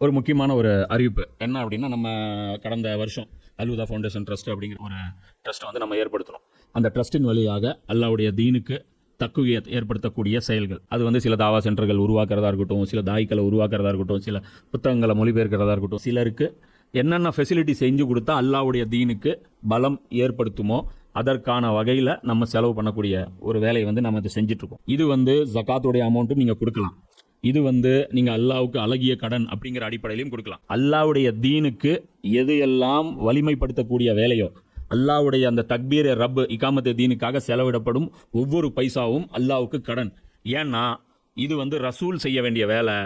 ஒரு முக்கியமான ஒரு அறிவிப்பு என்ன அப்படின்னா, நம்ம கடந்த வருஷம் அல்ஹுதா ஃபவுண்டேஷன் ட்ரஸ்ட் அப்படிங்கிற ஒரு ட்ரஸ்ட்டை வந்து நம்ம ஏற்படுத்தணும். அந்த ட்ரஸ்ட்டின் வழியாக அல்லாஹ்வுடைய தீனுக்கு தக்குவியத் ஏற்படுத்தக்கூடிய செயல்கள், அது வந்து சில தாவா சென்டர்கள் உருவாக்குறதா இருக்கட்டும், சில தாய்க்களை உருவாக்குறதா இருக்கட்டும், சில புத்தகங்களை மொழிபெயர்க்கிறதா இருக்கட்டும், சிலருக்கு என்னென்ன ஃபெசிலிட்டி செஞ்சு கொடுத்தா அல்லாஹ்வுடைய தீனுக்கு பலம் ஏற்படுத்துமோ அதற்கான வகையில் நம்ம செலவு பண்ணக்கூடிய ஒரு வேலையை வந்து நம்ம இதை செஞ்சிட்ருக்கோம். இது வந்து ஜகாத்துடைய அமௌண்ட்டும் நீங்கள் கொடுக்கலாம். இது வந்து நீங்கள் அல்லாஹ்வுக்கு அழகிய கடன் அப்படிங்கிற அடிப்படையிலையும் கொடுக்கலாம். அல்லாஹ்வுடைய தீனுக்கு எது எல்லாம் வலிமைப்படுத்தக்கூடிய வேலையோ, அல்லாஹ்வுடைய அந்த தக்பீர் ரப் இகாமத்து தீனுக்காக செலவிடப்படும் ஒவ்வொரு பைசாவும் அல்லாஹ்வுக்கு கடன். ஏன்னா இது வந்து ரசூல் செய்ய வேண்டிய வேலை,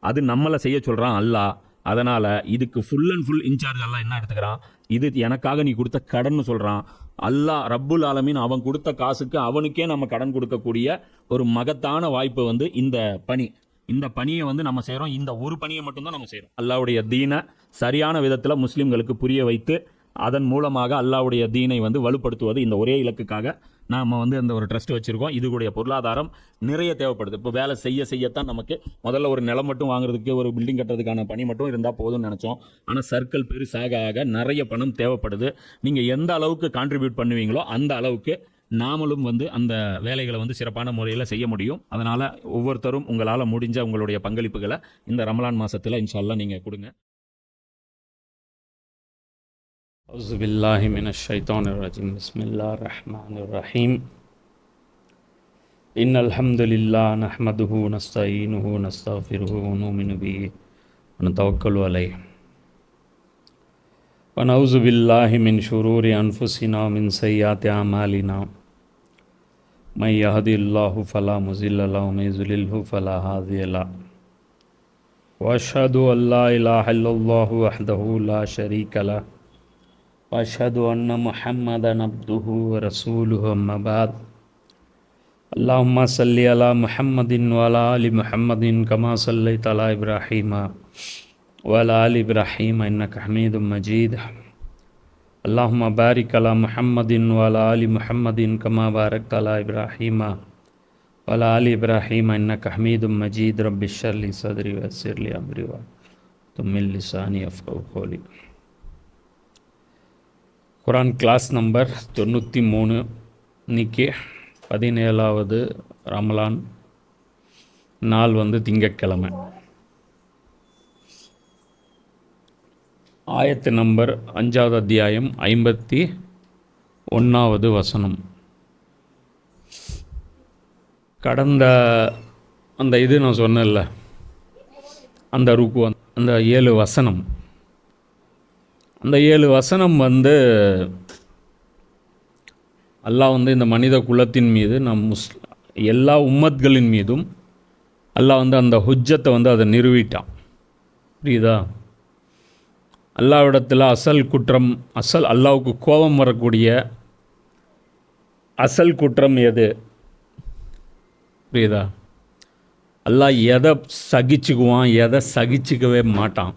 அது நம்மளை செய்ய சொல்கிறான் அல்லாஹ். அதனால் இதுக்கு ஃபுல் அண்ட் ஃபுல் இன்சார்ஜ் அல்லாஹ் என்ன எடுத்துக்கிறான், இது எனக்காக நீ கொடுத்த கடன் சொல்கிறான். அல்லாஹ் ரப்புல் ஆலமீன் அவன் கொடுத்த காசுக்கு அவனுக்கே நம்ம கடன் கொடுக்கக்கூடிய ஒரு மகத்தான வாய்ப்பு வந்து இந்த பணி. இந்த பணியை வந்து நம்ம செய்கிறோம். இந்த ஒரு பணியை மட்டும்தான் நம்ம செய்கிறோம். அல்லாஹ்வுடைய தீனை சரியான விதத்தில் முஸ்லீம்களுக்கு புரிய வைத்து அதன் மூலமாக அல்லாஹ்வுடைய தீனை வந்து வலுப்படுத்துவது, இந்த ஒரே இலக்குக்காக நாம் வந்து இந்த ஒரு ட்ரஸ்ட் வச்சுருக்கோம். இதுடைய பொருளாதாரம் நிறைய தேவைப்படுது. இப்போ வேலை செய்யத்தான் நமக்கு முதல்ல ஒரு நிலம் மட்டும் வாங்குறதுக்கு, ஒரு பில்டிங் கட்டுறதுக்கான பணி மட்டும் இருந்தால் போதும்னு நினச்சோம். ஆனால் சர்க்கிள் பெருசாக ஆக நிறைய பணம் தேவைப்படுது. நீங்கள் எந்த அளவுக்கு கான்ட்ரிபியூட் பண்ணுவீங்களோ அந்த அளவுக்கு நாமளும் வந்து அந்த வேலைகளை வந்து சிறப்பான முறையில் செய்ய முடியும். அதனால் ஒவ்வொருத்தரும் உங்களால் முடிஞ்ச உங்களுடைய பங்களிப்புகளை இந்த ரமலான் மாதத்தில் இன்ஷா அல்லாஹ் நீங்கள் கொடுங்க. அவுஸு பில்லாஹி மினஷ் ஷைத்தானிர் ரஜீம். பிஸ்மில்லாஹிர் ரஹ்மானிர் ரஹீம். இன்னல் ஹம்துலில்லாஹ் நஹ்மதுஹு நஸ்தஈனுஹு நஸ்தக்ஃபிருஹு வ நுமினு பிஹி வ நதவக்கலு அலைஹி வ நஊஸு பில்லாஹி மின் ஷுரூரி அன்ஃபுஸினா மின் ஸய்யிஆத்தி அமாலினா மை யஹ்தில்லாஹு ஃபலா முஸில்ல லஹு வ மை யுضلில்ஹு ஃபலா ஹாதிய லஹு வ அஷ்ஹது அன் லா இலாஹ இல்லல்லாஹு வஹ்தஹு லா ஷரீக லஹு வ அஷ்ஹது அன்ன முஹம்மதன் அப்துஹு வ ரசூலுஹு அம்மா பஅத். அல்லாஹும்ம ஸல்லி அலா முஹம்மதின் வ அலா ஆலி முஹம்மதின் கமா ஸல்லைத அலா இப்ராஹீம வ அலா ஆலி இப்ராஹீம இன்னக ஹமீதும் மஜீத். அல்லாஹும்ம பாரிக் அலா முஹம்மதின் வ அலா ஆலி முஹம்மதின் கமா பாரக்த அலா இப்ராஹீம வ அலா ஆலி இப்ராஹீம இன்னக ஹமீதும் மஜீத். ரப்பி ஷ்ரஹ் லி ஸத்ரி வ யஸ்ஸிர் லி அம்ரி வ தும்மில் லிசானி யஃப்கஹு கௌலி. குரான் கிளாஸ் நம்பர் 93. இன்னைக்கு 17வது ரமலான் நாள் வந்து திங்கட்கிழமை. ஆயத்து நம்பர் 5வது அத்தியாயம் 51வது வசனம். கடந்த அந்த இது நான் சொன்னேன்ல, அந்த ருக்கு, அந்த 7 வசனம், அந்த 7 வசனம் வந்து அல்லாஹ் வந்து இந்த மனித குலத்தின் மீது எல்லா உம்மத்களின் மீதும் அல்லாஹ் வந்து அந்த ஹுஜ்ஜத்தை வந்து அதை நிறுவிட்டான். புரியுதா? அல்லாஹ்விடத்தில் அசல் குற்றம், அல்லாஹ்வுக்கு கோபம் வரக்கூடிய அசல் குற்றம் எது? புரியுதா? அல்லாஹ் எதை சகிச்சுக்குவான், எதை சகிச்சுக்கவே மாட்டான்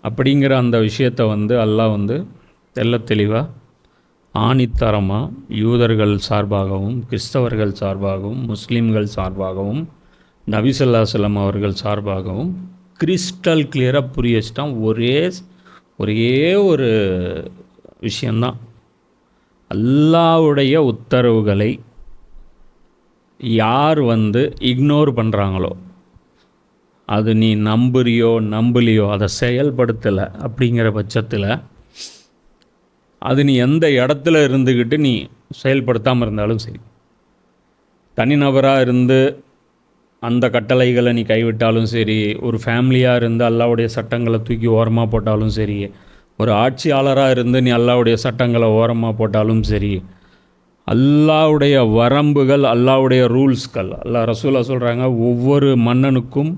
அப்படிங்கிற அந்த விஷயத்தை வந்து அல்லாஹ் வந்து தெள்ள தெளிவாக ஆணித்தரமாக யூதர்கள் சார்பாகவும், கிறிஸ்தவர்கள் சார்பாகவும், முஸ்லீம்கள் சார்பாகவும், நபி ஸல்லல்லாஹு அலைஹி வஸல்லம் அவர்கள் சார்பாகவும் கிறிஸ்டல் கிளியராக புரிய வச்சிட்டான். ஒரே ஒரு விஷயந்தான், அல்லாஹ்வுடைய உத்தரவுகளை யார் வந்து இக்னோர் பண்ணுறாங்களோ, அது நீ நம்பலையோ அதை செயல்படுத்தலை அப்படிங்கிற பட்சத்தில், அது நீ எந்த இடத்துல இருந்துக்கிட்டு நீ செயல்படுத்தாமல் இருந்தாலும் சரி, தனிநபராக இருந்து அந்த கட்டளைகளை நீ கைவிட்டாலும் சரி, ஒரு ஃபேமிலியாக இருந்து அல்லாஹ்வுடைய சட்டங்களை தூக்கி ஓரமாக போட்டாலும் சரி, ஒரு ஆட்சியாளராக இருந்து நீ அல்லாஹ்வுடைய சட்டங்களை ஓரமாக போட்டாலும் சரி, அல்லாஹ்வுடைய வரம்புகள், அல்லாஹ்வுடைய ரூல்ஸ்கள், அல்லாஹ் ரசூலா சொல்கிறாங்க, ஒவ்வொரு மன்னனுக்கும்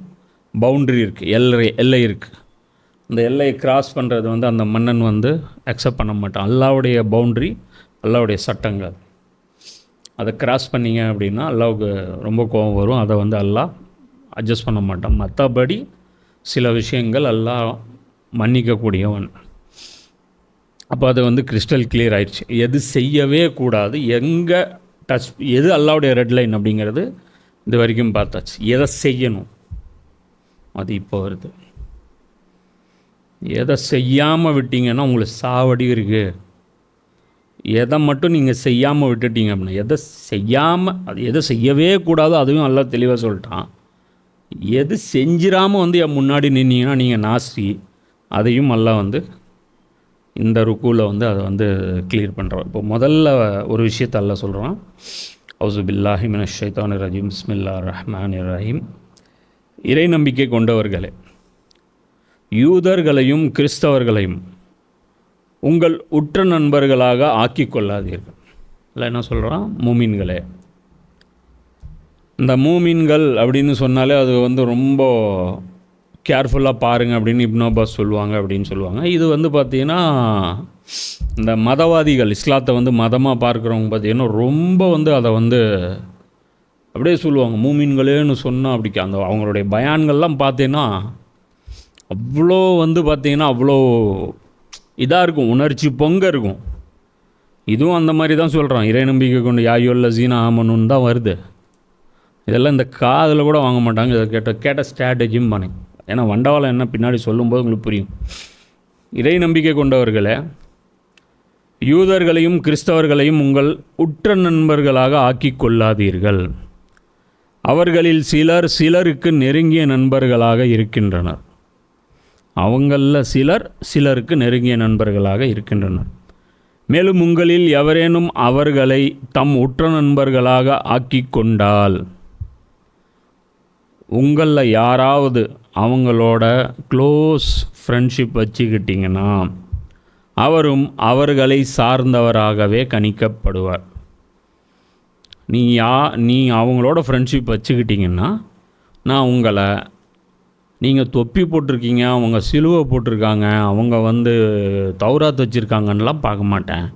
பவுண்ட்ரி இருக்குது, எல்லை இருக்குது. அந்த எல்லையை கிராஸ் பண்ணுறது வந்து அந்த மன்னன் வந்து அக்செப்ட் பண்ண மாட்டான். அல்லாஹ்வுடைய பவுண்ட்ரி, அல்லாஹ்வுடைய சட்டங்கள், அதை கிராஸ் பண்ணிங்க அப்படின்னா அல்லாஹ்வுக்கு ரொம்ப கோபம் வரும். அதை வந்து அல்லாஹ் அட்ஜஸ்ட் பண்ண மாட்டான். மற்றபடி சில விஷயங்கள் அல்லாஹ் மன்னிக்கக்கூடியவன். அப்போ அது வந்து கிறிஸ்டல் கிளியர் ஆயிடுச்சு. எது செய்யவே கூடாது, எங்கே டச், எது அல்லாஹ்வுடைய ரெட் லைன் அப்படிங்கிறது இது வரைக்கும் பார்த்தாச்சு. எதை செய்யணும் அது இப்போ வருது. எதை செய்யாமல் விட்டீங்கன்னா உங்களுக்கு சாவடி இருக்குது. எதை மட்டும் நீங்கள் செய்யாமல் விட்டுட்டீங்க அப்படின்னா, எதை செய்யாமல், அது எதை செய்யவே கூடாதோ அதுவும் நல்லா தெளிவாக சொல்லிட்டான். எது செஞ்சிடாமல் வந்து என் முன்னாடி நின்னீங்கன்னா நீங்கள் நாஸ்தி. அதையும் நல்லா வந்து இந்த ருக்குவில் வந்து அதை வந்து கிளியர் பண்ணுறோம். இப்போ முதல்ல ஒரு விஷயத்தை அல்ல சொல்கிறான். அவுசு பில்லாஹி மினஷ் ஷைத்தானிர் ரஜீம் பிஸ்மில்லாஹிர் ரஹ்மானிர் ரஹீம். இறை நம்பிக்கை கொண்டவர்களே, யூதர்களையும் கிறிஸ்தவர்களையும் உங்கள் உற்ற நண்பர்களாக ஆக்கி கொள்ளாதீர்கள். இல்லை என்ன சொல்கிறான்? மூமின்களே. இந்த மூமின்கள் அப்படின்னு சொன்னாலே அது வந்து ரொம்ப கேர்ஃபுல்லாக பாருங்கள் அப்படின்னு இப்னு அப்பாஸ் சொல்லுவாங்க அப்படின்னு சொல்லுவாங்க. இது வந்து பார்த்திங்கன்னா இந்த மதவாதிகள், இஸ்லாத்தை வந்து மதமாக பார்க்குறவங்க பார்த்திங்கன்னா ரொம்ப வந்து அதை வந்து அப்படியே சொல்லுவாங்க. மூமின்களேன்னு சொன்னால் அப்படி அந்த அவங்களுடைய பயான்கள்லாம் பார்த்தீங்கன்னா அவ்வளோ வந்து பார்த்திங்கன்னா அவ்வளோ இதாக இருக்கும், உணர்ச்சி பொங்க இருக்கும். இதுவும் அந்த மாதிரி தான் சொல்கிறான். இறை நம்பிக்கை கொண்டு யாயுல்ல ஜீனா ஆமனுன்னு தான் வருது. இதெல்லாம் இந்த காதில் கூட வாங்க மாட்டாங்க. இதை கேட்ட ஸ்ட்ராட்டஜியும் பண்ணி, ஏன்னா வண்டவாளம் என்ன பின்னாடி சொல்லும்போது உங்களுக்கு புரியும். இறை நம்பிக்கை கொண்டவர்களே, யூதர்களையும் கிறிஸ்தவர்களையும் உங்கள் உற்ற நண்பர்களாக ஆக்கி கொள்ளாதீர்கள். அவர்களில் சிலர் சிலருக்கு நெருங்கிய நண்பர்களாக இருக்கின்றனர். அவங்களில் சிலர் சிலருக்கு நெருங்கிய நண்பர்களாக இருக்கின்றனர். மேலும் உங்களில் எவரேனும் அவர்களை தம் உற்ற நண்பர்களாக ஆக்கி கொண்டால், உங்களில் யாராவது அவங்களோட க்ளோஸ் ஃப்ரெண்ட்ஷிப் வச்சுக்கிட்டிங்கன்னா அவரும் அவர்களை சார்ந்தவராகவே கணிக்கப்படுவார். நீ அவங்களோட ஃப்ரெண்ட்ஷிப் வச்சுக்கிட்டிங்கன்னா நான் உங்களை, நீங்கள் தொப்பி போட்டிருக்கீங்க, அவங்க சிலுவை போட்டிருக்காங்க, அவங்க வந்து தௌராத் வச்சுருக்காங்கன்னெலாம் பார்க்க மாட்டேன்.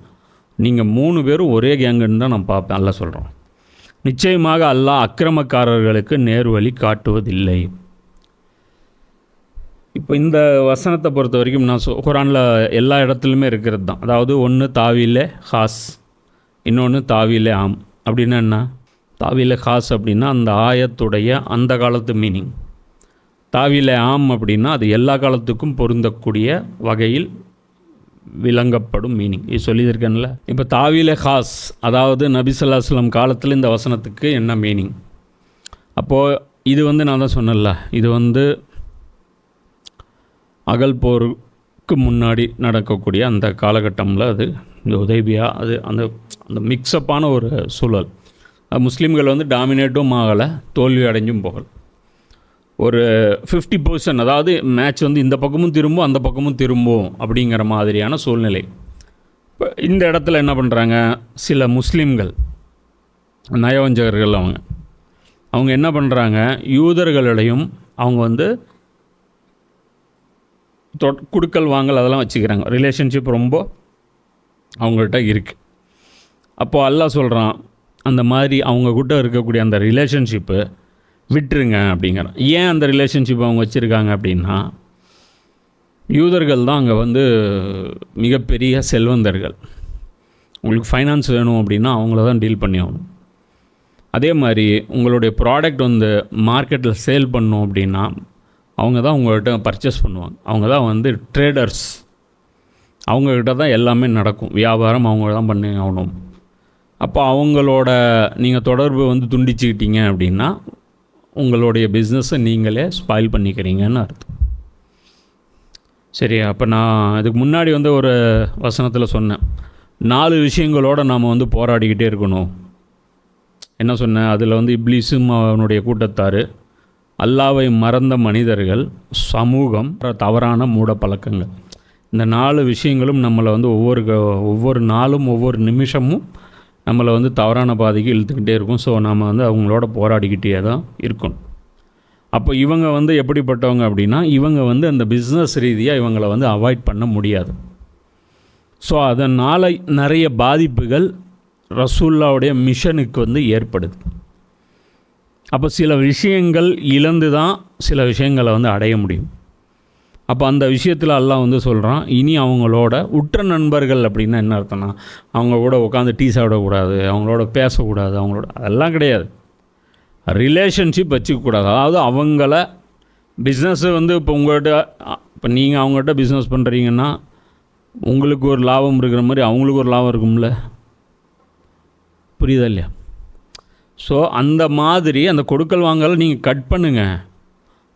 நீங்கள் 3 பேரும் ஒரே கேங்குன்னு தான் நான் பார்ப்பேன். அல்ல சொல்கிறோம். நிச்சயமாக அல்லாஹ் அக்கிரமக்காரர்களுக்கு நேர்வழி காட்டுவதில்லை. இப்போ இந்த வசனத்தை பொறுத்த வரைக்கும் நான் குரானில் எல்லா இடத்துலையுமே இருக்கிறது தான். அதாவது ஒன்று தாவீலே ஹாஸ், இன்னொன்று தாவீலே ஆம். அப்படின்னா என்ன? தாவீலே ஹாஸ் அப்படின்னா அந்த ஆயத்துடைய அந்த காலத்து மீனிங். தாவீலே ஆம் அப்படின்னா அது எல்லா காலத்துக்கும் பொருந்தக்கூடிய வகையில் விளங்கப்படும் மீனிங். இது சொல்லியிருக்கேன்ல. இப்போ தாவீலே ஹாஸ் அதாவது நபி ஸல்லல்லாஹு அலைஹி வஸல்லம் காலத்தில் இந்த வசனத்துக்கு என்ன மீனிங்? அப்போது இது வந்து நான் தான் சொன்னேன்ல, இது வந்து அகல் போருக்கு முன்னாடி நடக்கக்கூடிய அந்த காலகட்டமில் அது இந்த உதைபியா அது அந்த அந்த மிக்சப்பான ஒரு சூழல். முஸ்லீம்கள் வந்து டாமினேட்டும் ஆகலை, தோல்வி அடைஞ்சும் போகலை. ஒரு 50%, அதாவது மேட்ச் வந்து இந்த பக்கமும் திரும்பும் அந்த பக்கமும் திரும்பும் அப்படிங்கிற மாதிரியான சூழ்நிலை. இப்போ இந்த இடத்துல என்ன பண்ணுறாங்க, சில முஸ்லீம்கள் நயவஞ்சகர்கள் அவங்க என்ன பண்ணுறாங்க, யூதர்களிடையும் அவங்க வந்து குடுக்கல் வாங்கல் அதெல்லாம் வச்சுக்கிறாங்க. ரிலேஷன்ஷிப் ரொம்ப அவங்கள்ட்ட இருக்குது. அப்போது அல்லாஹ் சொல்கிறான், அந்த மாதிரி அவங்கக்கிட்ட இருக்கக்கூடிய அந்த ரிலேஷன்ஷிப்பு விட்டுருங்க அப்படிங்கிறான். ஏன் அந்த ரிலேஷன்ஷிப் அவங்க வச்சுருக்காங்க அப்படின்னா, யூதர்கள் தான் அங்கே வந்து மிகப்பெரிய செல்வந்தர்கள். உங்களுக்கு ஃபைனான்ஸ் வேணும் அப்படின்னா அவங்கள தான் டீல் பண்ணி ஆகணும். அதே மாதிரி உங்களுடைய ப்ராடக்ட் வந்து மார்க்கெட்டில் சேல் பண்ணணும் அப்படின்னா அவங்க தான் உங்கள்கிட்ட பர்ச்சேஸ் பண்ணுவாங்க. அவங்க தான் வந்து ட்ரேடர்ஸ். அவங்கக்கிட்ட தான் எல்லாமே நடக்கும். வியாபாரம் அவங்க தான் பண்ணி ஆகணும். அப்போ அவங்களோட நீங்கள் தொடர்பு வந்து துண்டிச்சுக்கிட்டீங்க அப்படின்னா உங்களுடைய பிஸ்னஸை நீங்களே ஸ்பாயில் பண்ணிக்கிறீங்கன்னு அர்த்தம். சரி, அப்போ நான் இதுக்கு முன்னாடி வந்து ஒரு வசனத்தில் சொன்னேன், 4 விஷயங்களோடு நாம் வந்து போராடிக்கிட்டே இருக்கணும். என்ன சொன்னேன்? அதில் வந்து இப்லீஸும் அவனுடைய கூட்டத்தார், அல்லாவை மறந்த மனிதர்கள், சமூகம், தவறான மூட பழக்கங்கள். இந்த 4 விஷயங்களும் நம்மளை வந்து ஒவ்வொரு நாளும் ஒவ்வொரு நிமிஷமும் நம்மளை வந்து தவறான பாதைக்கு இழுத்துக்கிட்டே இருக்கும். ஸோ நம்ம வந்து அவங்களோட போராடிக்கிட்டே தான் இருக்கணும். அப்போ இவங்க வந்து எப்படிப்பட்டவங்க அப்படின்னா, இவங்க வந்து அந்த பிஸ்னஸ் ரீதியாக இவங்களை வந்து அவாய்ட் பண்ண முடியாது. ஸோ அதனால் நிறைய பாதிப்புகள் ரசூலுல்லாவுடைய மிஷனுக்கு வந்து ஏற்படுது. அப்போ சில விஷயங்கள் இழந்து தான் சில விஷயங்களை வந்து அடைய முடியும். அப்போ அந்த விஷயத்தில் அல்லாஹ் வந்து சொல்கிறான், இனி அவங்களோட உற்ற நண்பர்கள் அப்படின்னா என்ன அர்த்தம்னா, அவங்க கூட உட்காந்து டீ சாப்பிடக்கூடாது, அவங்களோட பேசக்கூடாது, அவங்களோட அதெல்லாம் கிடையாது. ரிலேஷன்ஷிப் வச்சுக்கக்கூடாது. அதாவது அவங்கள பிஸ்னஸ்ஸு வந்து இப்போ உங்கள்கிட்ட இப்போ நீங்கள் அவங்ககிட்ட பிஸ்னஸ் பண்ணுறீங்கன்னா உங்களுக்கு ஒரு லாபம் இருக்கிற மாதிரி அவங்களுக்கு ஒரு லாபம் இருக்கும்ல, புரியுதா இல்லையா? ஸோ அந்த மாதிரி அந்த கொடுக்கல் வாங்கல நீங்கள் கட் பண்ணுங்கள்,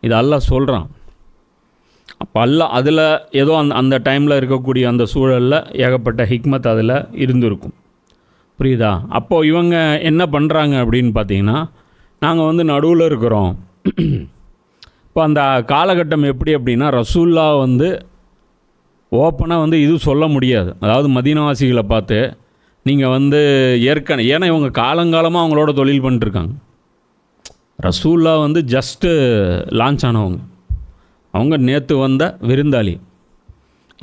இது அல்லாஹ் சொல்கிறான். அப்போ அல்லாஹ் அதில் ஏதோ அந்த டைமில் இருக்கக்கூடிய அந்த சூழலில் ஏகப்பட்ட ஹிக்மத் அதில் இருந்திருக்கும், புரியுதா? அப்போது இவங்க என்ன பண்ணுறாங்க அப்படின்னு பார்த்தீங்கன்னா, நாங்கள் வந்து நடுவில் இருக்கிறோம். இப்போ அந்த காலகட்டம் எப்படி அப்படின்னா, ரசூல்லா வந்து ஓப்பனாக வந்து இது சொல்ல முடியாது. அதாவது மதீனாவாசிகளை பார்த்து நீங்கள் வந்து ஏன்னா இவங்க காலங்காலமாக அவங்களோட தொழில் பண்ணிட்டுருக்காங்க. ரசூல்லா வந்து ஜஸ்ட்டு லான்ச் ஆனவங்க, அவங்க நேற்று வந்த விருந்தாளி.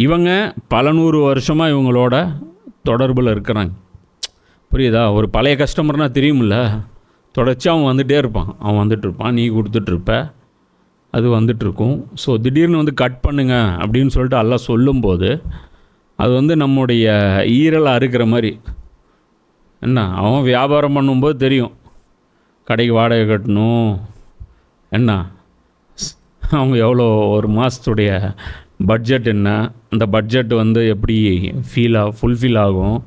இவங்க பல 100 வருஷமாக இவங்களோட தொடர்பில் இருக்கிறாங்க, புரியுதா? ஒரு பழைய கஸ்டமர்னால் தெரியுமில்ல, தொடர்ச்சி அவன் வந்துகிட்டே இருப்பான், அவன் வந்துட்டுருப்பான், நீ கொடுத்துட்ருப்ப, அது வந்துட்டுருக்கும். ஸோ திடீர்னு வந்து கட் பண்ணுங்க அப்படின்னு சொல்லிட்டு அல்லாஹ் சொல்லும்போது அது வந்து நம்முடைய ஈரலை அறுக்கிற மாதிரி. என்ன, அவன் வியாபாரம் பண்ணும்போது தெரியும் கடைக்கு வாடகை கட்டணும், என்ன அவங்க எவ்வளோ ஒரு மாதத்துடைய பட்ஜெட் என்ன, அந்த பட்ஜெட் வந்து எப்படி ஃபுல்ஃபில் ஆகும்.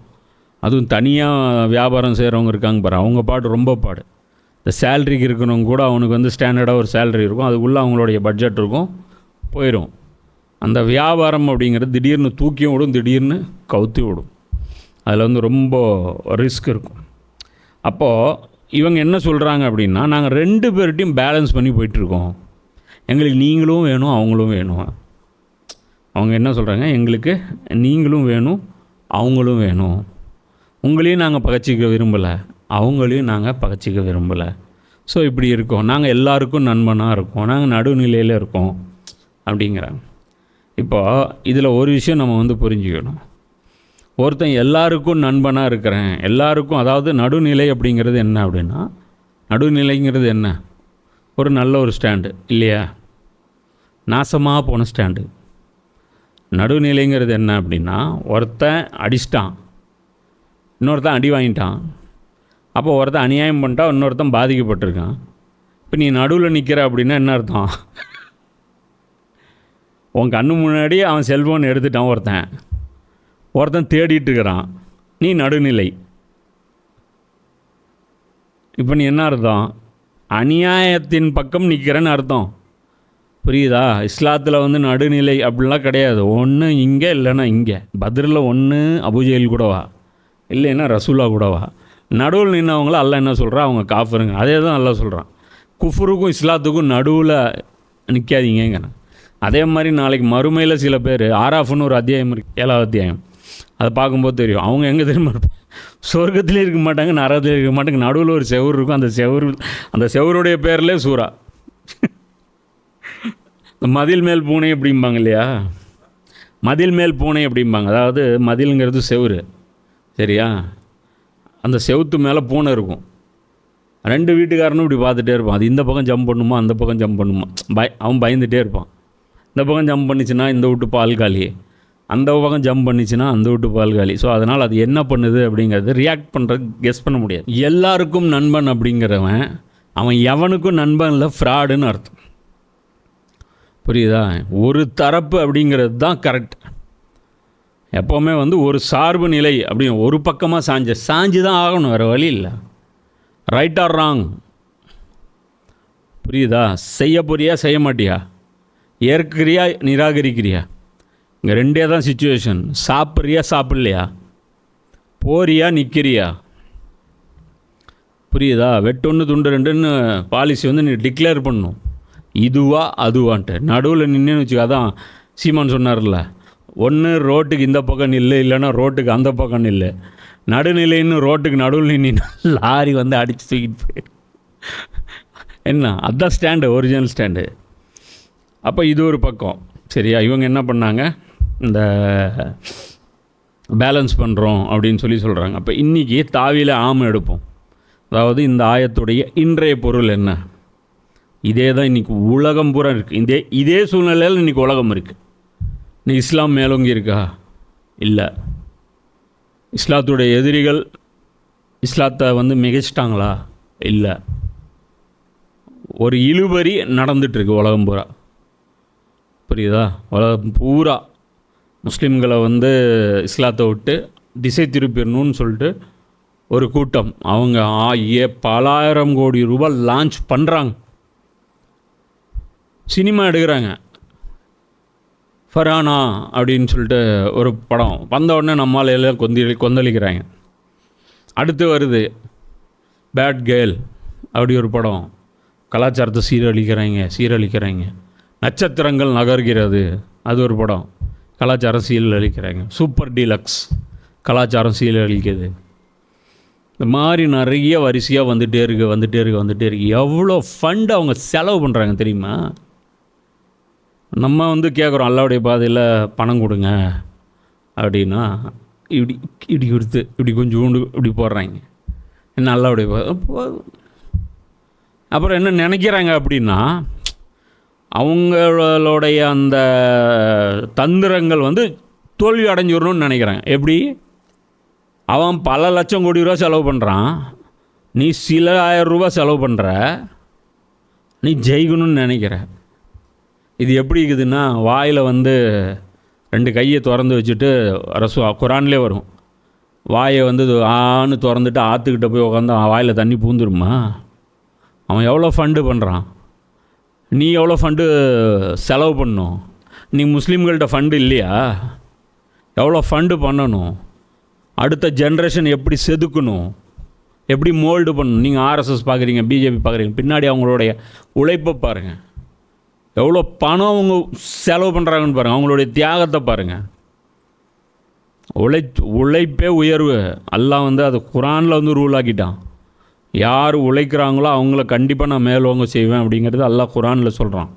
அதுவும் தனியாக வியாபாரம் செய்கிறவங்க இருக்காங்க பாரு, அவங்க பாடு ரொம்ப பாடு. இந்த சேல்ரிக்கு இருக்கிறவங்க கூட அவனுக்கு வந்து ஸ்டாண்டர்டாக ஒரு சேல்ரி இருக்கும், அதுக்குள்ளே அவங்களுடைய பட்ஜெட் இருக்கும், போயிடும். அந்த வியாபாரம் அப்படிங்கிறது திடீர்னு தூக்கியும் விடும், திடீர்னு கவுத்தி விடும். அதில் வந்து ரொம்ப ரிஸ்க் இருக்கும். அப்போது இவங்க என்ன சொல்கிறாங்க அப்படின்னா, நாங்கள் 2 பேர்கிட்டையும் பேலன்ஸ் பண்ணி போயிட்டுருக்கோம், எங்களுக்கு நீங்களும் வேணும் அவங்களும் வேணும். அவங்க என்ன சொல்கிறாங்க, எங்களுக்கு நீங்களும் வேணும் அவங்களும் வேணும், உங்களையும் நாங்கள் பகைச்சிக்க விரும்பலை, அவங்களையும் நாங்கள் பகைச்சிக்க விரும்பலை. ஸோ இப்படி இருக்கோம், நாங்கள் எல்லாருக்கும் நண்பனாக இருக்கோம், நாங்கள் நடுநிலையில் இருக்கோம் அப்படிங்கிறாங்க. இப்போ இதில் ஒரு விஷயம் நம்ம வந்து புரிஞ்சுக்கணும். ஒருத்தன் எல்லாருக்கும் நண்பனாக இருக்கிறேன், எல்லாருக்கும், அதாவது நடுநிலை அப்படிங்கிறது என்ன அப்படின்னா, நடுநிலைங்கிறது என்ன, ஒரு நல்ல ஒரு ஸ்டாண்டு இல்லையா, நாசமாக போன ஸ்டாண்டு. நடுநிலைங்கிறது என்ன அப்படின்னா, ஒருத்தன் அடிச்சிட்டான், இன்னொருத்தன் அடி வாங்கிட்டான், அப்போ ஒருத்தன் அநியாயம் பண்ணிட்டா, இன்னொருத்தன் பாதிக்கப்பட்டிருக்கான். இப்போ நீ நடுவில் நிற்கிற அப்படின்னா என்ன அர்த்தம்? உன் கண்ணு முன்னாடி அவன் செல்ஃபோன் எடுத்துட்டான், ஒருத்தன் தேடிட்டு இருக்கிறான், நீ நடுநிலை. இப்போ நீ என்ன அர்த்தம்? அநியாயத்தின் பக்கம் நிற்கிறேன்னு அர்த்தம், புரியுதா? இஸ்லாத்தில் வந்து நடுநிலை அப்படிலாம் கிடையாது. ஒன்று இங்கே இல்லைன்னா இங்கே. பத்ரில் ஒன்று அபுஜெயில் கூடவா, இல்லைன்னா ரசூலா கூடவா. நடுவில் நின்றவங்கள அல்லாஹ் என்ன சொல்கிறான், அவங்க காஃபிருங்க. அதே தான் அல்லாஹ் சொல்கிறான், குஃபுருக்கும் இஸ்லாத்துக்கும் நடுவில் நிற்காதீங்கிறேன். அதே மாதிரி நாளைக்கு மறுமையில் சில பேர், ஆராஃப்னு ஒரு அத்தியாயம் இருக்குது, 7வது அத்தியாயம், அதை பார்க்கும்போது தெரியும் அவங்க எங்கே தெரியுமா இருப்பாங்க, சொர்க்கத்துலேயும் இருக்க மாட்டாங்க, நரகத்துலேயும் இருக்க மாட்டாங்க, நடுவில் ஒரு செவுர் இருக்கும், அந்த செவருடைய பேர்லேயே சூறா. இந்த மதில் மேல் பூனை அப்படிம்பாங்க இல்லையா, மதில் மேல் பூனை அப்படிம்பாங்க. அதாவது மதில்ங்கிறது செவுரு, சரியா? அந்த செவுத்து மேலே பூனை இருக்கும், 2 வீட்டுக்காரனும் இப்படி பார்த்துட்டே இருப்பான், அது இந்த பக்கம் ஜம்ப் பண்ணுமா அந்த பக்கம் ஜம்ப் பண்ணுமா, அவன் பயந்துகிட்டே இருப்பான். இந்த பக்கம் ஜம்ப் பண்ணிச்சுன்னா இந்த வீட்டு பால் காலி, அந்த பக்கம் ஜம்ப் பண்ணிச்சுன்னா அந்த வீட்டு பால் காலி. ஸோ அதனால் அது என்ன பண்ணுது அப்படிங்கிறது ரியாக்ட் பண்ணுறது கெஸ் பண்ண முடியாது. எல்லாருக்கும் நண்பன் அப்படிங்கிறவன் அவன் எவனுக்கும் நண்பன் இல்லை, ஃப்ராடுன்னு அர்த்தம், புரியுதா? ஒரு தரப்பு அப்படிங்கிறது தான் கரெக்ட். எப்போவுமே வந்து ஒரு சார்பு நிலை அப்படின்னு ஒரு பக்கமாக சாஞ்சு தான் ஆகணும், வேறு வழி இல்லை. ரைட் ஆர் ராங், புரியுதா? செய்ய போறியா செய்ய மாட்டியா, ஏற்கிறியா நிராகரிக்கிறியா, இங்கே 2 தான் சிச்சுவேஷன். சாப்பிட்றியா சாப்பிட்லையா, போறியா நிற்கிறியா, புரியுதா? வெட்டொன்று துண்டு 2ன்னு பாலிசி வந்து நீ டிக்ளேர் பண்ணணும், இதுவா அதுவான்ட்டு. நடுவில் நின்று வச்சுக்க, அதான் சீமான் சொன்னார்ல, ஒன்று ரோட்டுக்கு இந்த பக்கம் நில்லு, இல்லைன்னா ரோட்டுக்கு அந்த பக்கம் நில்லு. நடுநிலைன்னு ரோட்டுக்கு நடுவில் நின்று லாரி வந்து அடித்து தூக்கிட்டு போயிடு. என்ன, அதுதான் ஸ்டாண்டு, ஒரிஜினல் ஸ்டாண்டு. அப்போ இது ஒரு பக்கம், சரியா? இவங்க என்ன பண்ணாங்க, இந்த பேலன்ஸ் பண்ணுறோம் அப்படின்னு சொல்கிறாங்க. அப்போ இன்றைக்கி தாவியில் ஆமை எடுப்போம். அதாவது இந்த ஆயத்துடைய இன்றைய பொருள் என்ன, இதே தான் இன்றைக்கி உலகம் பூரா இருக்குது. இதே சூழ்நிலையில் இன்றைக்கி உலகம் இருக்குது. இன்னைக்கு இஸ்லாம் மேலோங்கி இருக்கா? இல்லை. இஸ்லாத்துடைய எதிரிகள் இஸ்லாத்தை வந்து மிகைச்சிட்டாங்களா? இல்லை. ஒரு இழுபறி நடந்துகிட்ருக்கு உலகம் பூரா, புரியுதா? உலகம் பூரா முஸ்லீம்களை வந்து இஸ்லாத்தை விட்டு திசை திருப்பிடணும்னு சொல்லிட்டு ஒரு கூட்டம், அவங்க பலாயிரம் கோடி ரூபாய் லான்ச் பண்ணுறாங்க, சினிமா எடுக்கிறாங்க. ஃபரானா அப்படின்னு சொல்லிட்டு ஒரு படம் வந்த உடனே நம்மால் எல்லாம் கொந்தளிக்கிறாங்க. அடுத்து வருது பேட் கேர்ள் அப்படி ஒரு படம், கலாச்சாரத்தை சீரழிக்கிறாங்க. நட்சத்திரங்கள் நகர்கிறது அது ஒரு படம், கலாச்சாரம் சீரழிக்கிறாங்க. சூப்பர் டீலக்ஸ் கலாச்சாரம் சீரழிக்கிறது. இந்த மாதிரி நிறைய வரிசையாக வந்துகிட்டே இருக்கு. எவ்வளோ ஃபண்டு அவங்க செலவு பண்ணுறாங்க தெரியுமா? நம்ம வந்து கேட்குறோம் அல்லாவுடைய பாதையில் பணம் கொடுங்க அப்படின்னா இப்படி கொடுத்து இப்படி கொஞ்சோண்டு இப்படி போடுறாங்க. என்ன அல்லாவுடைய அப்புறம் என்ன நினைக்கிறாங்க அப்படின்னா, அவங்களுடைய அந்த தந்திரங்கள் வந்து தோல்வி அடைஞ்சிடணும்னு நினைக்கிறாங்க. எப்படி? அவன் பல லட்சம் கோடி ரூபா செலவு பண்ணுறான், நீ சில ஆயிரம் ரூபா செலவு பண்ணுற, நீ ஜெயிக்கணும்னு நினைக்கிற. இது எப்படி இருக்குதுன்னா, வாயில் வந்து 2 கையை திறந்து வச்சுட்டு குரான்லே வரும், வாயை வந்து ஆன்னு திறந்துட்டு ஆற்றுக்கிட்ட போய் உட்காந்து வாயில் தண்ணி பூந்துருமா? அவன் எவ்வளோ ஃபண்டு பண்ணுறான், நீ எவ்வளோ ஃபண்டு செலவு பண்ணணும்? நீ முஸ்லீம்கள்ட்ட ஃபண்டு இல்லையா? எவ்வளோ ஃபண்டு பண்ணணும்? அடுத்த ஜென்ரேஷன் எப்படி செதுக்கணும், எப்படி மோல்டு பண்ணணும்? நீங்கள் ஆர்எஸ்எஸ் பார்க்குறீங்க, பிஜேபி பார்க்குறீங்க, பின்னாடி அவங்களுடைய உழைப்பை பாருங்கள், எவ்வளோ பணம் அவங்க செலவு பண்ணுறாங்கன்னு பாருங்கள், அவங்களுடைய தியாகத்தை பாருங்கள். உழைப்பே உயர்வு. அல்லாஹ் வந்து அது குரானில் வந்து ரூல் ஆக்கிட்டான். யார் உழைக்கிறாங்களோ அவங்கள கண்டிப்பாக நான் மேலோங்க செய்வேன் அப்படிங்கிறது அல்லாஹ் குரானில் சொல்கிறான்.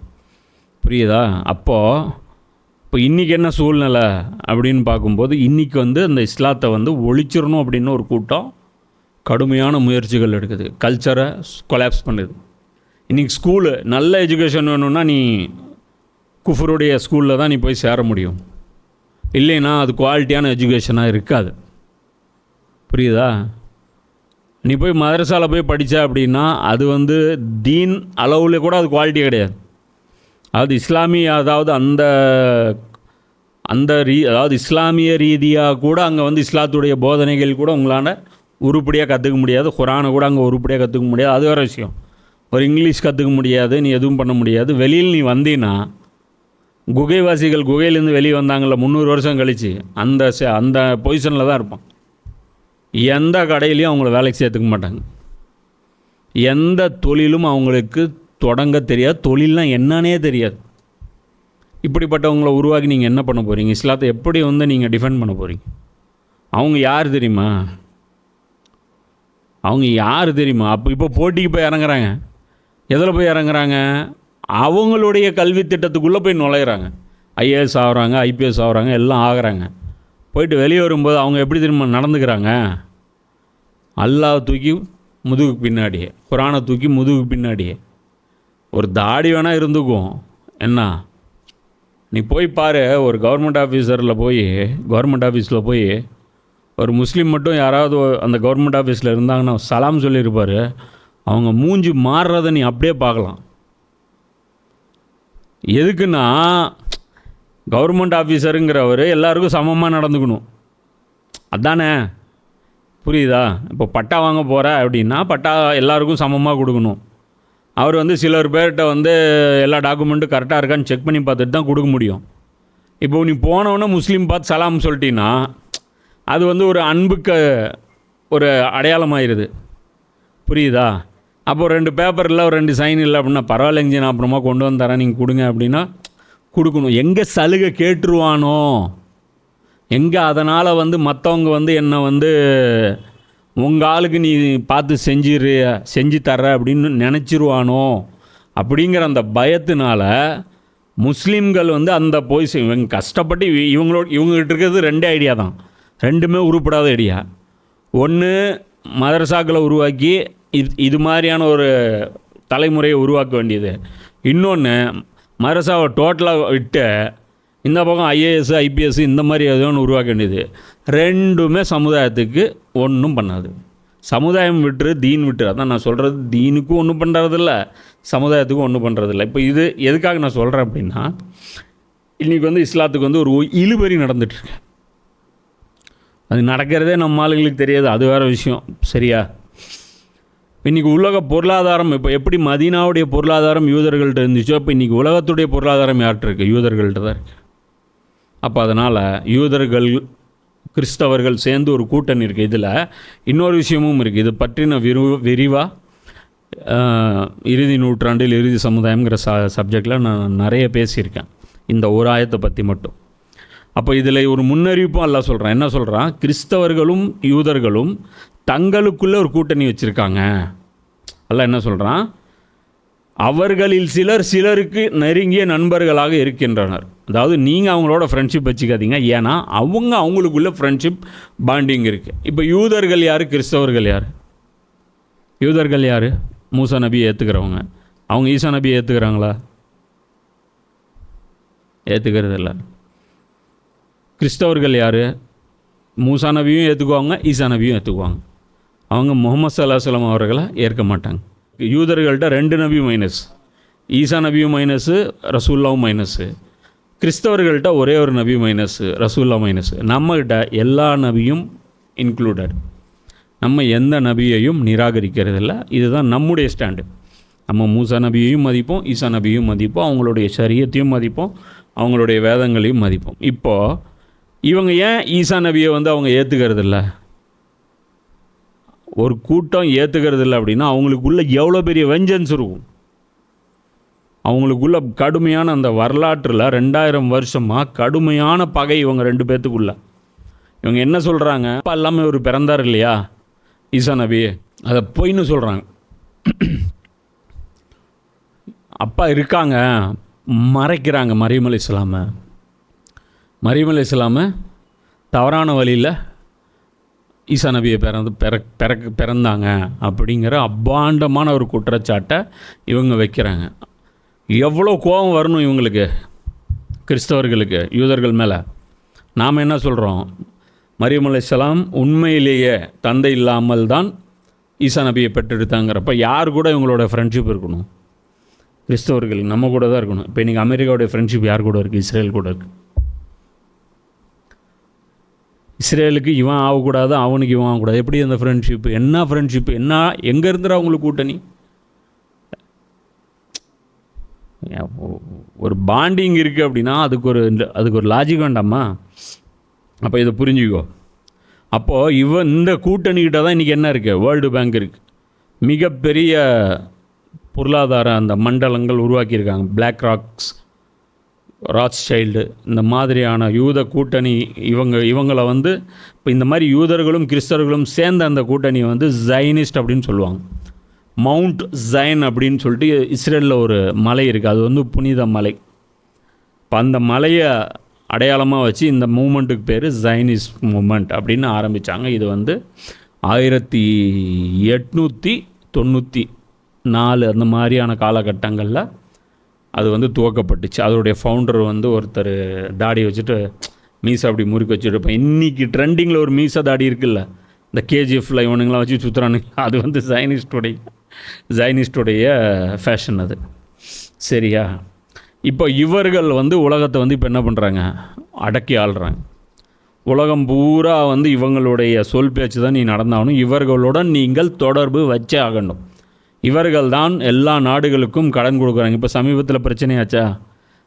புரியுதா? இப்போ இன்றைக்கி என்ன சூழ்நிலை அப்படின்னு பார்க்கும்போது, இன்றைக்கி வந்து அந்த இஸ்லாத்தை வந்து ஒழிச்சிடணும் அப்படின்னு ஒரு கூட்டம் கடுமையான முயற்சிகள் எடுக்குது, கல்ச்சரை கொலாப்ஸ் பண்ணுது. இன்றைக்கி ஸ்கூலு நல்ல எஜுகேஷன் வேணும்னா நீ குஃபருடைய ஸ்கூலில் தான் நீ போய் சேர முடியும், இல்லைன்னா அது குவாலிட்டியான எஜுகேஷனாக இருக்காது. புரியுதா? நீ போய் மதரசாவில் போய் படித்த அப்படின்னா அது வந்து தீன் அளவில் கூட அது குவாலிட்டி கிடையாது. அது இஸ்லாமிய, அதாவது அதாவது இஸ்லாமிய ரீதியாக கூட அங்கே வந்து இஸ்லாத்துடைய போதனைகள் கூட உங்களால் உருப்படியாக கற்றுக்க முடியாது. குரானை கூட அங்கே உருப்படியாக கற்றுக்க முடியாது. அது வேறு விஷயம். ஒரு இங்கிலீஷ் கற்றுக்க முடியாது, நீ எதுவும் பண்ண முடியாது. வெளியில் நீ வந்தீன்னா, குகைவாசிகள் குகையிலேருந்து வெளியே வந்தாங்கள்ல 300 வருஷம் கழித்து, அந்த பொசிஷனில் தான் இருப்பான். எந்த கடையிலையும் அவங்கள வேலைக்கு சேர்த்துக்க மாட்டாங்க. எந்த தொழிலும் அவங்களுக்கு தொடங்க தெரியாது, தொழில்னால் என்னன்னே தெரியாது. இப்படிப்பட்டவங்களை உருவாக்கி நீங்கள் என்ன பண்ண போகிறீங்க? இஸ்லாத்தை எப்படி வந்து நீங்கள் டிஃபெண்ட் பண்ண போகிறீங்க? அவங்க யார் தெரியுமா? இப்போ போட்டிக்கு போய் இறங்குறாங்க. எதில் போய் இறங்குறாங்க? அவங்களுடைய கல்வி திட்டத்துக்குள்ளே போய் நுழையிறாங்க. ஐஏஎஸ் ஆகுறாங்க, ஐபிஎஸ் ஆகுறாங்க, எல்லாம் ஆகுறாங்க. போயிட்டு வெளியே வரும்போது அவங்க எப்படி தெரியுமா நடந்துக்கிறாங்க? அல்லாஹ் தூக்கி முதுகுக்கு பின்னாடியே, குரானை தூக்கி முதுகுக்கு பின்னாடியே. ஒரு தாடி வேணால் இருந்துக்கும். என்ன, நீ போய் பாரு, ஒரு கவர்மெண்ட் ஆஃபீஸில் போய் ஒரு முஸ்லீம் மட்டும் யாராவது அந்த கவர்மெண்ட் ஆஃபீஸில் இருந்தாங்கன்னா சலாம் சொல்லியிருப்பார். அவங்க மூஞ்சி மாறுறதை நீ அப்படியே பார்க்கலாம். எதுக்குன்னா, கவர்மெண்ட் ஆஃபீஸருங்கிறவர் எல்லாருக்கும் சமமாக நடந்துக்கணும், அதானே? புரியுதா? இப்போ பட்டா வாங்க போகிற அப்படின்னா பட்டா எல்லாருக்கும் சமமாக கொடுக்கணும். அவர் வந்து சிலர் பேர்கிட்ட வந்து எல்லா டாக்குமெண்ட்டும் கரெக்டாக இருக்கான்னு செக் பண்ணி பார்த்துட்டு தான் கொடுக்க முடியும். இப்போ நீ போனவொன்னே முஸ்லீம் பார்த்து சலாம் சொல்லிட்டீங்கன்னா அது வந்து ஒரு அன்புக்கு ஒரு அடையாளமாயிருது. புரியுதா? அப்போது 2 பேப்பர் இல்லை, ஒரு 2 சைன் இல்லை அப்படின்னா பரவாயில்லைங்க, நான் அப்புறமா கொண்டு வந்து தரேன், நீங்கள் கொடுங்க அப்படின்னா கொடுக்கணும். எங்கே சலுகை கேட்டுருவானோ, எங்கே அதனால் வந்து மற்றவங்க வந்து என்னை வந்து உங்கள் ஆளுக்கு நீ பார்த்து செஞ்சு தர்ற அப்படின்னு நினச்சிருவானோ அப்படிங்கிற அந்த பயத்தினால முஸ்லீம்கள் வந்து அந்த இவங்க கஷ்டப்பட்டு இவங்ககிட்ட இருக்கிறது 2 ஐடியா தான், 2மே உருப்படாத ஐடியா. ஒன்று, மதரசாக்களை உருவாக்கி இது மாதிரியான ஒரு தலைமுறையை உருவாக்க வேண்டியது. இன்னொன்று, மதரசாவை டோட்டலாக விட்டு இந்த பக்கம் ஐஏஎஸ் ஐபிஎஸ் இந்த மாதிரி ஏதோ ஒன்று உருவாக்க வேண்டியது. 2மே சமுதாயத்துக்கு ஒன்றும் பண்ணாது. சமுதாயம் விட்டுரு, தீன் விட்டுரு. அதான் நான் சொல்கிறது, தீனுக்கும் ஒன்றும் பண்ணுறதில்ல, சமுதாயத்துக்கும் ஒன்றும் பண்ணுறதில்ல. இப்போ இது எதுக்காக நான் சொல்கிறேன் அப்படின்னா, இன்றைக்கி வந்து இஸ்லாத்துக்கு வந்து ஒரு இழுபறி நடந்துகிட்ருக்கு. அது நடக்கிறதே நம்ம ஆளுங்களுக்கு தெரியாது, அது வேறு விஷயம். சரியா? இன்றைக்கி உலக பொருளாதாரம் இப்போ எப்படி மதீனாவுடைய பொருளாதாரம் யூதர்கள்ட்ட இருந்துச்சோ, இப்போ இன்றைக்கி உலகத்துடைய பொருளாதாரம் யார்கிட்ட இருக்குது? யூதர்கள்ட்ட தான் இருக்குது. அப்போ அதனால் யூதர்கள் கிறிஸ்தவர்கள் சேர்ந்து ஒரு கூட்டணி இருக்குது. இதில் இன்னொரு விஷயமும் இருக்குது. இது பற்றின விரிவாக இறுதி நூற்றாண்டில் இறுதி சமுதாயம்ங்கிற சப்ஜெக்டில் நான் நிறைய பேசியிருக்கேன், இந்த ஒரு ஆயத்தை பற்றி மட்டும். அப்போ இதில் ஒரு முன்னறிவிப்பும் அல்லாஹ் சொல்கிறான். என்ன சொல்கிறான்? கிறிஸ்தவர்களும் யூதர்களும் தங்களுக்குள்ளே ஒரு கூட்டணி வச்சுருக்காங்க. அல்லாஹ் என்ன சொல்கிறான்? அவர்களில் சிலருக்கு நெருங்கிய நண்பர்களாக இருக்கின்றனர். அதாவது நீங்கள் அவங்களோட ஃப்ரெண்ட்ஷிப் வச்சுக்காதீங்க, ஏன்னா அவங்களுக்குள்ள ஃப்ரெண்ட்ஷிப் பாண்டிங் இருக்குது. இப்போ யூதர்கள் யார், கிறிஸ்தவர்கள் யார்? யூதர்கள் யார்? மூசா நபியை ஏற்றுக்கிறவங்க. அவங்க ஈசா நபியை ஏற்றுக்கிறாங்களா? ஏற்றுக்கிறது இல்லை. கிறிஸ்தவர்கள் யார்? மூசா நபியும் ஏற்றுக்குவாங்க, ஈசா நபியும் ஏற்றுக்குவாங்க. அவங்க முகமது ஸல்லல்லாஹு அலைஹி வஸல்லம் அவர்களை ஏற்க மாட்டாங்க. யூதர்கள்ட்ட 2 நபி மைனஸ், ஈசா நபியும் மைனஸு, ரசூல்லாவும் மைனஸு. கிறிஸ்தவர்கள்ட்ட ஒரே ஒரு நபி மைனஸு, ரசூல்லா மைனஸு. நம்மகிட்ட எல்லா நபியும் இன்க்ளூடட். நம்ம எந்த நபியையும் நிராகரிக்கிறதில்ல. இதுதான் நம்முடைய ஸ்டாண்டு. நம்ம மூசா நபியையும் மதிப்போம், ஈசா நபியையும் மதிப்போம், அவங்களுடைய ஷரியத்தையும் மதிப்போம், அவங்களுடைய வேதங்களையும் மதிப்போம். இப்போது இவங்க ஏன் ஈசா நபியை வந்து அவங்க ஏற்றுக்கிறது இல்லை? ஒரு கூட்டம் ஏற்றுக்கிறது இல்லை அப்படின்னா அவங்களுக்குள்ள எவ்வளோ பெரிய வெஞ்சன்ஸ் இருக்கும். அவங்களுக்குள்ள கடுமையான அந்த வரலாற்றில் 2000 வருஷமாக கடுமையான பகை இவங்க 2 பேர்த்துக்குள்ள. இவங்க என்ன சொல்கிறாங்க? அப்பா எல்லாமே ஒரு பிறந்தார் இல்லையா ஈசா நபி, அதை பொய்ன்னு சொல்கிறாங்க. அப்பா இருக்காங்க, மறைக்கிறாங்க. மரியம் அலைஹிஸ்ஸலாமை தவறான வழியில் ஈசா நபியை பிறந்தாங்க அப்படிங்கிற அப்பாண்டமான ஒரு குற்றச்சாட்டை இவங்க வைக்கிறாங்க. எவ்வளோ கோபம் வரணும் இவங்களுக்கு, கிறிஸ்தவர்களுக்கு, யூதர்கள் மேலே. நாம் என்ன சொல்கிறோம்? மரியம் அலைஹிஸ்ஸலாம் உண்மையிலேயே தந்தை இல்லாமல் தான் ஈசா நபியை பெற்றெடுத்தாங்கிறப்ப யார் கூட இவங்களோட ஃப்ரெண்ட்ஷிப் இருக்கணும்? கிறிஸ்தவர்கள் நம்ம கூட தான் இருக்கணும். இப்போ இன்றைக்கி அமெரிக்காவுடைய ஃப்ரெண்ட்ஷிப் யார் கூட இருக்குது? இஸ்ரேல் கூட இருக்குது. இஸ்ரேலுக்கு இவன் ஆகக்கூடாது, அவனுக்கு இவன் ஆகக்கூடாது. எப்படி அந்த ஃப்ரெண்ட்ஷிப்பு? என்ன ஃப்ரெண்ட்ஷிப்பு? என்ன எங்கே இருந்துடா அவங்களுக்கு கூட்டணி? ஒரு பாண்டிங் இருக்குது அப்படின்னா அதுக்கு ஒரு லாஜிக் வேண்டாமா? அப்போ இதை புரிஞ்சுக்கோ. அப்போது இந்த கூட்டணிக்கிட்ட தான் இன்றைக்கி என்ன இருக்குது? வேர்ல்டு பேங்க் இருக்குது. மிகப்பெரிய பொருளாதார அந்த மண்டலங்கள் உருவாக்கியிருக்காங்க. பிளாக் ராக்ஸ், ராத்ஸ்சைல்டு, இந்த மாதிரியான யூத கூட்டணி. இவங்களை வந்து இப்போ இந்த மாதிரி யூதர்களும் கிறிஸ்தவர்களும் சேர்ந்த அந்த கூட்டணியை வந்து ஜைனிஸ்ட் அப்படின்னு சொல்லுவாங்க. மவுண்ட் ஜைன் அப்படின்னு சொல்லிட்டு இஸ்ரேலில் ஒரு மலை இருக்குது. அது வந்து புனித மலை. இப்போ அந்த மலையை அடையாளமாக வச்சு இந்த மூமெண்ட்டுக்கு பேர் ஜைனிஸ்ட் மூமெண்ட் அப்படின்னு ஆரம்பித்தாங்க. இது வந்து 1894 அந்த மாதிரியான காலகட்டங்களில் அது வந்து துவக்கப்பட்டுச்சு. அதோடைய ஃபவுண்டர் வந்து ஒருத்தர் தாடி வச்சுட்டு மீசை அப்படி முறுக்கி வச்சுட்டு இருப்பேன். இன்றைக்கி ட்ரெண்டிங்கில் ஒரு மீசை தாடி இருக்குல்ல, இந்த கேஜிஎஃப்பில் இவனுங்களாம் வச்சு சுற்றுறானுங்க, அது வந்து ஜைனிஸ்டுடைய ஃபேஷன் அது. சரியா? இப்போ இவர்கள் வந்து உலகத்தை வந்து இப்போ என்ன பண்ணுறாங்க? அடக்கி ஆள்றாங்க. உலகம் பூரா வந்து இவங்களுடைய சொல் பேச்சு தான் நீ நடந்தாகணும். இவர்களுடன் நீங்கள் தொடர்பு வச்சே ஆகணும். இவர்கள் தான் எல்லா நாடுகளுக்கும் கடன் கொடுக்குறாங்க. இப்போ சமீபத்தில் பிரச்சனையாச்சா?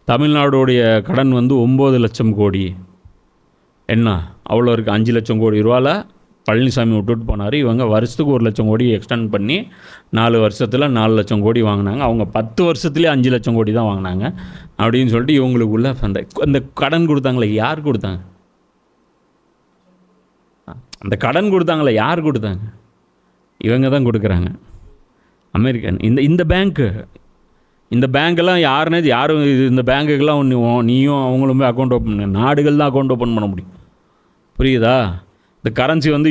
தமிழ்நாடுடைய கடன் வந்து 9 லட்சம் கோடி. என்ன அவ்வளோ இருக்குது? 5 லட்சம் கோடி ரூபாவில் பழனிசாமி விட்டுட்டு போனார். இவங்க வருஷத்துக்கு 1 லட்சம் கோடி எக்ஸ்டெண்ட் பண்ணி 4 வருஷத்தில் 4 லட்சம் கோடி வாங்கினாங்க. அவங்க 10 வருஷத்துலேயே 5 லட்சம் கோடி தான் வாங்கினாங்க அப்படின்னு சொல்லிட்டு இவங்களுக்குள்ள அந்த கடன் கொடுத்தாங்களே யார் கொடுத்தாங்க? அந்த கடன் கொடுத்தாங்களே யார் கொடுத்தாங்க? இவங்க தான் கொடுக்குறாங்க, அமெரிக்கன். இந்த பேங்க்கெல்லாம் யாரும் இந்த பேங்க்குக்கெல்லாம் நீயும் அவங்களுமே அக்கௌண்ட் ஓப்பன் பண்ண, நாடுகள் தான் அக்கௌண்ட் ஓப்பன் பண்ண முடியும். புரியுதா? இந்த கரன்சி வந்து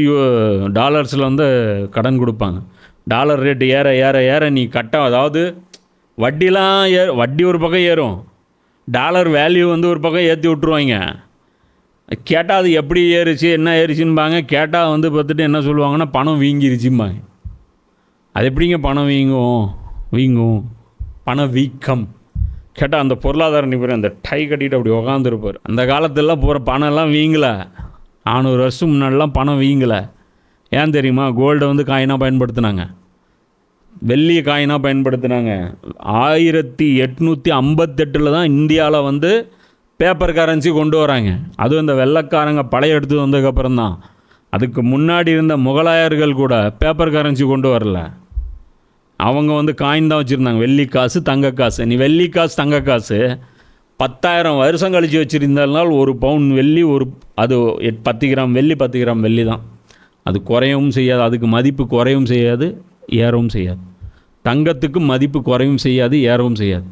டாலர்ஸில் வந்து கடன் கொடுப்பாங்க. டாலர் ரேட்டு ஏற ஏற ஏற நீ அதாவது வட்டி ஒரு பக்கம் ஏறும், டாலர் வேல்யூ வந்து ஒரு பக்கம் ஏற்றி விட்ருவாங்க. கேட்டால் அது எப்படி ஏறிச்சு என்ன ஏறிச்சுன்பாங்க. கேட்டால் வந்து பார்த்துட்டு என்ன சொல்லுவாங்கன்னா பணம் வீங்கிருச்சும்பாங்க. அது எப்படிங்க பணம் வீங்கும்? பண வீக்கம். கேட்டால் அந்த பொருளாதார நிபுணர் அந்த டை கட்டிட்டு அப்படி உக்காந்துருப்பார். அந்த காலத்திலலாம் போகிற பணம்லாம் வீங்கலை. 400 வருஷம் முன்னாடிலாம் பணம் வீங்கலை. ஏன் தெரியுமா? கோல்டை வந்து காயினாக பயன்படுத்தினாங்க, வெள்ளிய காயினாக பயன்படுத்தினாங்க. 1858 தான் இந்தியாவில் வந்து பேப்பர் கரன்சி கொண்டு வராங்க. அதுவும் இந்த வெள்ளைக்காரங்க பழைய எடுத்து வந்ததுக்கப்புறம் தான். அதுக்கு முன்னாடி இருந்த முகலாயர்கள் கூட பேப்பர் கரன்சி கொண்டு வரல. அவங்க வந்து காயின் தான் வச்சுருந்தாங்க, வெள்ளி காசு தங்க காசு. நீ வெள்ளி காசு தங்க காசு 10,000 வருஷம் கழித்து வச்சுருந்ததுனால ஒரு பவுன் வெள்ளி அது 10 கிராம் வெள்ளி 10 கிராம் வெள்ளி தான். அது குறையவும் செய்யாது, அதுக்கு மதிப்பு குறையவும் செய்யாது, ஏறவும் செய்யாது. தங்கத்துக்கு மதிப்பு குறையும் செய்யாது, ஏறவும் செய்யாது.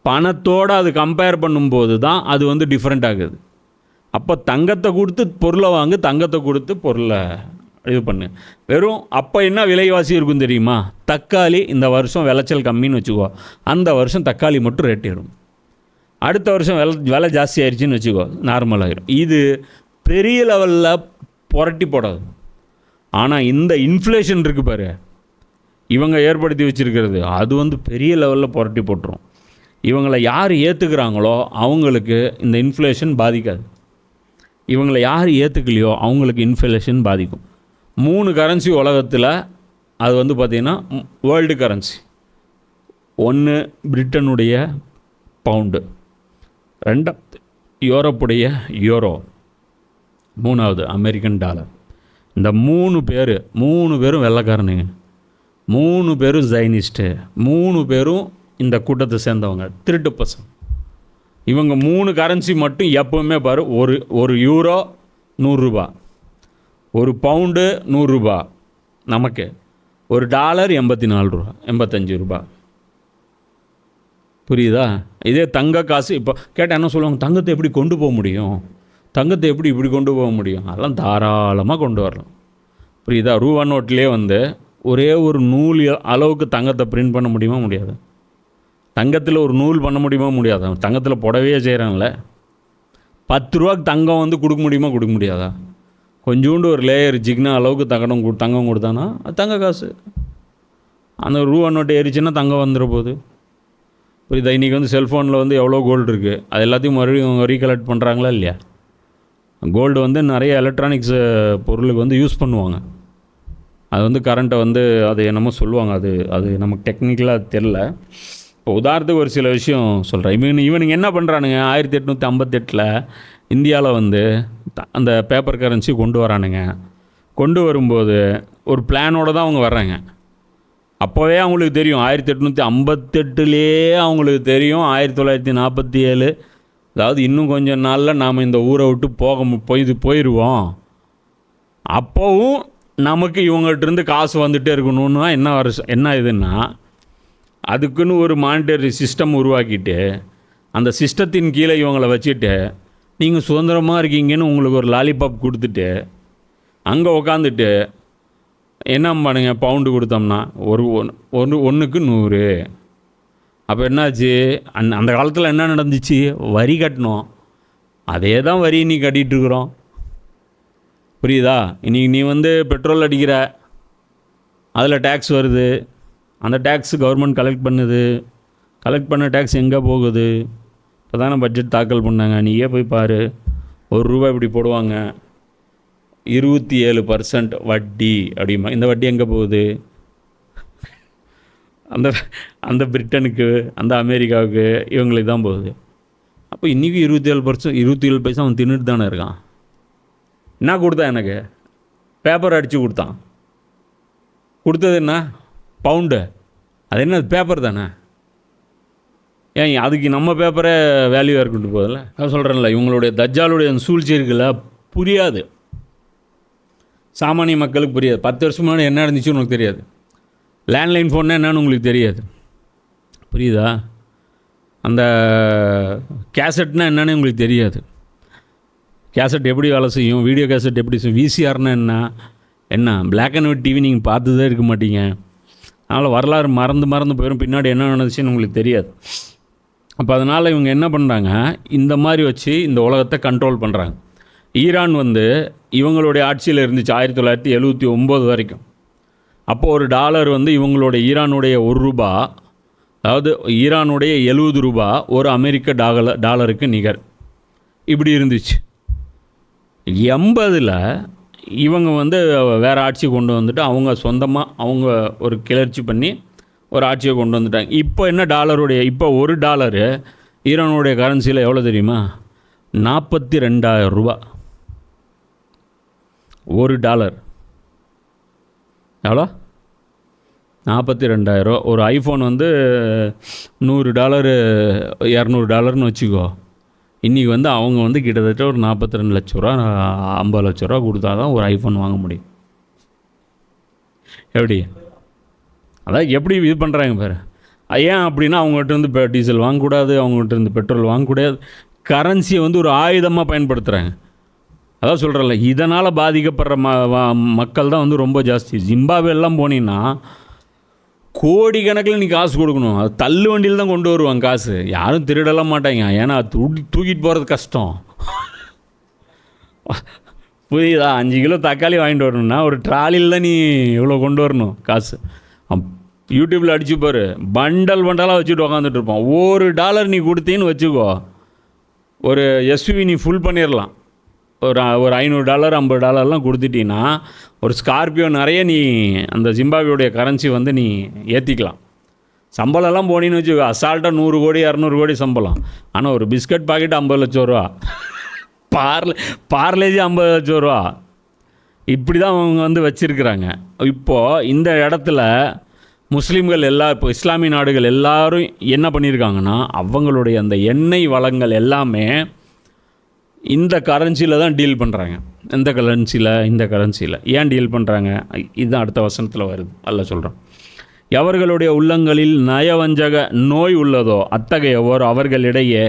பணத்தோடு அது கம்பேர் பண்ணும்போது தான் அது வந்து டிஃப்ரெண்ட் ஆகுது. அப்போ தங்கத்தை கொடுத்து பொருளை வாங்கு, தங்கத்தை கொடுத்து பொருளை இது பண்ணு. வெறும் அப்போ என்ன விலைவாசி இருக்கும் தெரியுமா? தக்காளி இந்த வருஷம் விளைச்சல் கம்மின்னு வச்சுக்கோ, அந்த வருஷம் தக்காளி மட்டும் ரேட் ஏறும். அடுத்த வருஷம் விலை ஜாஸ்தி ஆயிடுச்சின்னு வச்சுக்கோ, நார்மலாகிடும். இது பெரிய லெவலில் புரட்டி போடாது. ஆனால் இந்த இன்ஃப்ளேஷன் இருக்குது பாரு, இவங்க ஏற்படுத்தி வச்சுருக்கிறது, அது வந்து பெரிய லெவலில் புரட்டி போட்டுரும். இவங்களை யார் ஏற்றுக்கிறாங்களோ அவங்களுக்கு இந்த இன்ஃப்ளேஷன் பாதிக்காது. இவங்களை யார் ஏற்றுக்கலையோ அவங்களுக்கு இன்ஃப்ளேஷன் பாதிக்கும். 3 கரன்சி உலகத்தில் அது வந்து பார்த்திங்கன்னா வேர்ல்டு கரன்சி. 1 பிரிட்டனுடைய பவுண்டு, 2 யூரோப்புடைய யூரோ, 3வது அமெரிக்கன் டாலர். இந்த 3 பேரும் வெள்ளைக்காரனுங்க, 3 பேரும் ஜைனிஸ்ட்டு, 3 பேரும் இந்த கூட்டத்தை சேர்ந்தவங்க, திருட்டு பசங்க. இவங்க 3 கரன்சி மட்டும் எப்போவுமே பாரு, ஒரு யூரோ 100 ரூபா, ஒரு பவுண்டு 100 ரூபா நமக்கு, ஒரு டாலர் 84 ரூபா 85 ரூபா. புரியுதா? இதே தங்க காசு இப்போ கேட்டால் என்ன சொல்லுவாங்க, தங்கத்தை எப்படி கொண்டு போக முடியும், தங்கத்தை எப்படி இப்படி கொண்டு போக முடியும்? அதெல்லாம் தாராளமாக கொண்டு வரலாம். புரியுதா? ரூபா நோட்லேயே வந்து ஒரே ஒரு நூல் அளவுக்கு தங்கத்தை பிரிண்ட் பண்ண முடியுமா? முடியாது. தங்கத்தில் ஒரு நூல் பண்ண முடியுமா? முடியாதா? தங்கத்தில் புடவையே செய்கிறாங்களே. 10 ரூபாய்க்கு தங்கம் வந்து கொடுக்க முடியுமா? கொடுக்க முடியாதா? கொஞ்சோண்டு ஒரு லேயர் ஜிக்னா அளவுக்கு தங்கம் கொடுத்தானா அது தங்க காசு. அந்த ரூபா நோட்டு ஏறிச்சுன்னா தங்கம் வந்துட போகுது. புரியுதா? இன்றைக்கி வந்து செல்ஃபோனில் வந்து எவ்வளோ கோல்டு இருக்குது, அது எல்லாத்தையும் மறுபடியும் ரீகலெக்ட் பண்ணுறாங்களா இல்லையா? கோல்டு வந்து நிறைய எலக்ட்ரானிக்ஸ் பொருளுக்கு வந்து யூஸ் பண்ணுவாங்க. அது வந்து கரண்ட்டை வந்து அது என்னமோ சொல்லுவாங்க, அது நமக்கு டெக்னிக்கலாக தெரில. இப்போ உதாரணத்துக்கு ஒரு சில விஷயம் சொல்கிறேன். இவனுங்க என்ன பண்ணுறானுங்க, 1858 இந்தியாவில் வந்து அந்த பேப்பர் கரன்சி கொண்டு வரானுங்க. கொண்டு வரும்போது ஒரு பிளானோடு தான் அவங்க வர்றாங்க. அப்போவே அவங்களுக்கு தெரியும், 1858 அவங்களுக்கு தெரியும் 1947, அதாவது இன்னும் கொஞ்சம் நாளில் நாம் இந்த ஊரை விட்டு போயிடுவோம். அப்போவும் நமக்கு இவங்கள்ட்ட காசு வந்துகிட்டே இருக்கணும்னா என்ன இதுன்னா, அதுக்குன்னு ஒரு மானிட்டரி சிஸ்டம் உருவாக்கிட்டு அந்த சிஸ்டத்தின் கீழே இவங்களை வச்சுட்டு நீங்கள் சுதந்திரமாக இருக்கீங்கன்னு உங்களுக்கு ஒரு லாலிபாப் கொடுத்துட்டு அங்கே உக்காந்துட்டு என்ன பண்ணுங்க, பவுண்டு கொடுத்தோம்னா ஒன்றுக்கு 100. அப்போ என்னாச்சு, அந்த காலத்தில் என்ன நடந்துச்சு, வரி கட்டணும். அதே தான் வரி நீ கட்டிகிட்ருக்குறோம். புரியுதா? இன்றைக்கி நீ வந்து பெட்ரோல் அடிக்கிற, அதில் டேக்ஸ் வருது, அந்த டேக்ஸ் கவர்மெண்ட் கலெக்ட் பண்ணுது. கலெக்ட் பண்ண டேக்ஸ் எங்கே போகுது? இப்போ தானே பட்ஜெட் தாக்கல் பண்ணாங்க, நீயே போய் பாரு. ₹1 இப்படி போடுவாங்க, 27% வட்டி அப்படிமா. இந்த வட்டி எங்கே போகுது? அந்த பிரிட்டனுக்கு, அந்த அமெரிக்காவுக்கு, இவங்களுக்கு தான் போகுது. அப்போ இன்றைக்கி 27 பைசா அவன் தின்னுட்டு தானே இருக்கான். என்ன கொடுத்தான் எனக்கு? பேப்பர் அடித்து கொடுத்தான். கொடுத்தது என்ன? பவுண்டு. அது என்ன? பேப்பர் தானே. ஏன் அதுக்கு நம்ம பேப்பரே வேல்யூவாக இருக்கிட்டு போதில்ல? நான் சொல்கிறேன்ல, இவங்களுடைய தஜ்ஜாலுடைய அந்த சூழ்ச்சி இருக்குல்ல, புரியாது, சாமானிய மக்களுக்கு புரியாது. 10 வருஷம் முன்னாடி என்ன இருந்துச்சுன்னு உனக்கு தெரியாது. லேண்ட்லைன் ஃபோன்னா என்னன்னு உங்களுக்கு தெரியாது. புரியுதா? அந்த கேசட்னா என்னன்னு உங்களுக்கு தெரியாது. கேசட் எப்படி வேலை செய்யும், வீடியோ கேசட் எப்படி செய்யும், விசிஆர்னா என்ன பிளாக் அண்ட் ஒயிட் டிவி நீங்கள் பார்த்துதான் இருக்க மாட்டீங்க. அதனால் வரலாறு மறந்து போயிடும், பின்னாடி என்ன நடந்துச்சுன்னு உங்களுக்கு தெரியாது. அப்போ அதனால் இவங்க என்ன பண்ணுறாங்க, இந்த மாதிரி வச்சு இந்த உலகத்தை கண்ட்ரோல் பண்ணுறாங்க. ஈரான் வந்து இவங்களுடைய ஆட்சியில் இருந்துச்சு 1979 வரைக்கும். அப்போது ஒரு டாலர் வந்து இவங்களுடைய ஈரானுடைய $1, அதாவது ஈரானுடைய 70 ரூபா ஒரு அமெரிக்க டாலருக்கு நிகர். இப்படி இருந்துச்சு. 80ல் இவங்க வந்து வேறு ஆட்சி கொண்டு வந்துட்டு அவங்க சொந்தமாக அவங்க ஒரு கிளர்ச்சி பண்ணி ஒரு ஆட்சியை கொண்டு வந்துட்டாங்க. இப்போ என்ன இப்போ $1 ஈரானுடைய கரன்சியில் எவ்வளோ தெரியுமா? 42,000 ரூபா. $1 எவ்வளோ? 42,000. ஒரு ஐஃபோன் வந்து $100 $200 வச்சுக்கோ. இன்றைக்கி வந்து அவங்க வந்து கிட்டத்தட்ட ஒரு 42 லட்ச ரூபா 50 லட்ச ரூபா கொடுத்தா தான் ஒரு ஐஃபோன் வாங்க முடியும். எப்படி? அதான் எப்படி இது பண்ணுறாங்க பாரு. ஏன் அப்படின்னா அவங்ககிட்ட இருந்து இப்போ டீசல் வாங்கக்கூடாது, அவங்ககிட்ட இருந்து பெட்ரோல் வாங்கக்கூடாது. கரன்சியை வந்து ஒரு ஆயுதமாக பயன்படுத்துகிறாங்க. அதான் சொல்கிறேன்ல, இதனால் பாதிக்கப்படுற மக்கள் தான் வந்து ரொம்ப ஜாஸ்தி. ஜிம்பாப்வேலாம் போனீங்கன்னா கோடிக்கணக்கில் நீ காசு கொடுக்கணும். அது தள்ளு வண்டியில் தான் கொண்டு வருவாங்க காசு. யாரும் திருடலாம் மாட்டாங்க. ஏன்னா தூக்கிட்டு போகிறது கஷ்டம். புரியுதா? 5 கிலோ தக்காளி வாங்கிட்டு வரணும்னா ஒரு ட்ராலியில் தான் நீ இவ்வளோ கொண்டு வரணும் காசு. யூடியூப்பில் அடிச்சு பாரு, பண்டல் பண்டலாக வச்சுட்டு உக்காந்துட்டு இருப்பான். $1 நீ கொடுத்தீன்னு வச்சுக்கோ, ஒரு எஸ்யூவி நீ ஃபுல் பண்ணிடலாம். ஒரு $500 $50 கொடுத்துட்டீங்கன்னா ஒரு ஸ்கார்பியோ நிறைய நீ அந்த ஜிம்பாப்வேவுடைய கரன்சி வந்து நீ ஏற்றிக்கலாம். சம்பளம்லாம் போனீன்னு வச்சு அசால்ட்டாக 100 கோடி 200 கோடி சம்பளம். ஆனால் ஒரு பிஸ்கட் பாக்கெட் 50 லட்சம் ரூபா, பார்லேஜி 50 லட்சம் ரூபா. இப்படி தான் அவங்க வந்து வச்சுருக்குறாங்க. இப்போது இந்த இடத்துல முஸ்லீம்கள் இப்போ இஸ்லாமிய நாடுகள் எல்லோரும் என்ன பண்ணியிருக்காங்கன்னா, அவங்களுடைய அந்த எண்ணெய் வளங்கள் எல்லாமே இந்த கரன்சியில் தான் டீல் பண்ணுறாங்க. இந்த கரன்சியில் ஏன் டீல் பண்ணுறாங்க? இதுதான் அடுத்த வசனத்தில் வருது. அல்ல சொல்கிறோம், எவர்களுடைய உள்ளங்களில் நயவஞ்சக நோய் உள்ளதோ அத்தகையவோர் அவர்களிடையே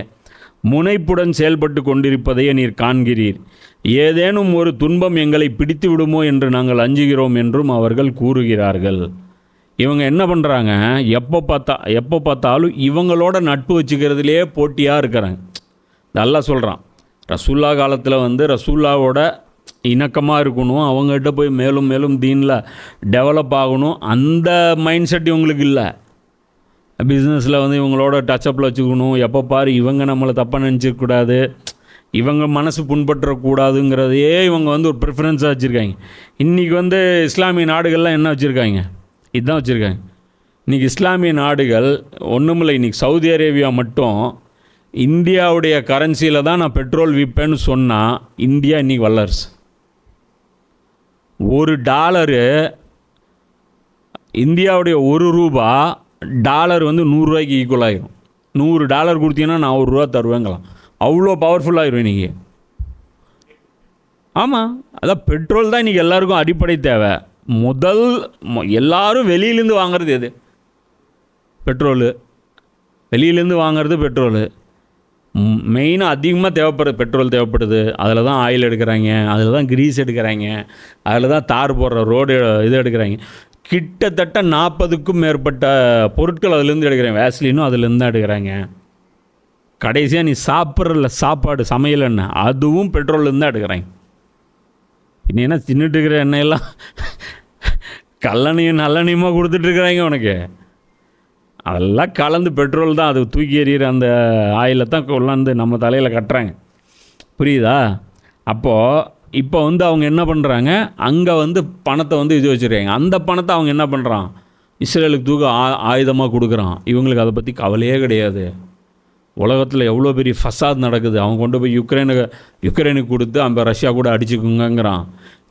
முனைப்புடன் செயல்பட்டு கொண்டிருப்பதையே நீர் காண்கிறீர். ஏதேனும் ஒரு துன்பம் எங்களை பிடித்து விடுமோ என்று நாங்கள் அஞ்சுகிறோம் என்றும் அவர்கள் கூறுகிறார்கள். இவங்க என்ன பண்ணுறாங்க? எப்போ பார்த்தாலும் இவங்களோட நட்பு வச்சுக்கிறதுலே போட்டியாக இருக்கிறாங்க. நல்லா சொல்கிறான், ரசூல்லா காலத்தில் வந்து ரசூல்லாவோட இணக்கமாக இருக்கணும், அவங்ககிட்ட போய் மேலும் மேலும் தீனில் டெவலப் ஆகணும், அந்த மைண்ட் செட் இவங்களுக்கு இல்லை. பிஸ்னஸில் வந்து இவங்களோட டச்சப்பில் வச்சுக்கணும், எப்போ பாரு இவங்க நம்மளை தப்பாக நினச்சிக்கூடாது, இவங்க மனசு புண்பற்றக்கூடாதுங்கிறதையே இவங்க வந்து ஒரு ப்ரிஃபரன்ஸாக வச்சுருக்காங்க. இன்றைக்கி வந்து இஸ்லாமிய நாடுகள்லாம் என்ன வச்சுருக்காங்க? இதுதான் வச்சுருக்காங்க. இன்றைக்கி இஸ்லாமிய நாடுகள் ஒன்றுமில்லை. இன்றைக்கி சவுதி அரேபியா மட்டும் இந்தியாவுடைய கரன்சியில் தான் நான் பெட்ரோல் விற்பேன்னு சொன்னால் இந்தியா இன்றைக்கி வல்லரசு. $1 இந்தியாவுடைய $1 வந்து 100 ரூபாய்க்கு ஈக்குவல் ஆகிரும். $100 கொடுத்தீங்கன்னா நான் $1 தருவேங்களாம். அவ்வளோ பவர்ஃபுல்லாகிடும் இன்றைக்கி. ஆமாம், அதான் பெட்ரோல் தான் இன்றைக்கி எல்லாருக்கும் அடிப்படை தேவை. எல்லாரும் வெளியிலேருந்து வாங்குறது எது? பெட்ரோலு. வெளியிலேருந்து வாங்குறது பெட்ரோலு. மெயினாக அதிகமாக தேவைப்படுறது பெட்ரோல் தேவைப்படுது. அதில் தான் ஆயில் எடுக்கிறாங்க, அதில் தான் கிரீஸ் எடுக்கிறாங்க, அதில் தான் தார் போடுற ரோடு இது எடுக்கிறாங்க. கிட்டத்தட்ட 40க்கும் மேற்பட்ட பொருட்கள் அதிலேருந்து எடுக்கிறாங்க. வேஸ்லினும் அதிலேருந்து தான் எடுக்கிறாங்க. கடைசியாக நீ சாப்பிட்றல சாப்பாடு சமையல் எண்ணெய் அதுவும் பெட்ரோல்லேருந்து தான் எடுக்கிறாங்க. இன்னும் தின்னுட்டு இருக்கிற எண்ணெயெல்லாம் கல்லணையும் நல்லெண்ணையுமா கொடுத்துட்ருக்குறாங்க உனக்கு. அதெல்லாம் கலந்து பெட்ரோல் தான். அது தூக்கி எறிகிற அந்த ஆயிலை தான் கொண்டாந்து நம்ம தலையில் கட்டுறாங்க. புரியுதா? அப்போது இப்போ வந்து அவங்க என்ன பண்ணுறாங்க, அங்கே வந்து பணத்தை வந்து இது வச்சுருக்காங்க. அந்த பணத்தை அவங்க என்ன பண்ணுறான், இஸ்ரேலுக்கு தூக்க ஆயுதமாக கொடுக்குறான். இவங்களுக்கு அதை பற்றி கவலையே கிடையாது. உலகத்தில் எவ்வளோ பெரிய ஃபசாத் நடக்குது. அவங்க கொண்டு போய் யுக்ரைனுக்கு கொடுத்து அந்த ரஷ்யா கூட அடிச்சுக்குங்கிறான்.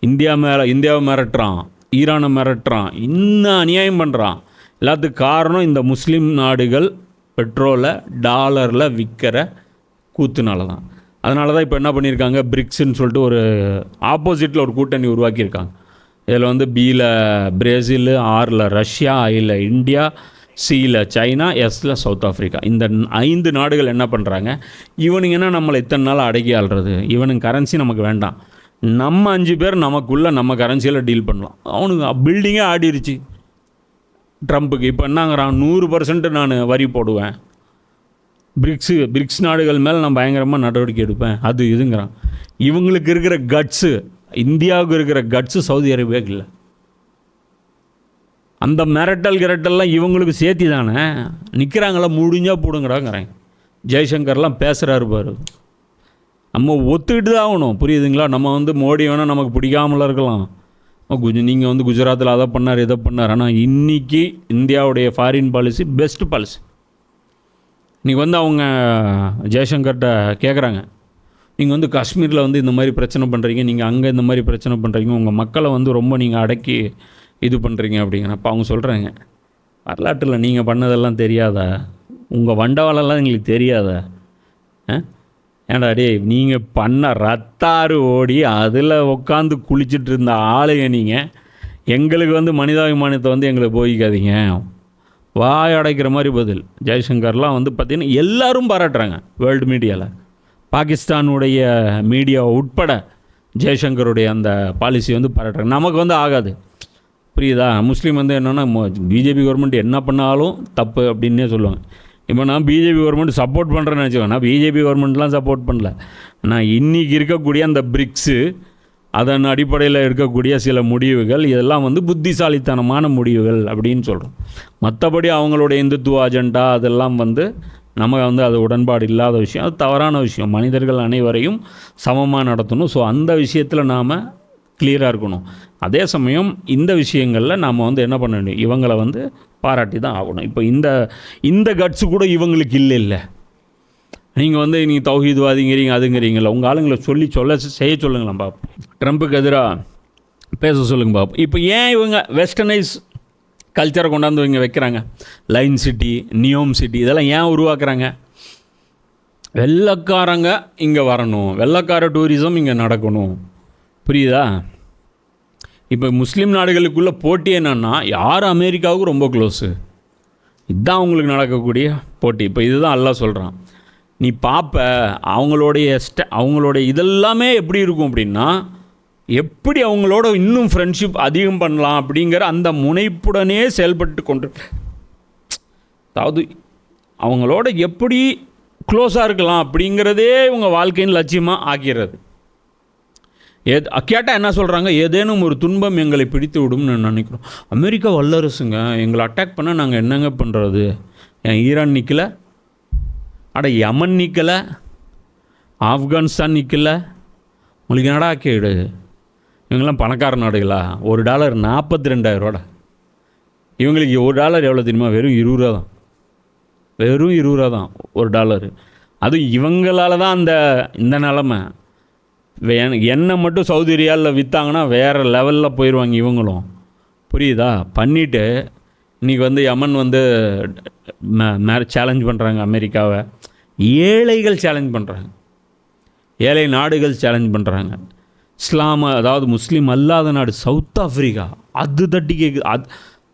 இந்தியாவை மிரட்டுறான், ஈரானை மிரட்டுறான், இன்னும் அநியாயம் பண்ணுறான். எல்லாத்துக்கும் காரணம் இந்த முஸ்லீம் நாடுகள் பெட்ரோலை டாலரில் விற்கிற கூத்துனால தான். அதனால தான் இப்போ என்ன பண்ணியிருக்காங்க, பிரிக்ஸ்ன்னு சொல்லிட்டு ஒரு ஆப்போசிட்டில் ஒரு கூட்டணி உருவாக்கியிருக்காங்க. இதில் வந்து பியில் பிரேசில், ஆரில் ரஷ்யா, ஐயில் இந்தியா, சியில் சைனா, எஸ்ஸில் சவுத் ஆஃப்ரிக்கா. இந்த 5 நாடுகள் என்ன பண்ணுறாங்க, இவனுங்க என்ன நம்மளை இத்தனை நாள் அடக்கி ஆள்றது, இவனுங்க கரன்சி நமக்கு வேண்டாம், நம்ம 5 பேர் நமக்குள்ளே நம்ம கரன்சியில் டீல் பண்ணலாம். அவனுக்கு பில்டிங்கே ஆடிருச்சு ட்ரம்ப்புக்கு. இப்போ என்னங்கிறான், 100% நான் வரி போடுவேன், பிரிக்ஸ் நாடுகள் மேலே நான் பயங்கரமாக நடவடிக்கை எடுப்பேன், அது இதுங்கிறான். இவங்களுக்கு இருக்கிற கட்ஸு, இந்தியாவுக்கு இருக்கிற கட்ஸு சவுதி அரேபியாவுக்கு இல்லை. அந்த மிரட்டல்லாம் இவங்களுக்கு சேர்த்தி தானே. நிற்கிறாங்களா, முடிஞ்சால் போடுங்கடாங்கிறேன். ஜெய்சங்கர்லாம் பேசுகிறாரு பாரு, நம்ம ஒத்துக்கிட்டு தான் ஆகணும், புரியுதுங்களா? நம்ம வந்து மோடி வேணால் நமக்கு பிடிக்காமல இருக்கலாம், நீங்கள் வந்து குஜராத்தில் அதை பண்ணார் இதை பண்ணார், ஆனால் இன்றைக்கி இந்தியாவுடைய ஃபாரின் பாலிசி பெஸ்ட் பாலிசி. இன்றைக்கி வந்து அவங்க ஜெய்சங்கர்கிட்ட கேட்குறாங்க, நீங்கள் வந்து காஷ்மீரில் வந்து இந்த மாதிரி பிரச்சனை பண்ணுறீங்க, நீங்கள் அங்கே இந்த மாதிரி பிரச்சனை பண்ணுறீங்க, உங்கள் மக்களை வந்து ரொம்ப நீங்கள் அடக்கி இது பண்ணுறீங்க அப்படிங்கிற. அப்போ அவங்க சொல்கிறாங்க, வரலாற்றில் நீங்கள் பண்ணதெல்லாம் தெரியாதா, உங்கள் வண்டவாளெல்லாம் எங்களுக்கு தெரியாதா? ஏன்டா டே, நீங்கள் பண்ண ரத்தாறு ஓடி அதில் உட்காந்து குளிச்சுட்டு இருந்த ஆளுங்க நீங்கள், எங்களுக்கு வந்து மனிதாபிமானத்தை வந்து எங்களுக்கு போய்க்காதீங்க. வாய் அடைக்கிற மாதிரி பதில். ஜெய்சங்கர்லாம் வந்து பார்த்திங்கன்னா எல்லோரும் பாராட்டுறாங்க வேர்ல்டு மீடியாவில், பாகிஸ்தானுடைய மீடியா உட்பட ஜெய்சங்கருடைய அந்த பாலிசி வந்து பாராட்டுறாங்க. நமக்கு வந்து ஆகாது, புரியுதா? முஸ்லீம் வந்து என்னென்னா பிஜேபி கவர்மெண்ட் என்ன பண்ணாலும் தப்பு அப்படின்னே சொல்லுவாங்க. இப்போ நான் பிஜேபி கவர்மெண்ட் சப்போர்ட் பண்ணுறேன்னு நினச்சிக்கோங்க, நான் பிஜேபி கவர்மெண்ட்லாம் சப்போர்ட் பண்ணல. நான் இன்றைக்கி இருக்கக்கூடிய அந்த பிரிக்ஸு, அதன் அடிப்படையில் இருக்கக்கூடிய சில முடிவுகள், இதெல்லாம் வந்து புத்திசாலித்தனமான முடிவுகள் அப்படின்னு சொல்கிறோம். மற்றபடி அவங்களுடைய இந்துத்துவ அஜெண்டா அதெல்லாம் வந்து நம்ம வந்து அது உடன்பாடு இல்லாத விஷயம், அது தவறான விஷயம். மனிதர்கள் அனைவரையும் சமமாக நடத்தணும். ஸோ அந்த விஷயத்தில் நாம் கிளியராக இருக்கணும். அதே சமயம் இந்த விஷயங்களில் நாம் வந்து என்ன பண்ண வேண்டும், இவங்களை வந்து பாராட்டி தான் ஆகணும். இப்போ இந்த கட்ஸு கூட இவங்களுக்கு இல்லை. நீங்கள் வந்து நீங்கள் தௌஹீத்வாதிங்கிறீங்க அதுங்கிறீங்களா, உங்கள் ஆளுங்களை செய்ய சொல்லுங்களேன் பாப்போம். ட்ரம்ப்புக்கு எதிராக பேச சொல்லுங்க பாப்போம். இப்போ ஏன் இவங்க வெஸ்டர்னைஸ் கல்ச்சரை கொண்டாந்து இங்கே வைக்கிறாங்க? லைன் சிட்டி, நியோம் சிட்டி இதெல்லாம் ஏன் உருவாக்குறாங்க? வெள்ளைக்காரங்க இங்கே வரணும், வெள்ளைக்கார டூரிசம் இங்கே நடக்கணும், புரியுதா? இப்போ முஸ்லீம் நாடுகளுக்குள்ளே போட்டி என்னென்னா, யார் அமெரிக்காவுக்கு ரொம்ப க்ளோஸு, இதுதான் அவங்களுக்கு நடக்கக்கூடிய போட்டி. இப்போ இதுதான் அல்லாஹ் சொல்கிறான். நீ பார்ப்ப அவங்களுடைய இதெல்லாமே எப்படி இருக்கும் அப்படின்னா, எப்படி அவங்களோட இன்னும் ஃப்ரெண்ட்ஷிப் அதிகம் பண்ணலாம் அப்படிங்கிற அந்த முனைப்புடனே செயல்பட்டு கொண்டு, அதாவது அவங்களோட எப்படி க்ளோஸாக இருக்கலாம் அப்படிங்கிறதே இவங்க வாழ்க்கையின் லட்சியமாக ஆக்கிறது. கேட்டால் என்ன சொல்கிறாங்க, ஏதேனும் ஒரு துன்பம் எங்களை பிடித்து விடும்னு நினைக்கிறோம். அமெரிக்கா வல்லரசுங்க, எங்களை அட்டாக் பண்ணால் நாங்கள் என்னங்க பண்ணுறது? ஈரான் நிற்கலை, யமன் நிற்கலை, ஆப்கானிஸ்தான் நிற்கலை, உங்களுக்கு என்னடா கேடு? இவங்கெல்லாம் பணக்கார நாடுகளா? $1 42,000. இவங்களுக்கு $1 எவ்வளோ தெரியுமா? வெறும் 20 ரூபா தான். வெறும் 20 ரூபா தான் $1. அதுவும் இவங்களால தான் இந்த நிலமை. எண்ணெய் மட்டும் சவுதி ரியாலில் விற்றாங்கன்னா வேறு லெவலில் போயிடுவாங்க இவங்களும், புரியுதா? பண்ணிவிட்டு இன்றைக்கி வந்து யமன் வந்து சேலஞ்ச் பண்ணுறாங்க அமெரிக்காவை, ஏழைகள் சேலஞ்ச் பண்ணுறாங்க, ஏழை நாடுகள் சேலஞ்ச் பண்ணுறாங்க. அதாவது முஸ்லீம் அல்லாத நாடு சவுத் ஆஃப்ரிக்கா அது தட்டி கேட்குது.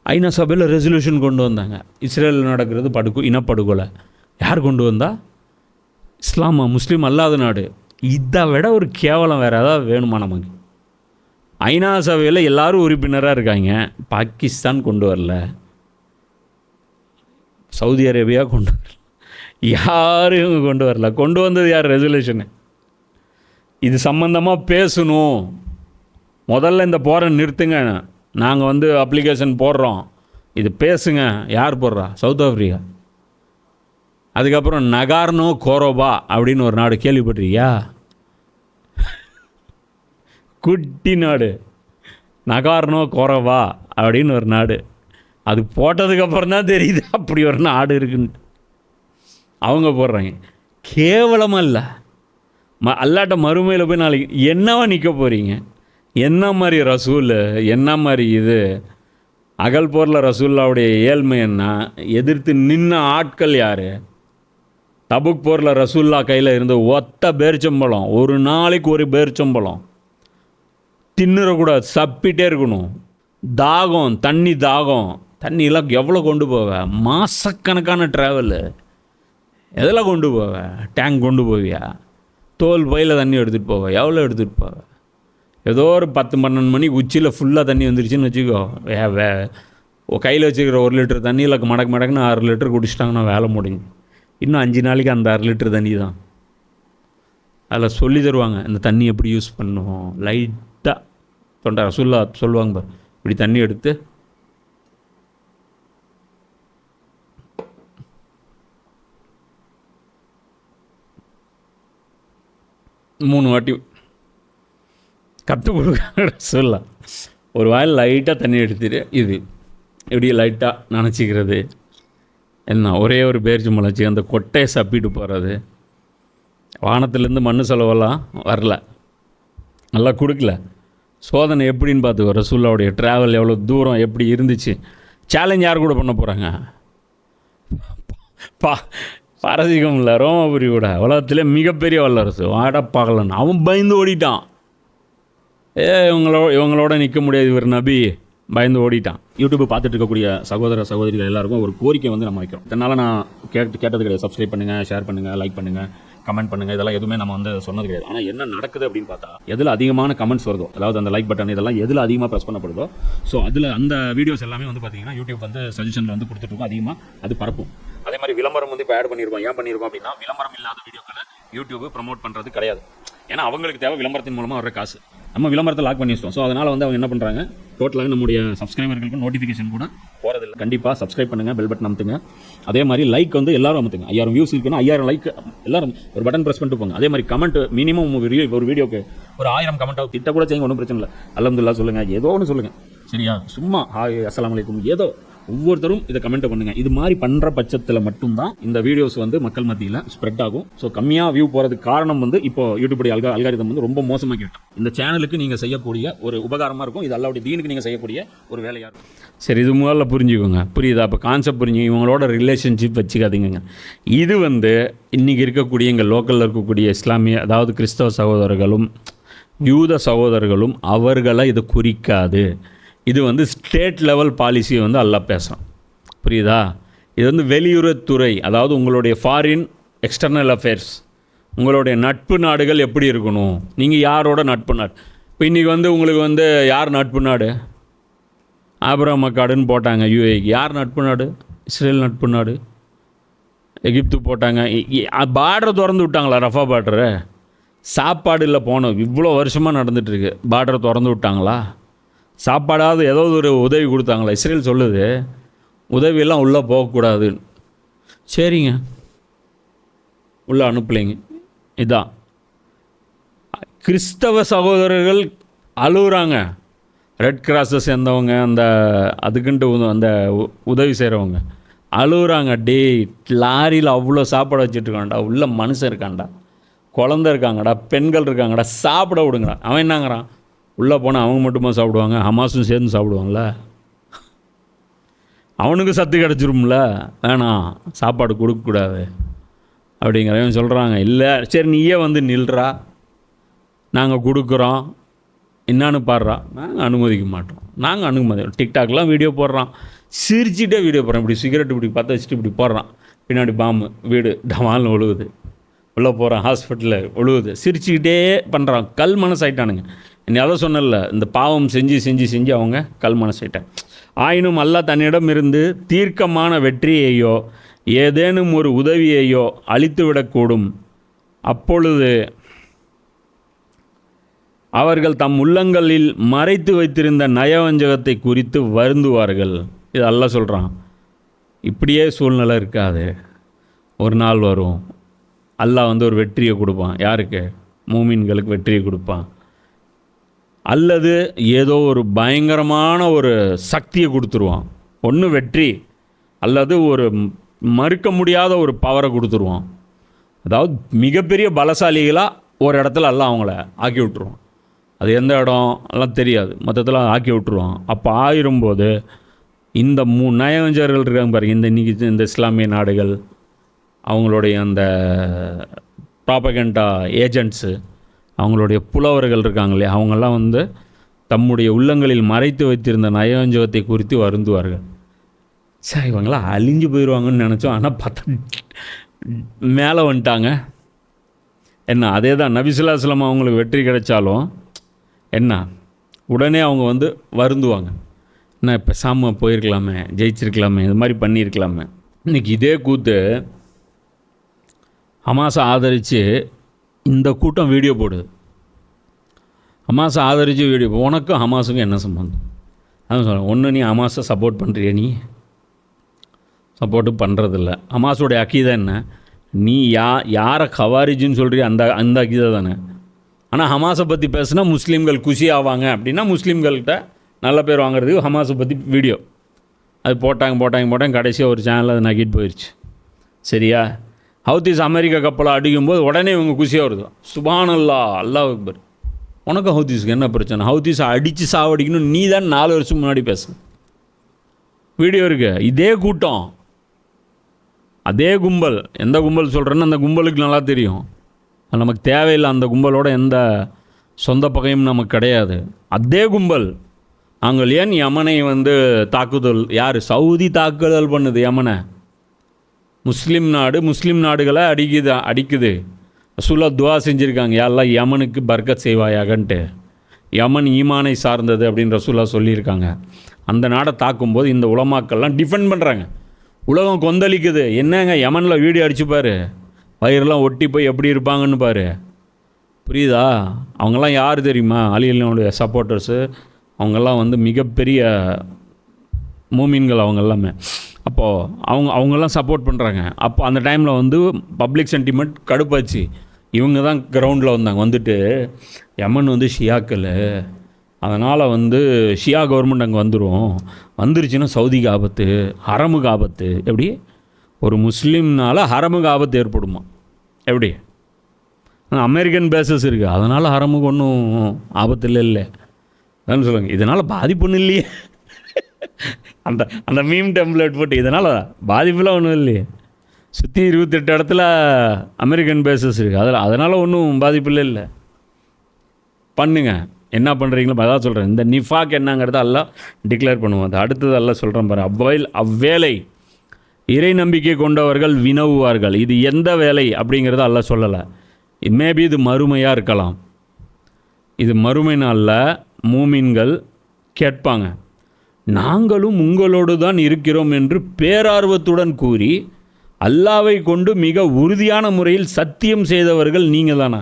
ஐநா சபையில் ரெசல்யூஷன் கொண்டு வந்தாங்க, இஸ்ரேல் நடக்கிறது இனப்படுகொலை. யார் கொண்டு வந்தா? முஸ்லீம் அல்லாத நாடு. இதை விட ஒரு கேவலம் வேறு ஏதாவது வேணுமா நமக்கு? ஐநா சபையில் எல்லோரும் உறுப்பினராக இருக்காங்க, பாகிஸ்தான் கொண்டு வரல, சவுதி அரேபியா கொண்டு வரல, யாரும் இவங்க கொண்டு வரல. கொண்டு வந்தது யார்? ரெசல்யூஷனு. இது சம்மந்தமாக பேசணும், முதல்ல இந்த போரை நிறுத்துங்க, நாங்கள் வந்து அப்ளிகேஷன் போடுறோம், இது பேசுங்க. யார் போடுறா? South Africa. அதுக்கப்புறம் நகார்னோ கோரோபா அப்படின்னு ஒரு நாடு, கேள்விப்பட்டிருக்கியா? குட்டி நாடு, நகார்னோ கோரோபா அப்படின்னு ஒரு நாடு. அது போட்டதுக்கப்புறம் தான் தெரியுது அப்படி ஒரு நாடு இருக்குன்னு. அவங்க போடுறாங்க. கேவலமாக இல்லை, அல்லாட்ட மறுமையில் போய் நாளைக்கு என்னவா நிற்க போகிறீங்க? என்ன மாதிரி ரசூல், என்ன மாதிரி இது அகல் போரில் ரசூல்லாவுடைய ஏழ்மை என்ன? எதிர்த்து நின்ன ஆட்கள் யார்? தபுக் போரில் ரசூல்லா கையில் இருந்த ஒத்த பேரிச்சம்பழம், ஒரு நாளைக்கு ஒரு பேரிச்சம்பழம் தின்னுறக்கூடாது, சப்பிட்டே இருக்கணும். தாகம், தண்ணியெல்லாம் எவ்வளோ கொண்டு போவேன்? மாதக்கணக்கான ட்ராவலு, எதில் கொண்டு போவேன்? டேங்க் கொண்டு போவியா? தோல் பையில் தண்ணி எடுத்துகிட்டு போவேன். எவ்வளோ எடுத்துகிட்டு போவேன்? ஏதோ ஒரு 10-12 மணிக்கு உச்சியில் ஃபுல்லாக தண்ணி வந்துருச்சுன்னு வச்சுக்கோ, கையில் வச்சுக்கிற 1 லிட்டர் தண்ணியில் மடக்குன்னு 6 லிட்டர் குடிச்சிட்டாங்கன்னா வேலை முடியும். இன்னும் 5 நாளைக்கு அந்த 6 லிட்டர் தண்ணி தான். அதில் சொல்லி தருவாங்க இந்த தண்ணி எப்படி யூஸ் பண்ணுவோம். லைட்டாக சொல்லுவாங்க பார், இப்படி தண்ணி எடுத்து 3 வாட்டி கற்றுக் கொடுக்க சொல்லலாம். ஒரு வாயில் லைட்டாக தண்ணி எடுத்துட்டு இது இப்படி லைட்டாக நனைச்சிக்கிறது, என்ன ஒரே ஒரு பேரிச்சி முளைச்சி அந்த கொட்டையை சப்பிட்டு போகிறது. வானத்துலேருந்து மண் செலவெல்லாம் வரல, நல்லா கொடுக்கல. சோதனை எப்படின்னு பார்த்துக்கோ, ரசூலுல்லாவுடைய ட்ராவல் எவ்வளோ தூரம் எப்படி இருந்துச்சு. சேலஞ்ச் யார் கூட பண்ண போகிறாங்க? பாரசீகம் இல்லை, ரோமபுரி கூட, உலகத்திலே மிகப்பெரிய வல்லரசு. வாடா பார்க்கலன்னு அவன் பயந்து ஓடிட்டான். இவங்களோட நிற்க முடியாது, இவர் நபி, பயந்து ஓடிட்டான். யூடியூப் பார்த்துட்டு இருக்கக்கூடிய சகோதர சகோதரிகள் எல்லாருக்கும் ஒரு கோரிக்கை வந்து நம்ம வைக்கிறோம். இதனால் நான் கேட்டது கிடையாது. சப்ஸ்கிரைப் பண்ணுங்கள், ஷேர் பண்ணுங்கள், லைக் பண்ணுங்கள், கமெண்ட் பண்ணுங்கள். இதெல்லாம் எதுவுமே நம்ம வந்து சொன்னது கிடையாது. ஆனால் என்ன நடக்குது அப்படின்னு பார்த்தா, எதில் அதிகமான கமெண்ட்ஸ் வருதோ, அதாவது அந்த லைக் பட்டன் இதெல்லாம் எதில் அதிகமாக ப்ரெஸ் பண்ணப்படுதோ, ஸோ அதில் அந்த வீடியோஸ் எல்லாமே வந்து பார்த்தீங்கன்னா யூடியூப் வந்து சஜஷனில் வந்து கொடுத்துட்ருக்கோம், அதிகமாக அது பரப்பும். அதே மாதிரி விளம்பரம் வந்து இப்போ ஆட் பண்ணியிருக்கோம். ஏன் பண்ணியிருக்கோம் அப்படின்னா, விளம்பரம் இல்லாத வீடியோக்களை யூடியூப் ப்ரமோட் பண்ணுறது கிடையாது. ஏன்னா அவங்களுக்கு தேவை விளம்பரத்தின் மூலமாக வர காசு. நம்ம விளம்பரத்தை லாக் பண்ணி வச்சிட்டோம். ஸோ அதனால் வந்து அவங்க என்ன பண்ணுறாங்க, டோட்டலாக நம்முடைய சப்ஸ்கிரைபர்களுக்கு நோட்டிஃபிகேஷன் கூட போகிறதில்லை. கண்டிப்பாக சப்ஸ்கிரைப் பண்ணுங்கள், பெல் பட்டன் அமுத்துங்க. அதே மாதிரி லைக் வந்து எல்லாரும் அமுத்துங்க. 5000 வியூஸ் இருக்குன்னா 5000 லைக் எல்லாரும் ஒரு பட்டன் ப்ரெஸ் பண்ணிட்டு போங்க. அதே மாதிரி கமெண்ட் மினிமம் ஒரு வீடியோக்கு ஒரு 1000 கமெண்ட் திட்ட கூட செய்யுங்க, ஒன்றும் பிரச்சனை இல்லை. அல்ஹம்துலில்லாஹ் சொல்லுங்கள், ஏதோ ஒன்று சொல்லுங்கள், சரியா? சும்மா ஹாய் அஸ்ஸலாமு அலைக்கும் ஏதோ ஒவ்வொருத்தரும் இதை கமெண்ட் பண்ணுங்கள். இது மாதிரி பண்ணுற பட்சத்தில் மட்டும்தான் இந்த வீடியோஸ் வந்து மக்கள் மத்தியில் ஸ்ப்ரெட் ஆகும். ஸோ கம்மியாக வியூ போகிறதுக்கு காரணம் வந்து இப்போ யூடியூபுடைய அல்காரிதம் வந்து ரொம்ப மோசமாக கேட்டோம். இந்த சேனலுக்கு நீங்கள் செய்யக்கூடிய ஒரு உபகாரமாக இருக்கும். இது அல்லாஹ்வுடைய தீனுக்கு நீங்கள் செய்யக்கூடிய ஒரு வேலையாக இருக்கும். சரி, இது முதல்ல புரிஞ்சுக்கோங்க. புரியுதா? அப்போ கான்செப்ட் புரிஞ்சு இவங்களோட ரிலேஷன்ஷிப் வச்சுக்காதீங்க. இது வந்து இன்றைக்கி இருக்கக்கூடிய எங்கள் லோக்கலில் இருக்கக்கூடிய இஸ்லாமிய, அதாவது கிறிஸ்தவ சகோதரர்களும் யூத சகோதரர்களும் அவர்களை இது குறிக்காது. இது வந்து ஸ்டேட் லெவல் பாலிசியை வந்து அல்லாஹ் பேசுகிறான். புரியுதா? இது வந்து வெளியுறவுத்துறை, அதாவது உங்களுடைய ஃபாரின் எக்ஸ்டர்னல் அஃபேர்ஸ், உங்களுடைய நட்பு நாடுகள் எப்படி இருக்கணும், நீங்கள் யாரோட நட்பு நாடு. இப்போ இன்றைக்கி வந்து உங்களுக்கு வந்து யார் நட்பு நாடு? ஆபிரகாம் மக்காடுன்னு போட்டாங்க யூஏக்கு. யார் நட்பு நாடு? இஸ்ரேல் நட்பு நாடு. எகிப்து போட்டாங்க. பார்டரை திறந்து விட்டாங்களா? ரஃபா பார்டரு சாப்பாடு இல்லை போனோம். இவ்வளோ வருஷமாக நடந்துகிட்ருக்கு. பார்டரை திறந்து விட்டாங்களா? சாப்பாடாவது ஏதோ ஒரு உதவி கொடுத்தாங்களா? இஸ்ரேல் சொல்லுது உதவியெல்லாம் உள்ளே போகக்கூடாது. சரிங்க, உள்ளே அனுப்பலைங்க. இதான் கிறிஸ்தவ சகோதரர்கள் அழுகுறாங்க. ரெட் கிராஸை சேர்ந்தவங்க, அந்த அதுக்குன்ட்டு அந்த உதவி செய்கிறவங்க அழுகுறாங்க. டே, லாரியில் அவ்வளோ சாப்பாடு வச்சுட்ருக்கான்டா, உள்ள மனுஷன் இருக்கான்டா, குழந்த இருக்காங்கடா, பெண்கள் இருக்காங்கடா, சாப்பிட விடுங்கடா. அவன் என்னங்கிறான், உள்ளே போனால் அவங்க மட்டுமா சாப்பிடுவாங்க, ஹமாஸும் சேர்ந்து சாப்பிடுவாங்கள, அவனுக்கு சத்து கிடச்சிரும்ல, வேணாம் சாப்பாடு கொடுக்கக்கூடாது அப்படிங்கிறவன் சொல்கிறாங்க. இல்லை சரி நீயே வந்து நில்றா, நாங்கள் கொடுக்குறோம், என்னான்னு பாடுறா. நாங்கள் அனுமதிக்க மாட்டோம். நாங்கள் அனுமதி டிக்டாக்லாம் வீடியோ போடுறான், சிரிச்சிட்டே வீடியோ போடுறான். இப்படி சிகரெட் இப்படி பற்ற வச்சுட்டு இப்படி போடுறான். பின்னாடி பாம்பு வீடு டமால்னு ஒழுகுது, உள்ளே போகிறான், ஹாஸ்பிட்டலில் ஒழுகுது, சிரிச்சுக்கிட்டே பண்ணுறான். கல் மனசாயிட்டானுங்க. நீ அதை சொன்னல, இந்த பாவம் செஞ்சு செஞ்சு செஞ்சு அவங்க கல் மனசாயிட்டாங்க. ஆயினும் அல்லாஹ் தன்னிடம் இருந்து தீர்க்கமான வெற்றியையோ ஏதேனும் ஒரு உதவியையோ அளித்து விடக்கூடும். அப்பொழுது அவர்கள் தம் உள்ளங்களில் மறைத்து வைத்திருந்த நயவஞ்சகத்தை குறித்து வருந்துவார்கள். இது அல்லாஹ் சொல்கிறான். இப்படியே சூழ்நிலை இருக்காது, ஒரு நாள் வரும், அல்லாஹ் வந்து ஒரு வெற்றியை கொடுப்பான். யாருக்கு? மூமின்களுக்கு வெற்றியை கொடுப்பான். அல்லது ஏதோ ஒரு பயங்கரமான ஒரு சக்தியை கொடுத்துருவான். ஒன்று வெற்றி, அல்லது ஒரு மறுக்க முடியாத ஒரு பவரை கொடுத்துருவான். அதாவது மிகப்பெரிய பலசாலிகளாக ஒரு இடத்துல எல்லாம் அவங்கள ஆக்கி விட்டுருவான். அது எந்த இடம் எல்லாம் தெரியாது, மொத்தத்தில் ஆக்கி விட்டுருவான். அப்போ ஆயிரும்போது இந்த நயவஞ்சகர்கள் இருக்காங்க பாருங்க, இன்றைக்கி இந்த இஸ்லாமிய நாடுகள், அவங்களுடைய அந்த ப்ராபகண்டா ஏஜென்ட்ஸு, அவங்களுடைய புலவர்கள் இருக்காங்களே, அவங்கெல்லாம் வந்து தம்முடைய உள்ளங்களில் மறைத்து வைத்திருந்த நயவஞ்சகத்தை குறித்து வருந்துவார்கள். சரி, இவங்களாம் அழிஞ்சு போயிடுவாங்கன்னு நினச்சோம். ஆனால் பார்த்தா மேலே வந்துட்டாங்க. என்ன அதே தான் நபி ஸல்லல்லாஹு அலைஹி வஸல்லம் அவங்களுக்கு வெற்றி கிடைச்சாலும் என்ன உடனே அவங்க வந்து வருந்துவாங்க. என்ன பேசாமல் போயிருக்கலாமே, ஜெயிச்சிருக்கலாமே, இது மாதிரி பண்ணியிருக்கலாமே. இன்றைக்கி இதே கூத்து ஹமாஸை ஆதரித்து இந்த கூட்டம் வீடியோ போடுது. ஹமாஸை ஆதரித்து வீடியோ, உனக்கும் ஹமாஸுக்கும் என்ன சம்பந்தம்? அதான் சொல்கிறேன். ஒன்று நீ ஹமாஸை சப்போர்ட் பண்ணுறிய, நீ சப்போர்ட்டு பண்ணுறதில்ல. ஹமாஸோடைய அக்கீதா என்ன? நீ யாரை கவாரிஜின்னு சொல்கிறிய அந்த அக்கீதா தானே. ஆனால் ஹமாஸை பற்றி பேசுனா முஸ்லீம்கள் குஷி ஆவாங்க அப்படின்னா முஸ்லீம்கள்கிட்ட நல்ல பேர் வாங்குறதுக்கு ஹமாஸை பற்றி வீடியோ அது போட்டாங்க கடைசியாக ஒரு சேனலில் அது நக்கிட்டு போயிடுச்சு. சரியா? ஹவுதீஸ் அமெரிக்கா கப்பலை அடிக்கும்போது உடனே இவங்க குஷியாக வருது, சுப்ஹானல்லாஹ், அல்லாஹ் அக்பர். உனக்கு ஹவுதீஸ்க்கு என்ன பிரச்சனை? ஹவுதீஸை அடித்து சாவடிக்கணும், நீ தான் 4 வருஷம் முன்னாடி பேசு. வீடியோ இருக்கு. இதே கூட்டம், அதே கும்பல், எந்த கும்பல் சொல்கிறேன்னு அந்த கும்பலுக்கு நல்லா தெரியும். அது நமக்கு தேவையில்லை, அந்த கும்பலோட எந்த சொந்த பகையும் நமக்கு கிடையாது. அதே கும்பல் நாங்கள் ஏன் யமனை வந்து தாக்குதல், யார் சவுதி தாக்குதல் பண்ணுது யமனை, முஸ்லீம் நாடுகளை அடிக்குது. ரசூலுல்லாஹ் துவா செஞ்சுருக்காங்க, யாரெல்லாம் யமனுக்கு பர்க்கத் செய்வாயாகன்ட்டு. யமன் ஈமானை சார்ந்தது அப்படின்னு ரசூலுல்லாஹ் சொல்லியிருக்காங்க. அந்த நாடை தாக்கும்போது இந்த உலமாக்கள்லாம் டிஃபெண்ட் பண்ணுறாங்க. உலகம் கொந்தளிக்குது, என்னங்க யமனில் வீடியோ அடிச்சுப்பார், வயிறெல்லாம் ஒட்டி போய் எப்படி இருப்பாங்கன்னு பாரு. புரியுதா? அவங்கெல்லாம் யார் தெரியுமா? அலினுடைய சப்போர்ட்டர்ஸு. அவங்கெல்லாம் வந்து மிகப்பெரிய மூமின்கள் அவங்க எல்லாமே. அப்போது அவங்கெல்லாம் சப்போர்ட் பண்ணுறாங்க. அப்போ அந்த டைமில் வந்து பப்ளிக் சென்டிமெண்ட் கடுப்பாச்சு. இவங்க தான் கிரவுண்டில் வந்துட்டு யமன் வந்து ஷியாக்கள், அதனால் வந்து ஷியா கவர்மெண்ட் அங்கே வந்துருச்சுன்னா சவுதிக்கு ஆபத்து, ஹரமுக்கு ஆபத்து. எப்படி ஒரு முஸ்லீம்னால் ஹரமுக்கு ஆபத்து ஏற்படுமா? எப்படி? அமெரிக்கன் பேசஸ் இருக்குது, அதனால் ஹரமுக்கு ஒன்றும் ஆபத்து இல்லை அதான் சொல்லுவாங்க. இதனால் பாதிப்பு ஒன்றும் இல்லையே. அந்த மீம் டெம்ப்ளேட் போட்டு இதனால் பாதிப்புலாம் ஒன்றும் இல்லையே. சுற்றி 28 இடத்துல அமெரிக்கன் பேசஸ் இருக்குது, அதனால் ஒன்றும் பாதிப்பு இல்லை. பண்ணுங்க, என்ன பண்ணுறீங்களோ அதான் சொல்கிறேன். இந்த நிஃபாக் என்னங்கிறத எல்லாம் டிக்ளேர் பண்ணுவோம். அது அடுத்தது எல்லாம் சொல்கிறேன் பாரு. அவ்வேளை இறை நம்பிக்கை கொண்டவர்கள் வினவுவார்கள். இது எந்த வேலை அப்படிங்கிறத எல்லாம் சொல்லலை. மேபி இது மறுமையாக இருக்கலாம். இது மறுமை நாளில் மூமின்கள் கேட்பாங்க, நாங்களும் உங்களோடு தான் இருக்கிறோம் என்று பேரார்வத்துடன் கூறி அல்லாவை கொண்டு மிக உறுதியான முறையில் சத்தியம் செய்தவர்கள் நீங்கள் தானா?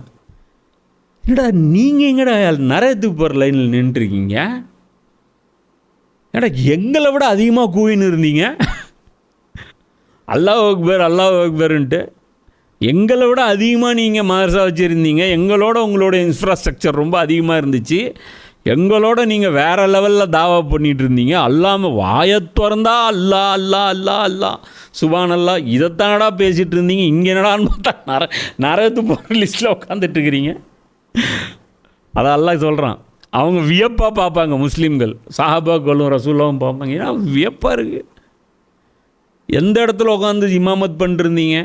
என்னடா நீங்கள் எங்கடா நரகத்துக்கு போகிற லைனில் நின்றுருக்கீங்க? ஏடா எங்களை விட அதிகமாக கூவின்னு இருந்தீங்க, அல்லாஹ் அக்பர்ன்ட்டு. எங்களை விட அதிகமாக நீங்கள் மதரசா வச்சுருந்தீங்க, எங்களோட உங்களோட இன்ஃப்ராஸ்ட்ரக்சர் ரொம்ப அதிகமாக இருந்துச்சு, எங்களோட நீங்கள் வேறு லெவலில் தாவா பண்ணிகிட்டு இருந்தீங்க. அல்லாமல் வாயை திறந்தா அல்லா சுப்ஹானல்லாஹ் இதைத்தானடா பேசிகிட்டு இருந்தீங்க. இங்கே என்னடான்னு பார்த்தா நரகத்து போகிற லிஸ்ட்டில் உட்காந்துட்ருக்கிறீங்க. அதை அல்லாஹ் சொல்கிறான். அவங்க வியப்பாக பார்ப்பாங்க முஸ்லீம்கள், சஹாபாக்களும் ரசூலுல்லாவும் பார்ப்பாங்க. ஏன்னா வியப்பாக இருக்குது. எந்த இடத்துல உட்காந்து இமாமத் பண்ணிருந்தீங்க?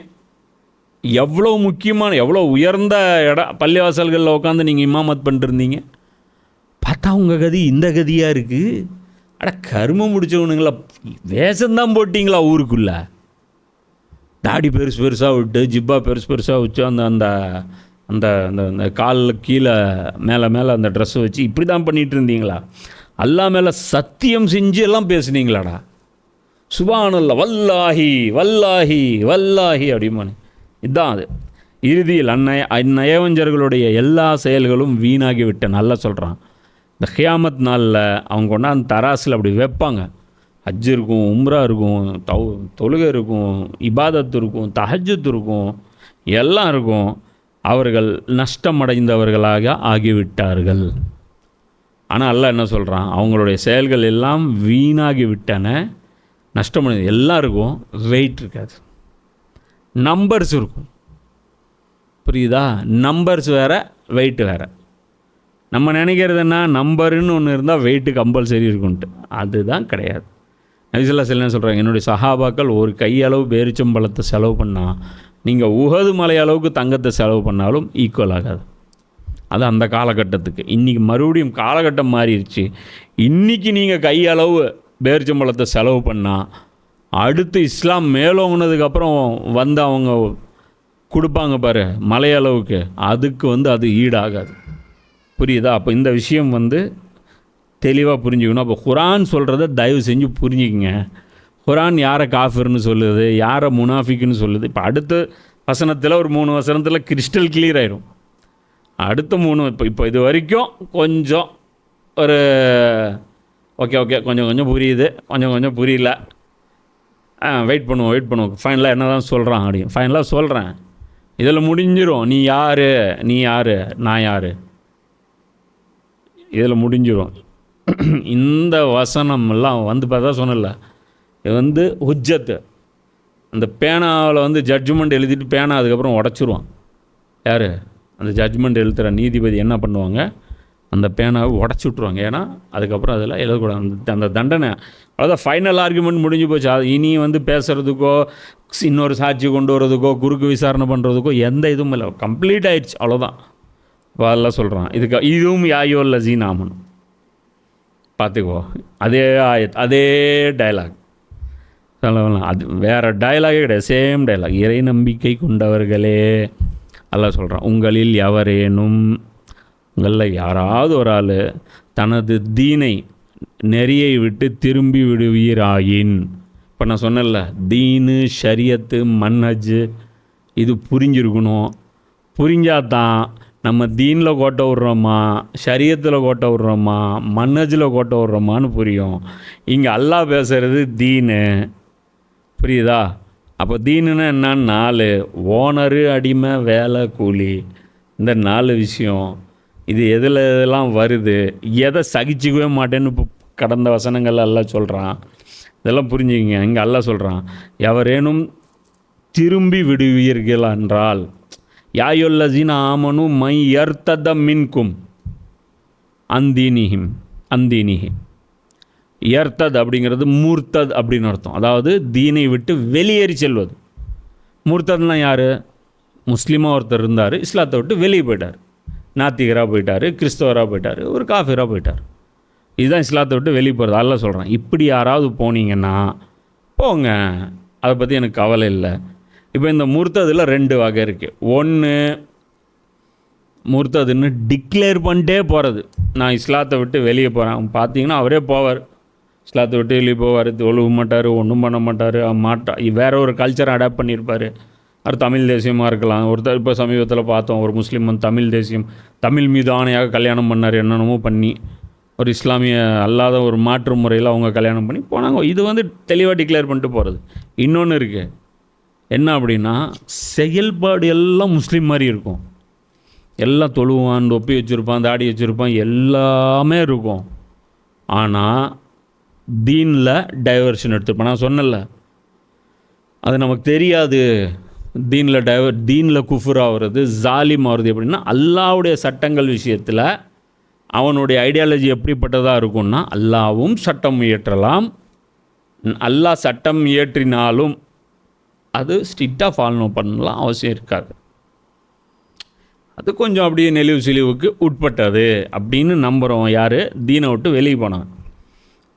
எவ்வளோ முக்கியமான, எவ்வளோ உயர்ந்த பள்ளிவாசல்களில் உட்காந்து நீங்கள் இமாமத் பண்ணிருந்தீங்க. பார்த்தா உங்கள் கதி இந்த கதியாக இருக்குது. கருமம் முடிச்சவனுங்களா, வேஷந்தான் போட்டிங்களா ஊருக்குள்ளே? தாடி பெருசாக விட்டு, ஜிப்பா பெருசாக வச்சு, அந்த அந்த அந்த அந்த காலில் கீழே மேலே அந்த ட்ரெஸ்ஸை வச்சு இப்படி தான் பண்ணிகிட்டு இருந்தீங்களா? அல்லா மேலே சத்தியம் செஞ்சு எல்லாம் பேசுனீங்களாடா? சுப்ஹானல்லாஹ், வல்லாஹி அப்படிமானே. இதுதான் அது. இறுதியில் அந்நயவஞ்சர்களுடைய எல்லா செயல்களும் வீணாகி விட்ட நல்லா சொல்கிறான். இந்த கியாமத் நாளில் அவங்க கொண்டாந்து தராசில் அப்படி வைப்பாங்க. ஹஜ் இருக்கும், உம்ரா இருக்கும், தொழுகை இருக்கும், இபாதத்து இருக்கும், தஹஜ்ஜுத் இருக்கும், எல்லாம் இருக்கும். அவர்கள் நஷ்டமடைந்தவர்களாக ஆகிவிட்டார்கள். ஆனால் அல்லாஹ் என்ன சொல்கிறான்? அவங்களுடைய செயல்கள் எல்லாம் வீணாகி விட்டன, நஷ்டமடைந்த. எல்லாம் இருக்கும், வெயிட் இருக்காது, நம்பர்ஸ் இருக்கும். புரியுதா? நம்பர்ஸ் வேறு, வெயிட் வேறு. நம்ம நினைக்கிறது என்ன, நம்பருன்னு ஒன்று இருந்தால் வெயிட்டு கம்பல்சரி இருக்குன்ட்டு. அதுதான் கிடையாது. நபி ஸல்லல்லாஹு அலைஹி வஸல்லம் சொல்கிறாங்க, என்னுடைய சஹாபாக்கள் ஒரு கையளவு பேரிச்சம்பழத்தை செலவு பண்ணால் நீங்கள் உஹது மலை அளவுக்கு தங்கத்தை செலவு பண்ணாலும் ஈக்குவல் ஆகாது. அது அந்த காலகட்டத்துக்கு. இன்றைக்கி மறுபடியும் காலகட்டம் மாறிடுச்சு. இன்றைக்கி நீங்கள் கையளவு பேரிச்சம்பழத்தை செலவு பண்ணால் அடுத்து இஸ்லாம் மேலோங்கினதுக்கப்புறம் வந்து அவங்க கொடுப்பாங்க பாரு மலையளவுக்கு, அதுக்கு அது ஈடாகாது. புரியுதா? அப்போ இந்த விஷயம் தெளிவாக புரிஞ்சுக்கணும். அப்போ குரான் சொல்கிறத தயவு செஞ்சு புரிஞ்சுக்கிங்க. குரான் யாரை காஃபிர்னு சொல்லுது, யாரை முனாஃபிக்குன்னு சொல்லுது. இப்போ அடுத்த வசனத்தில் ஒரு 3 வசனத்தில் கிறிஸ்டல் கிளியர் ஆயிரும். அடுத்த 3 இப்போ இது வரைக்கும் கொஞ்சம் ஒரு ஓகே கொஞ்சம் புரியுது, கொஞ்சம் புரியல, வெயிட் பண்ணுவோம். ஃபைனலாக என்ன தான் சொல்கிறான் அப்படின்னு ஃபைனலாக சொல்கிறேன். இதில் முடிஞ்சிடும். நீ யார், நான் யார், இதில் முடிஞ்சிடும். இந்த வசனம்லாம் வந்து பார்த்தா சொன்னல, இது வந்து ஹுஜ்ஜத்து. அந்த பேனாவில் வந்து ஜட்ஜ்மெண்ட் எழுதிட்டு பேனா அதுக்கப்புறம் உடச்சிருவான். யார்? அந்த ஜட்ஜ்மெண்ட் எழுதுகிற நீதிபதி என்ன பண்ணுவாங்க, அந்த பேனாவை உடச்சி விட்ருவாங்க. ஏன்னா அதுக்கப்புறம் அதில் எழுதக்கூடாது. அந்த தண்டனை அதாவது ஃபைனல் ஆர்குமெண்ட் முடிஞ்சு போச்சு. அது இனி வந்து பேசுகிறதுக்கோ இன்னொரு சாட்சி கொண்டு வரதுக்கோ குறுக்கு விசாரணை பண்ணுறதுக்கோ எந்த இதுவும் இல்லை, கம்ப்ளீட் ஆயிடுச்சு, அவ்வளோதான். இப்போ அதெல்லாம் சொல்கிறான். இதுவும் யாயோ லசீன் ஆமன் பார்த்துக்கோ. அதே ஆயத், அதே டைலாக் சொல்லலாம். அது வேறு டைலாகே கிடையாது, சேம் டைலாக். இறை நம்பிக்கை கொண்டவர்களே அல்லாஹ் சொல்கிறான், உங்களில் எவரேனும், உங்களில் யாராவது ஒரு ஆள் தனது தீனை நெறியை விட்டு திரும்பி விடுவீராயின், இப்போ நான் சொன்னேன்ல, தீனு ஷரியத்து மன்ஹஜ் இது புரிஞ்சிருக்கணும். புரிஞ்சாதான் நம்ம தீனில் கோட்டை விட்றோமா, ஷரியத்தில் கோட்டை விட்றோமா, மன்ஹஜில் கோட்டை விட்றோமான்னு புரியும். இங்கே அல்லாஹ் பேசுகிறது தீனு, புரியுதா? அப்போ தீனுன்னா என்னன்னு 4: ஓனரு, அடிமை, வேலை, கூலி. இந்த 4 விஷயம் இது எதெல்லாம் வருது, எதை சகிச்சிக்கவே மாட்டேன்னு இப்போ கடந்த வசனங்கள் எல்லாம் சொல்கிறான். இதெல்லாம் புரிஞ்சுக்கிங்க. இங்கே அல்லாஹ் சொல்கிறான், எவரேனும் திரும்பி விடுவீர்கள் என்றால், யாயுல்லசீன ஆமனு மை யர்த்தத மின்கும் அந்தீனிஹிம். யர்த்தத் அப்படிங்கிறது மூர்த்தத் அப்படின்னு அர்த்தம். அதாவது தீனை விட்டு வெளியேறி செல்வது. மூர்த்தத்னா யார்? முஸ்லீமாக ஒருத்தர் இருந்தார், இஸ்லாத்தை விட்டு வெளியே போயிட்டார், நாத்திகராக போயிட்டார், கிறிஸ்தவராக போயிட்டார், ஒரு காஃபிராக போயிட்டார். இதுதான் இஸ்லாத்தை விட்டு வெளியே போகிறது. அதெல்லாம் சொல்கிறேன். இப்படி யாராவது போனீங்கன்னா போங்க, அதை பற்றி எனக்கு கவலை இல்லை. இப்போ இந்த முர்த்ததில் 2 வகை இருக்குது. ஒன்று, முர்த்ததுன்னு டிக்ளேர் பண்ணிட்டே போகிறது, நான் இஸ்லாத்தை விட்டு வெளியே போகிறேன். பார்த்தீங்கன்னா அவரே போவார், இஸ்லாத்தை விட்டு வெளியே போவார், தொழுவ மாட்டார், ஒன்றும் பண்ண மாட்டார், வேற ஒரு கல்ச்சரை அடாப்ட் பண்ணியிருப்பார். அவர் தமிழ் தேசியமாக இருக்கலாம். ஒருத்தர் இப்போ சமீபத்தில் பார்த்தோம், ஒரு முஸ்லீம் வந்து தமிழ் தேசியம், தமிழ் மீது ஆணையாக கல்யாணம் பண்ணார், என்னென்னமோ பண்ணி ஒரு இஸ்லாமிய அல்லாத ஒரு மாற்று முறையில் அவங்க கல்யாணம் பண்ணி போனாங்க. இது வந்து தெளிவாக டிக்ளேர் பண்ணிட்டு போகிறது. இன்னொன்று இருக்குது, என்ன அப்படின்னா, செயல்பாடு எல்லாம் முஸ்லீம் மாதிரி இருக்கும். எல்லாம் தொழுவான், ஒப்பி வச்சுருப்பான், தாடி வச்சுருப்பான், எல்லாமே இருக்கும். ஆனால் தீனில் டைவர்ஷன் எடுத்துருப்பான். நான் சொன்னல, அது நமக்கு தெரியாது. தீனில் குஃபுர் ஆகிறது, ஜாலிம் ஆகிறது. எப்படின்னா, அல்லாஹ்வுடைய சட்டங்கள் விஷயத்தில் அவனுடைய ஐடியாலஜி எப்படிப்பட்டதாக இருக்கும்னா, அல்லாவும் சட்டம் இயற்றலாம், அல்லாஹ் சட்டம் இயற்றினாலும் அது ஸ்ட்ரிக்டாக ஃபாலோ பண்ணலாம் அவசியம் இருக்காது. அது கொஞ்சம் அப்படியே நெளிவு சிலிவுக்கு உட்பட்டது அப்படின்னு நம்புகிறோம். யார்? தீனை விட்டு வெளியே போனான்.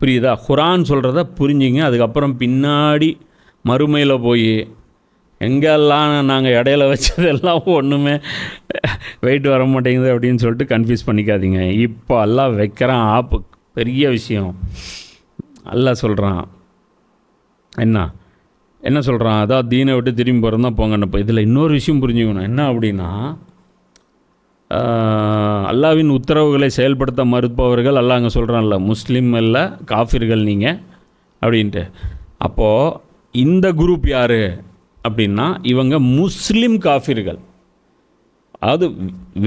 புரியுதா? குரான் சொல்கிறத புரிஞ்சுங்க. அதுக்கப்புறம் பின்னாடி மறுமையில் போய் எங்கெல்லாம் நாங்கள் இடையில வச்சதெல்லாம் ஒன்றுமே வெயிட் வர மாட்டேங்குது அப்படின்னு சொல்லிட்டு கன்ஃபியூஸ் பண்ணிக்காதீங்க. இப்போ எல்லாம் வைக்கிறான் ஆப்பு, பெரிய விஷயம். அல்லாஹ் சொல்கிறான், என்ன சொல்கிறான்? அதான் தீனை விட்டு திரும்பி போகிறதா போங்கன்னு. இப்போ இதில் இன்னொரு விஷயம் புரிஞ்சுக்கணும். என்ன அப்படின்னா, அல்லாவின் உத்தரவுகளை செயல்படுத்த மறுப்பவர்கள், அல்லாஹ் அங்கே சொல்கிறான்ல, முஸ்லீம் இல்லை காஃபிர்கள் நீங்கள் அப்படின்ட்டு. அப்போது இந்த குரூப் யார் அப்படின்னா, இவங்க முஸ்லீம் காஃபிர்கள். அதாவது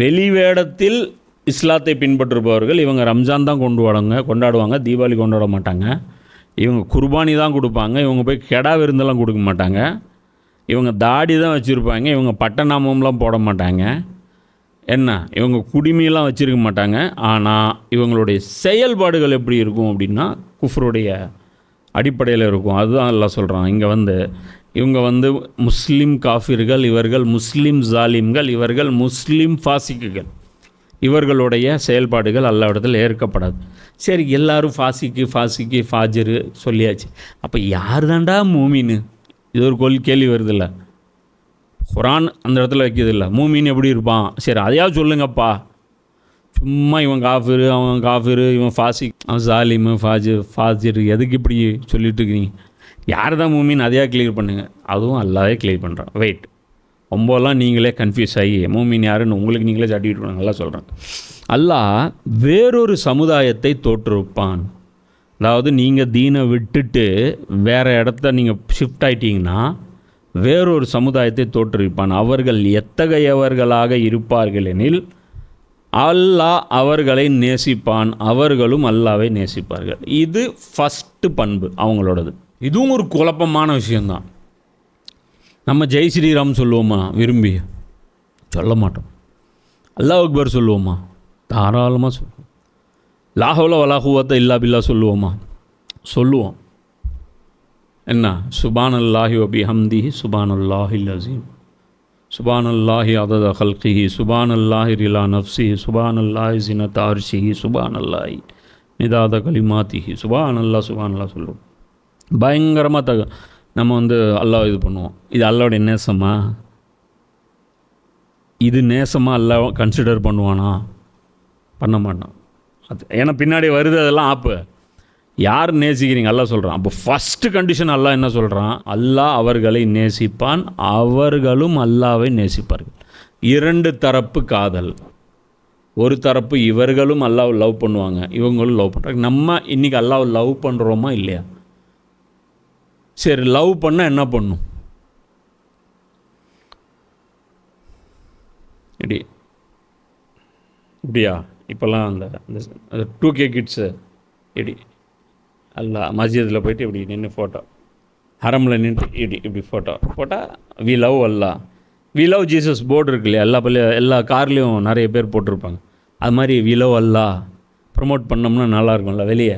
வெளிவேடத்தில் இஸ்லாத்தை பின்பற்றுபவர்கள். இவங்க ரம்ஜான் தான் கொண்டாடுவாங்க, தீபாவளி கொண்டாட மாட்டாங்க. இவங்க குர்பானி தான் கொடுப்பாங்க. இவங்க போய் கெடா விருந்தெல்லாம் கொடுக்க மாட்டாங்க. இவங்க தாடி தான் வச்சுருப்பாங்க. இவங்க பட்டநாமம்லாம் போட மாட்டாங்க. இவங்க குடிமையெல்லாம் வச்சுருக்க மாட்டாங்க. ஆனால் இவங்களுடைய செயல்பாடுகள் எப்படி இருக்கும் அப்படின்னா, குஃப்ருடைய அடிப்படையில் இருக்கும். அதுதான் எல்லாம் சொல்கிறான். இவங்க வந்து முஸ்லீம் காஃபிர்கள், இவர்கள் முஸ்லீம் ஜாலிம்கள், இவர்கள் முஸ்லீம் ஃபாசிக்குகள். இவர்களுடைய செயல்பாடுகள் அல்லாஹ்விடத்தில் ஏற்கப்படாது. சரி, எல்லோரும் ஃபாசிக்கு ஃபாஜிரு சொல்லியாச்சு. அப்போ யார் தாண்டா மூமின்னு? இது ஒரு கேள்வி வருதில்ல. குரான் அந்த இடத்துல வைக்கிறதில்ல. மூமின் எப்படி இருப்பான்? சரி, அதையாவது சொல்லுங்கப்பா. சும்மா இவன் காஃபிரு, அவன் காஃபிரு, இவன் ஃபாசிக், அவன் ஜாலிமு, ஃபாஜிரு, எதுக்கு இப்படி சொல்லிட்டு இருக்கிறீங்க? யார் தான் மூமின் அதையா கிளியர் பண்ணுங்க. அதுவும் அல்லாவே கிளியர் பண்ணுறான். வெயிட், ரொம்பலாம் நீங்களே கன்ஃபியூஸ் ஆகி மூமின் யாருன்னு உங்களுக்கு நீங்களே சர்டிஃபிகேட் பண்ணுங்க. நல்லா சொல்கிறேன். அல்லாஹ் வேறொரு சமுதாயத்தை தோற்றுவிப்பான். அதாவது நீங்கள் தீனை விட்டுட்டு வேறு இடத்த நீங்கள் ஷிஃப்ட் ஆகிட்டீங்கன்னா வேறொரு சமுதாயத்தை தோற்றுவிப்பான். அவர்கள் எத்தகையவர்களாக இருப்பார்கள் எனில், அல்லாஹ் அவர்களை நேசிப்பான், அவர்களும் அல்லாவை நேசிப்பார்கள். இது ஃபஸ்ட்டு பண்பு அவங்களோடது. இதுவும் ஒரு குழப்பமான விஷயந்தான். நம்ம ஜெய் ஸ்ரீராம் சொல்லுவோமா? விரும்பி சொல்ல மாட்டோம். அல்லாஹ் அக்பர் சொல்லுவோமா? தாராளமாக சொல்லுவோம். லா ஹவ்ல வலா குவத்த இல்லா பில்லா சொல்லுவோமா? சொல்லுவோம். என்ன? சுபானல்லாஹி வபி ஹம்திஹி சுபானல்லாஹில் அஸீம், சுபானல்லாஹி அதத ஹல்கிஹி, சுபானல்லாஹி ரிலா நஃப்ஸிஹி, சுபானல்லாஹி ஸினத அர்ஷிஹி, சுபானல்லாஹி மிதாத கலிமாத்திஹி, சுபானல்லாஹ் சொல்லுவோம். பயங்கரமாக நம்ம அல்லாஹ் இது பண்ணுவோம். இது அல்லாஹ்வுடைய நேசமா? இது நேசமாக அல்லாஹ் கன்சிடர் பண்ணுவானா? பண்ண மாட்டான். அது ஏன்னா பின்னாடி வருது அதெல்லாம் ஆப்பு. யார் நேசிக்கிறீங்க? அல்லாஹ் சொல்கிறான். அப்போ ஃபஸ்ட்டு கண்டிஷன் அல்லாஹ் என்ன சொல்கிறான்? அல்லாஹ் அவர்களை நேசிப்பான், அவர்களும் அல்லாவை நேசிப்பார்கள். 2 தரப்பு காதல். ஒரு தரப்பு இவர்களும் அல்லாஹ் லவ் பண்ணுவாங்க, இவங்களும் லவ் பண்ணுறாங்க. நம்ம இன்றைக்கி அல்லாஹ் லவ் பண்ணுறோமா இல்லையா? சரி, லவ் பண்ணால் என்ன பண்ணும்? இப்படியா? இப்போல்லாம் அந்த 2K கிட்ஸு இப்படி அல்லா மஸ்ஜிதில் போயிட்டு இப்படி நின்று ஃபோட்டோ, ஹரமில் நின்று இப்படி ஃபோட்டோ போட்டால் we love Allah, we love Jesus board இருக்கு இல்லையா? எல்லா கார்லேயும் நிறைய பேர் போட்டிருப்பாங்க. அது மாதிரி வி லவ் அல்லா ப்ரமோட் பண்ணோம்னா நல்லாயிருக்கும்ல. வெளியே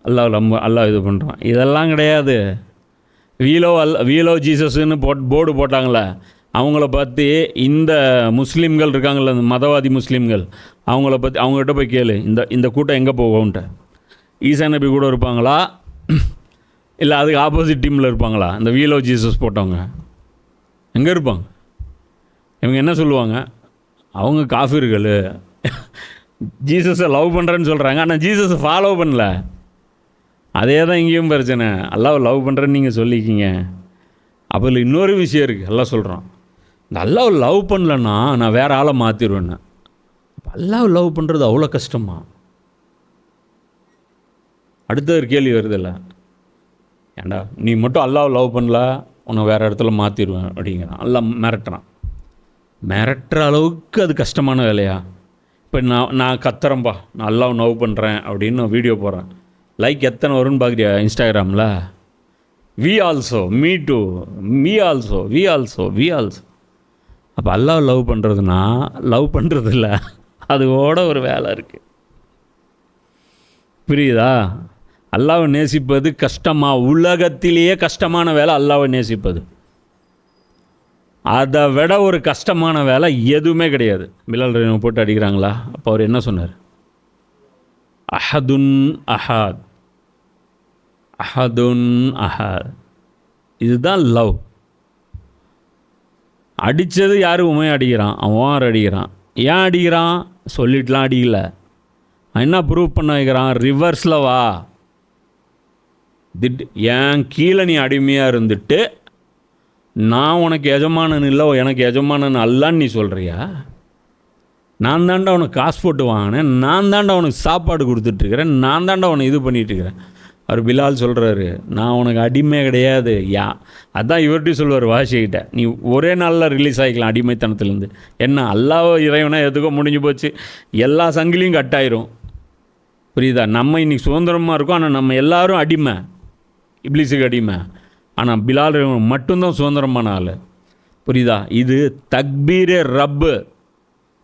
அல்லாஹ் இது பண்ணுறான். இதெல்லாம் கிடையாது. வி லவ் ஜீசஸ்ன்னு போர்டு போட்டாங்களே, அவங்கள பார்த்து இந்த முஸ்லீம்கள் இருக்காங்கள்ல, இந்த மதவாதி முஸ்லீம்கள், அவங்கள பற்றி அவங்ககிட்ட போய் கேளு, இந்த கூட்டம் எங்கே போகும்ன்ட்டு. ஈசா நபி கூட இருப்பாங்களா, இல்லை அதுக்கு ஆப்போசிட் டீமில் இருப்பாங்களா? இந்த வி லவ் ஜீசஸ் போட்டவங்க எங்கே இருப்பாங்க? இவங்க என்ன சொல்லுவாங்க? அவங்க காஃபிர்கள், ஜீசஸை லவ் பண்ணுறேன்னு சொல்கிறாங்க, ஆனால் ஜீசஸை ஃபாலோ பண்ணல. அதே தான் இங்கேயும் பிரச்சனை. அல்லாஹ் லவ் பண்ணுறேன்னு நீங்கள் சொல்லிக்கிங்க. அப்போ இன்னொரு விஷயம் இருக்குது. அல்லாஹ் சொல்கிறான், இந்த அல்லாஹ் லவ் பண்ணலன்னா நான் வேறு ஆளை மாற்றிடுவேன்னு. அல்லாஹ் லவ் பண்ணுறது அவ்வளோ கஷ்டமா? அடுத்த ஒரு கேள்வி வருதில்ல, ஏண்டா நீ மட்டும் அல்லாஹ் லவ் பண்ணல, உன்னை வேறு இடத்துல மாற்றிடுவேன் அப்படிங்கிறான். அல்லாஹ் மிரட்டுறான். மிரட்டுற அளவுக்கு அது கஷ்டமான வேலையா? இப்போ நான் கத்துறேன்பா, நான் அல்லாஹ் லவ் பண்ணுறேன் அப்படின்னு நான் வீடியோ போடுறேன், லைக் எத்தனை வரும்னு பார்க்குறியா இன்ஸ்டாகிராமில்? We also, me too, me also, we also, we also. அப்போ அல்லாஹ் லவ் பண்ணுறதுனா லவ் பண்ணுறது இல்லை, அதோட ஒரு வேலை இருக்குது. புரியுதா? அல்லாஹ்வை நேசிப்பது கஷ்டமா? உலகத்திலேயே கஷ்டமான வேலை அல்லாஹ்வை நேசிப்பது. அதை விட ஒரு கஷ்டமான வேலை எதுவுமே கிடையாது. பிலால் ரஹ்மான் போட்டு அடிக்கிறாங்களா? அப்போ அவர் என்ன சொன்னார்? அஹதுன் அஹாத், அஹதுன் அஹாத். இதுதான் லவ். அடித்தது யார்? உமையை அடிக்கிறான், அவன் அடிக்கிறான். ஏன் அடிக்கிறான்? சொல்லிட்டுலாம் அடிக்கல. என்ன ப்ரூவ் பண்ண வைக்கிறான்? ரிவர்ஸில் வா, ஏன் கீழே நீ அடிமையாக இருந்துட்டு நான் உனக்கு எஜமானன் இல்லை, எனக்கு எஜமானன் அல்லான்னு நீ சொல்கிறியா? நான் தாண்டா அவனுக்கு காசு போட்டு வாங்கினேன், நான் தாண்டா அவனுக்கு சாப்பாடு கொடுத்துட்ருக்கிறேன், நான் தாண்டா அவனை இது பண்ணிகிட்ருக்கிறேன். அவர் பிலால் சொல்கிறாரு, நான் உனக்கு அடிமை கிடையாது. அதான் இவர்கிட்டையும் சொல்லுவார் வாஷிக்கிட்ட, நீ ஒரே நாளில் ரிலீஸ் ஆகிக்கலாம் அடிமைத்தனத்துலேருந்து. என்ன அல்லாஹ் இறைவனா எதுக்கோ முடிஞ்சு போச்சு, எல்லா சங்கிலியும் கட்டாயிரும். புரியுதா? நம்ம இன்றைக்கி சுதந்திரமாக இருக்கோம், ஆனால் நம்ம எல்லோரும் அடிமை, இப்லீஸுக்கு அடிமை. ஆனால் பிலால் மட்டும்தான் சுதந்திரமான ஆள். புரியுதா? இது தக்பீரே ரப்பு,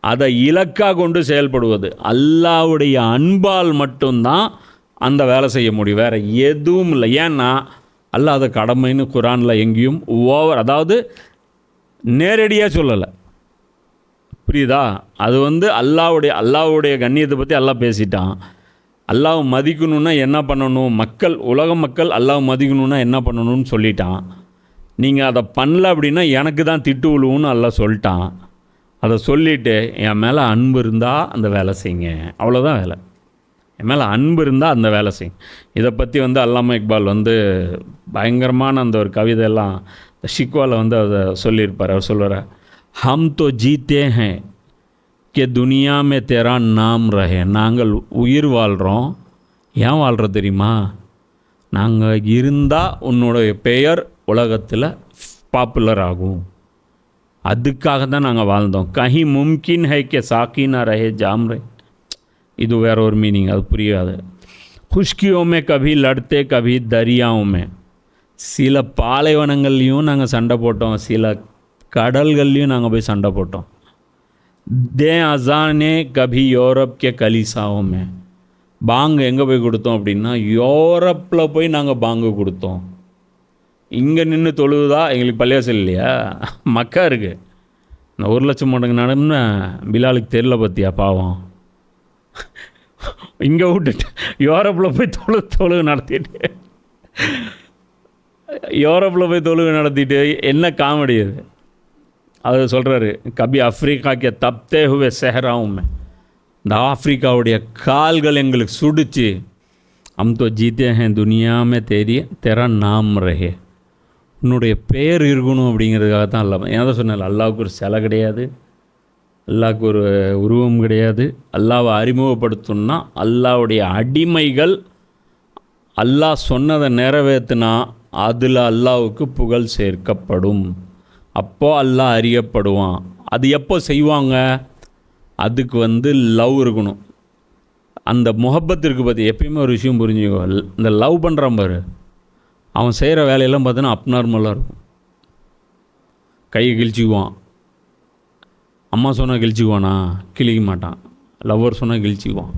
அதை இலக்காக கொண்டு செயல்படுவது. அல்லாஹ்வுடைய அன்பால் மட்டும்தான் அந்த வேலை செய்ய முடியும், வேறு எதுவும் இல்லை. ஏன்னா அல்லாஹ் அதை கடமைன்னு குரானில் எங்கேயும் அதாவது நேரடியாக சொல்லலை. புரியுதா? அது அல்லாஹ்வுடைய கண்ணியத்தை பற்றி அல்லாஹ் பேசிட்டான். அல்லாஹ் மதிக்கணுன்னா என்ன பண்ணணும்? உலக மக்கள் அல்லாஹ் மதிக்கணுன்னா என்ன பண்ணணும்னு சொல்லிட்டான். நீங்கள் அதை பண்ணல அப்படின்னா எனக்கு தான் திட்டு விழுவுன்னு அல்லாஹ் சொல்லிட்டான். அதை சொல்லிவிட்டு என் மேலே அன்பு இருந்தால் அந்த வேலை செய்யுங்க, அவ்வளோதான் வேலை. என் மேலே அன்பு இருந்தால் அந்த வேலை செய்யும். இதை பற்றி அல்லாமா இக்பால் பயங்கரமான அந்த ஒரு கவிதையெல்லாம் ஷிக்வாவில் அதை சொல்லியிருப்பார். அவர் சொல்லுவார், ஹம் தோ ஜீத்தே ஹேன் கே துனியா மே தேரா நாம் ரஹே. நாங்கள் உயிர் வாழ்கிறோம். ஏன் வாழ்கிறோம் தெரியுமா? நாங்கள் இருந்தால் உன்னுடைய பெயர் உலகத்தில் பாப்புலர் ஆகும். அதுக்காக தான் நாங்கள் வாழ்ந்தோம். கஹி மும்கின் ஹை கே சாக்கினா ரஹே ஜாம் ரே, இது வேற ஒரு மீனிங், அது புரியாது. குஷ்கியோமே கபி லடுத்தே கபி தரியாவுமே, சில பாலைவனங்கள்லேயும் நாங்கள் சண்டை போட்டோம், சில கடல்கள்லேயும் நாங்கள் போய் சண்டை போட்டோம். தே அசானே கபி யூரோப் கே கலிசாவுமே, பாங்கு எங்கே போய் கொடுத்தோம் அப்படின்னா யூரோப்பில் போய் நாங்கள் பாங்கு கொடுத்தோம். இங்கே நின்று தொழுதா எங்களுக்கு பள்ளியாசல் இல்லையா, மக்கா இருக்குது. இந்த 1,00,000 மடங்கு நடன்னு பிலாலுக்கு தெரியல பற்றியா பாவம். இங்கே விட்டுட்டு யூரோப்பில் போய் தொழுகு நடத்திட்டு, யூரோப்பில் போய் தொழுகு நடத்திட்டு என்ன காமெடி அது. அது சொல்கிறாரு, கபி ஆஃப்ரிக்காக்கே தப்தே ஹுவே செஹராவுமே, இந்த ஆஃப்ரிக்காவுடைய கால்கள் எங்களுக்கு சுடிச்சு. ஹம் தோ ஜீத்தே ஹேன் துனியாமே தெரா நாம் ரஹே, உன்னுடைய பெயர் இருக்கணும் அப்படிங்கிறதுக்காக தான் அல்லா. ஏன் தான் சொன்னேன், அல்லாவுக்கு ஒரு சிலை கிடையாது, அல்லாவுக்கு ஒரு உருவம் கிடையாது. அல்லாவை அறிமுகப்படுத்தணும்னா அல்லாவுடைய அடிமைகள் அல்லாஹ் சொன்னதை நிறைவேற்றினா அதில் அல்லாவுக்கு புகழ் சேர்க்கப்படும். அப்போது அல்லாஹ் அறியப்படுவான். அது எப்போ செய்வாங்க, அதுக்கு லவ் இருக்கணும். அந்த முகப்பத் இருக்குது பற்றி எப்பயுமே ஒரு விஷயம் புரிஞ்சுக்கோ, இந்த லவ் பண்ணுறான் பாரு, அவன் செய்கிற வேலையெல்லாம் பார்த்தீங்கன்னா அப்நார்மலாக இருக்கும். கையை கிழிச்சிக்குவான், அம்மா சொன்னால் கிழிச்சிக்குவானா, கிழிக்க மாட்டான். லவ்வர் சொன்னால் கிழிச்சிக்குவான்.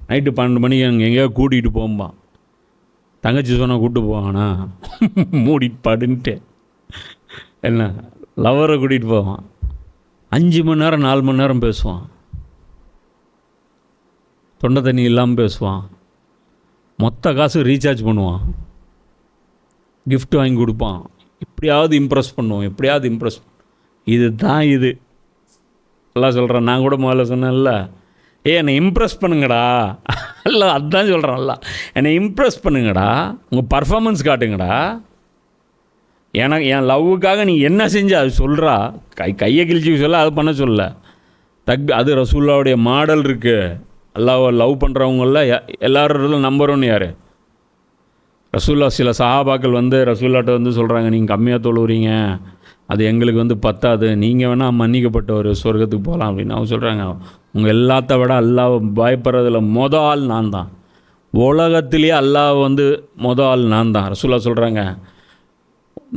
நைட்டு 12 மணிக்கு அங்கே எங்கேயோ கூட்டிகிட்டு போகும்பான். தங்கச்சி சொன்னால் கூப்பிட்டு போவானா, மூடிட்டு படுன்ட்டு என்ன லவ்வரை கூட்டிகிட்டு போவான். 5 மணி நேரம் 4 மணி நேரம் பேசுவான், தொண்டை தண்ணி இல்லாமல் பேசுவான், மொத்த காசு ரீசார்ஜ் பண்ணுவான், கிஃப்ட் வாங்கி கொடுப்பான், எப்படியாவது இம்ப்ரெஸ் பண்ணுவோம், எப்படியாவது இம்ப்ரெஸ். இது தான் இது எல்லாம் சொல்கிறேன். நான் கூட முதல்ல சொன்னேன்ல, என்னை இம்ப்ரெஸ் பண்ணுங்கடா, இல்லை அதுதான் சொல்கிறேன்ல, என்னை இம்ப்ரெஸ் பண்ணுங்கடா, உங்கள் பர்ஃபார்மன்ஸ் காட்டுங்கடா, எனக்கு என் லவ்வுக்காக நீ என்ன செஞ்ச அது சொல்கிறா. கையை கிழிச்சி சொல்ல, அது பண்ண சொல்ல. அது ரசூல்லாவுடைய மாடல் இருக்குது. அல்லாஹ்வை லவ் பண்ணுறவங்கள எல்லாரும் நம்பர் 1 யார்? ரசூல்லா. சில சஹாபாக்கள் ரசூல்லாட்ட சொல்கிறாங்க, நீங்கள் கம்மியாக தொழுவுறீங்க, அது எங்களுக்கு பத்தாது, நீங்கள் வேணால் மன்னிக்கப்பட்டவர் சொர்க்கத்துக்கு போகலாம் அப்படின்னு அவங்க சொல்கிறாங்க. உங்கள் எல்லாத்த விட அல்லாஹ்வை பயப்படுறதுல மொதல் ஆள் நான் தான், உலகத்திலேயே அல்லாஹ் மொதல் ஆள் நான் தான். ரசூல்லா சொல்கிறாங்க,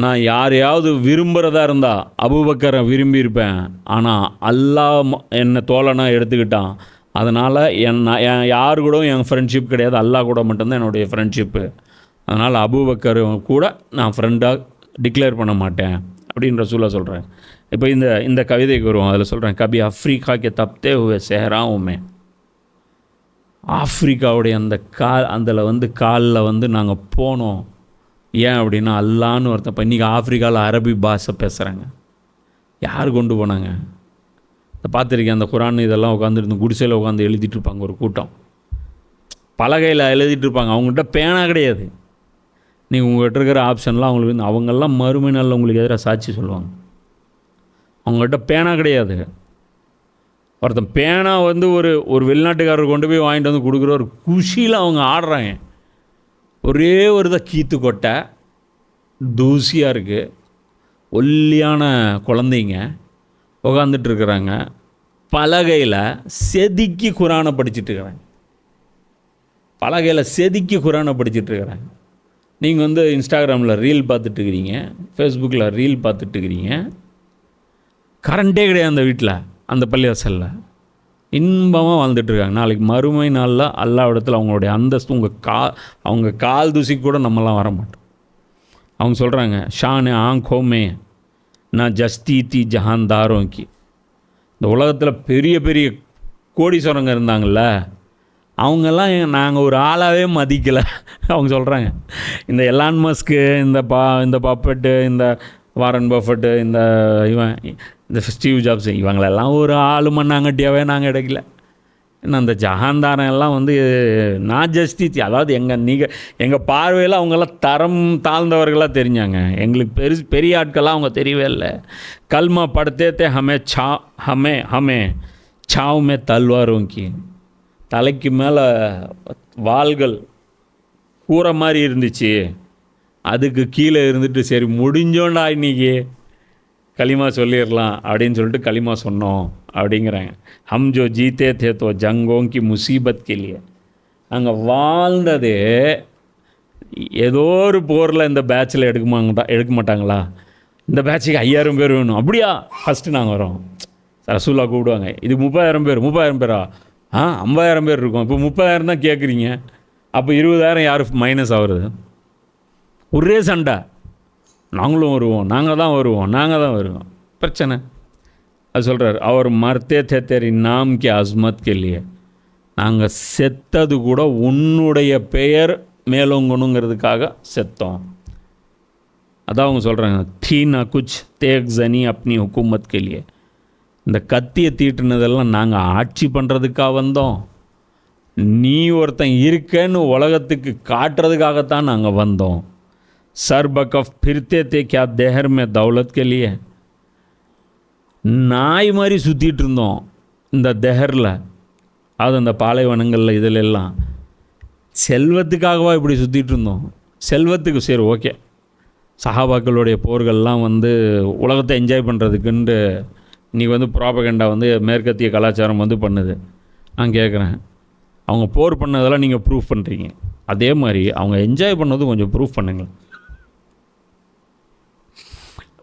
நான் யாரையாவது விரும்புகிறதா இருந்தால் அபூபக்கரை விரும்பியிருப்பேன், ஆனால் அல்லாஹ் என்னை தோழனாக எடுத்துக்கிட்டான். அதனால் யார் கூட என் ஃப்ரெண்ட்ஷிப் கிடையாது, அல்லாஹ் கூட மட்டும்தான் என்னுடைய ஃப்ரெண்ட்ஷிப்பு. அதனால் அபூபக்கர் கூட நான் ஃப்ரெண்டாக டிக்ளேர் பண்ண மாட்டேன் அப்படின்னு ரசூலா சொல்கிறேன். இப்போ இந்த கவிதைக்கு வருவோம். அதில் சொல்கிறேன், கபி ஆஃப்ரிக்காக்கே தப்தே ஹுவே செஹராவுமே, ஆஃப்ரிக்காவுடைய அந்த அதில் காலில் நாங்கள் போனோம். ஏன் அப்படின்னா அல்லான்னு ஒருத்தன். இன்றைக்கி ஆஃப்ரிக்காவில் அரபி பாஷை பேசுகிறாங்க. யார் கொண்டு போனாங்க? இதை பார்த்துருக்கேன். அந்த குரான் இதெல்லாம் உட்காந்துருந்து குடிசையில் உட்காந்து எழுதிட்டுருப்பாங்க ஒரு கூட்டம், பலகையில் எழுதிட்டுருப்பாங்க. அவங்கள்ட்ட பேனா கிடையாது. நீங்கள் உங்கள்கிட்ட இருக்கிற ஆப்ஷன்லாம் அவங்களுக்கு அவங்கெல்லாம் மறுமை நாளில் உங்களுக்கு எதிராக சாட்சி சொல்லுவாங்க. அவங்கள்ட்ட பேனா கிடையாது. ஒருத்தன் பேனா ஒரு வெளிநாட்டுக்காரர் கொண்டு போய் வாங்கிட்டு கொடுக்குற ஒரு குஷியில் அவங்க ஆடுறாங்க. ஒரே ஒரு கீத்து கொட்டை தூசியாக இருக்குது, ஒல்லியான குழந்தைங்க உட்காந்துட்டுருக்குறாங்க, பலகையில் செதுக்கி குரானை படிச்சுட்ருக்குறாங்க. பலகையில் செதுக்கி குரானை படிச்சுட்ருக்குறாங்க. நீங்கள் இன்ஸ்டாகிராமில் ரீல் பார்த்துட்ருக்கிறீங்க, ஃபேஸ்புக்கில் ரீல் பார்த்துட்ருக்கிறீங்க. கரண்ட்டே கிடையாது அந்த வீட்டில், அந்த பள்ளிவாசலில் இன்பமாக வாழ்ந்துட்டுருக்காங்க. நாளைக்கு மறுமை நாளில் அல்லாஹ்விடத்தில் அவங்களுடைய அந்தஸ்து அவங்க கால் தூசிக்கு கூட நம்மலாம் வர மாட்டோம். அவங்க சொல்கிறாங்க, ஷானே ஆங்கோமே நான் ஜஸ்தீத்தி ஜஹான்தாரோங்கி. இந்த உலகத்தில் பெரிய பெரிய கோடீஸ்வரங்க இருந்தாங்கள்ல, அவங்கெல்லாம் நாங்கள் ஒரு ஆளாகவே மதிக்கலை. அவங்க சொல்கிறாங்க, இந்த எலான் மஸ்க்கு, இந்த பப்பெட்டு, இந்த வாரன் பஃபெட்டு, இந்த ஸ்டீவ் ஜாப்ஸ், இவங்களெல்லாம் ஒரு ஆளு மண்ணாங்கட்டியாவே நாங்கள் எடுக்கல. இன்னும் அந்த ஜஹான்தாரன் எல்லாம் நான் ஜஸ்தி, அதாவது எங்கள் பார்வையில் அவங்கெல்லாம் தரம் தாழ்ந்தவர்களாக தெரிஞ்சாங்க. எங்களுக்கு பெரிய ஆட்கள்லாம் அவங்க தெரியவே இல்லை. கல்மா படுத்தே ஹமே சாவுமே தல்வாரோங்கி, தலைக்கு மேலே வாள்கள் கூரை மாதிரி இருந்துச்சு, அதுக்கு கீழே இருந்துட்டு சரி முடிஞ்சோண்டா இன்னைக்கு களிமா சொல்லிடலாம் அப்படின்னு சொல்லிட்டு களிமா சொன்னோம் அப்படிங்கிறாங்க. ஹம் ஜோ ஜீத்தே தே தோ ஜங்கோங்கி முசீபத் கேலியே, நாங்கள் வாழ்ந்ததே ஏதோ ஒரு போரில் இந்த பேட்சில் எடுக்க மாட்டாங்களா, இந்த பேட்சுக்கு 5000 பேர் வேணும், அப்படியா ஃபஸ்ட்டு நாங்கள் வரோம். ரசூலா கூப்பிடுவாங்க, இது 30,000 பேரா, 50,000 பேர் இருக்கும், இப்போ 30,000 தான் கேட்குறீங்க, அப்போ 20,000 யார் மைனஸ் ஆகுறது? ஒரே சண்டை, நாங்களும் வருவோம், நாங்கள் தான் வருவோம், பிரச்சனை. அது சொல்கிறார், அவர் மர்த்தே தேத்தேரி நாம் கே அஸ்மத் கேள்வியே, நாங்கள் செத்தது கூட உன்னுடைய பெயர் மேலோங்கணுங்கிறதுக்காக செத்தோம். அதான் அவங்க சொல்கிறாங்க, தீனா குச் தேக் ஜனி அப்னி ஹுக்குமத் கேள்வியே, இந்த கத்தியை தீட்டுனதெல்லாம் நாங்கள் ஆட்சி பண்ணுறதுக்காக வந்தோம், நீ ஒருத்தன் இருக்கன்னு உலகத்துக்கு காட்டுறதுக்காகத்தான் நாங்கள் வந்தோம். சர் பக்கஃப் ஃபிர்தே தே கியா தேஹர் மே தௌலத் கே லியே, நாய் மாதிரி சுற்றிட்டு இருந்தோம் இந்த தெஹரில், அது அந்த பாலைவனங்களில் இதில் எல்லாம் செல்வத்துக்காகவா இப்படி சுற்றிட்டு இருந்தோம்? செல்வத்துக்கு சரி ஓகே, சஹாபாக்களுடைய போர்கள்லாம் வந்து உலகத்தை என்ஜாய் பண்ணுறதுக்குன்ட்டு இன்றைக்கி வந்து ப்ராபகண்டா வந்து மேற்கத்திய கலாச்சாரம் வந்து பண்ணுது. நான் கேட்குறேன், அவங்க போர் பண்ணதெல்லாம் நீங்கள் ப்ரூஃப் பண்ணுறீங்க, அதே மாதிரி அவங்க என்ஜாய் பண்ணதும் கொஞ்சம் ப்ரூஃப் பண்ணுங்கள்.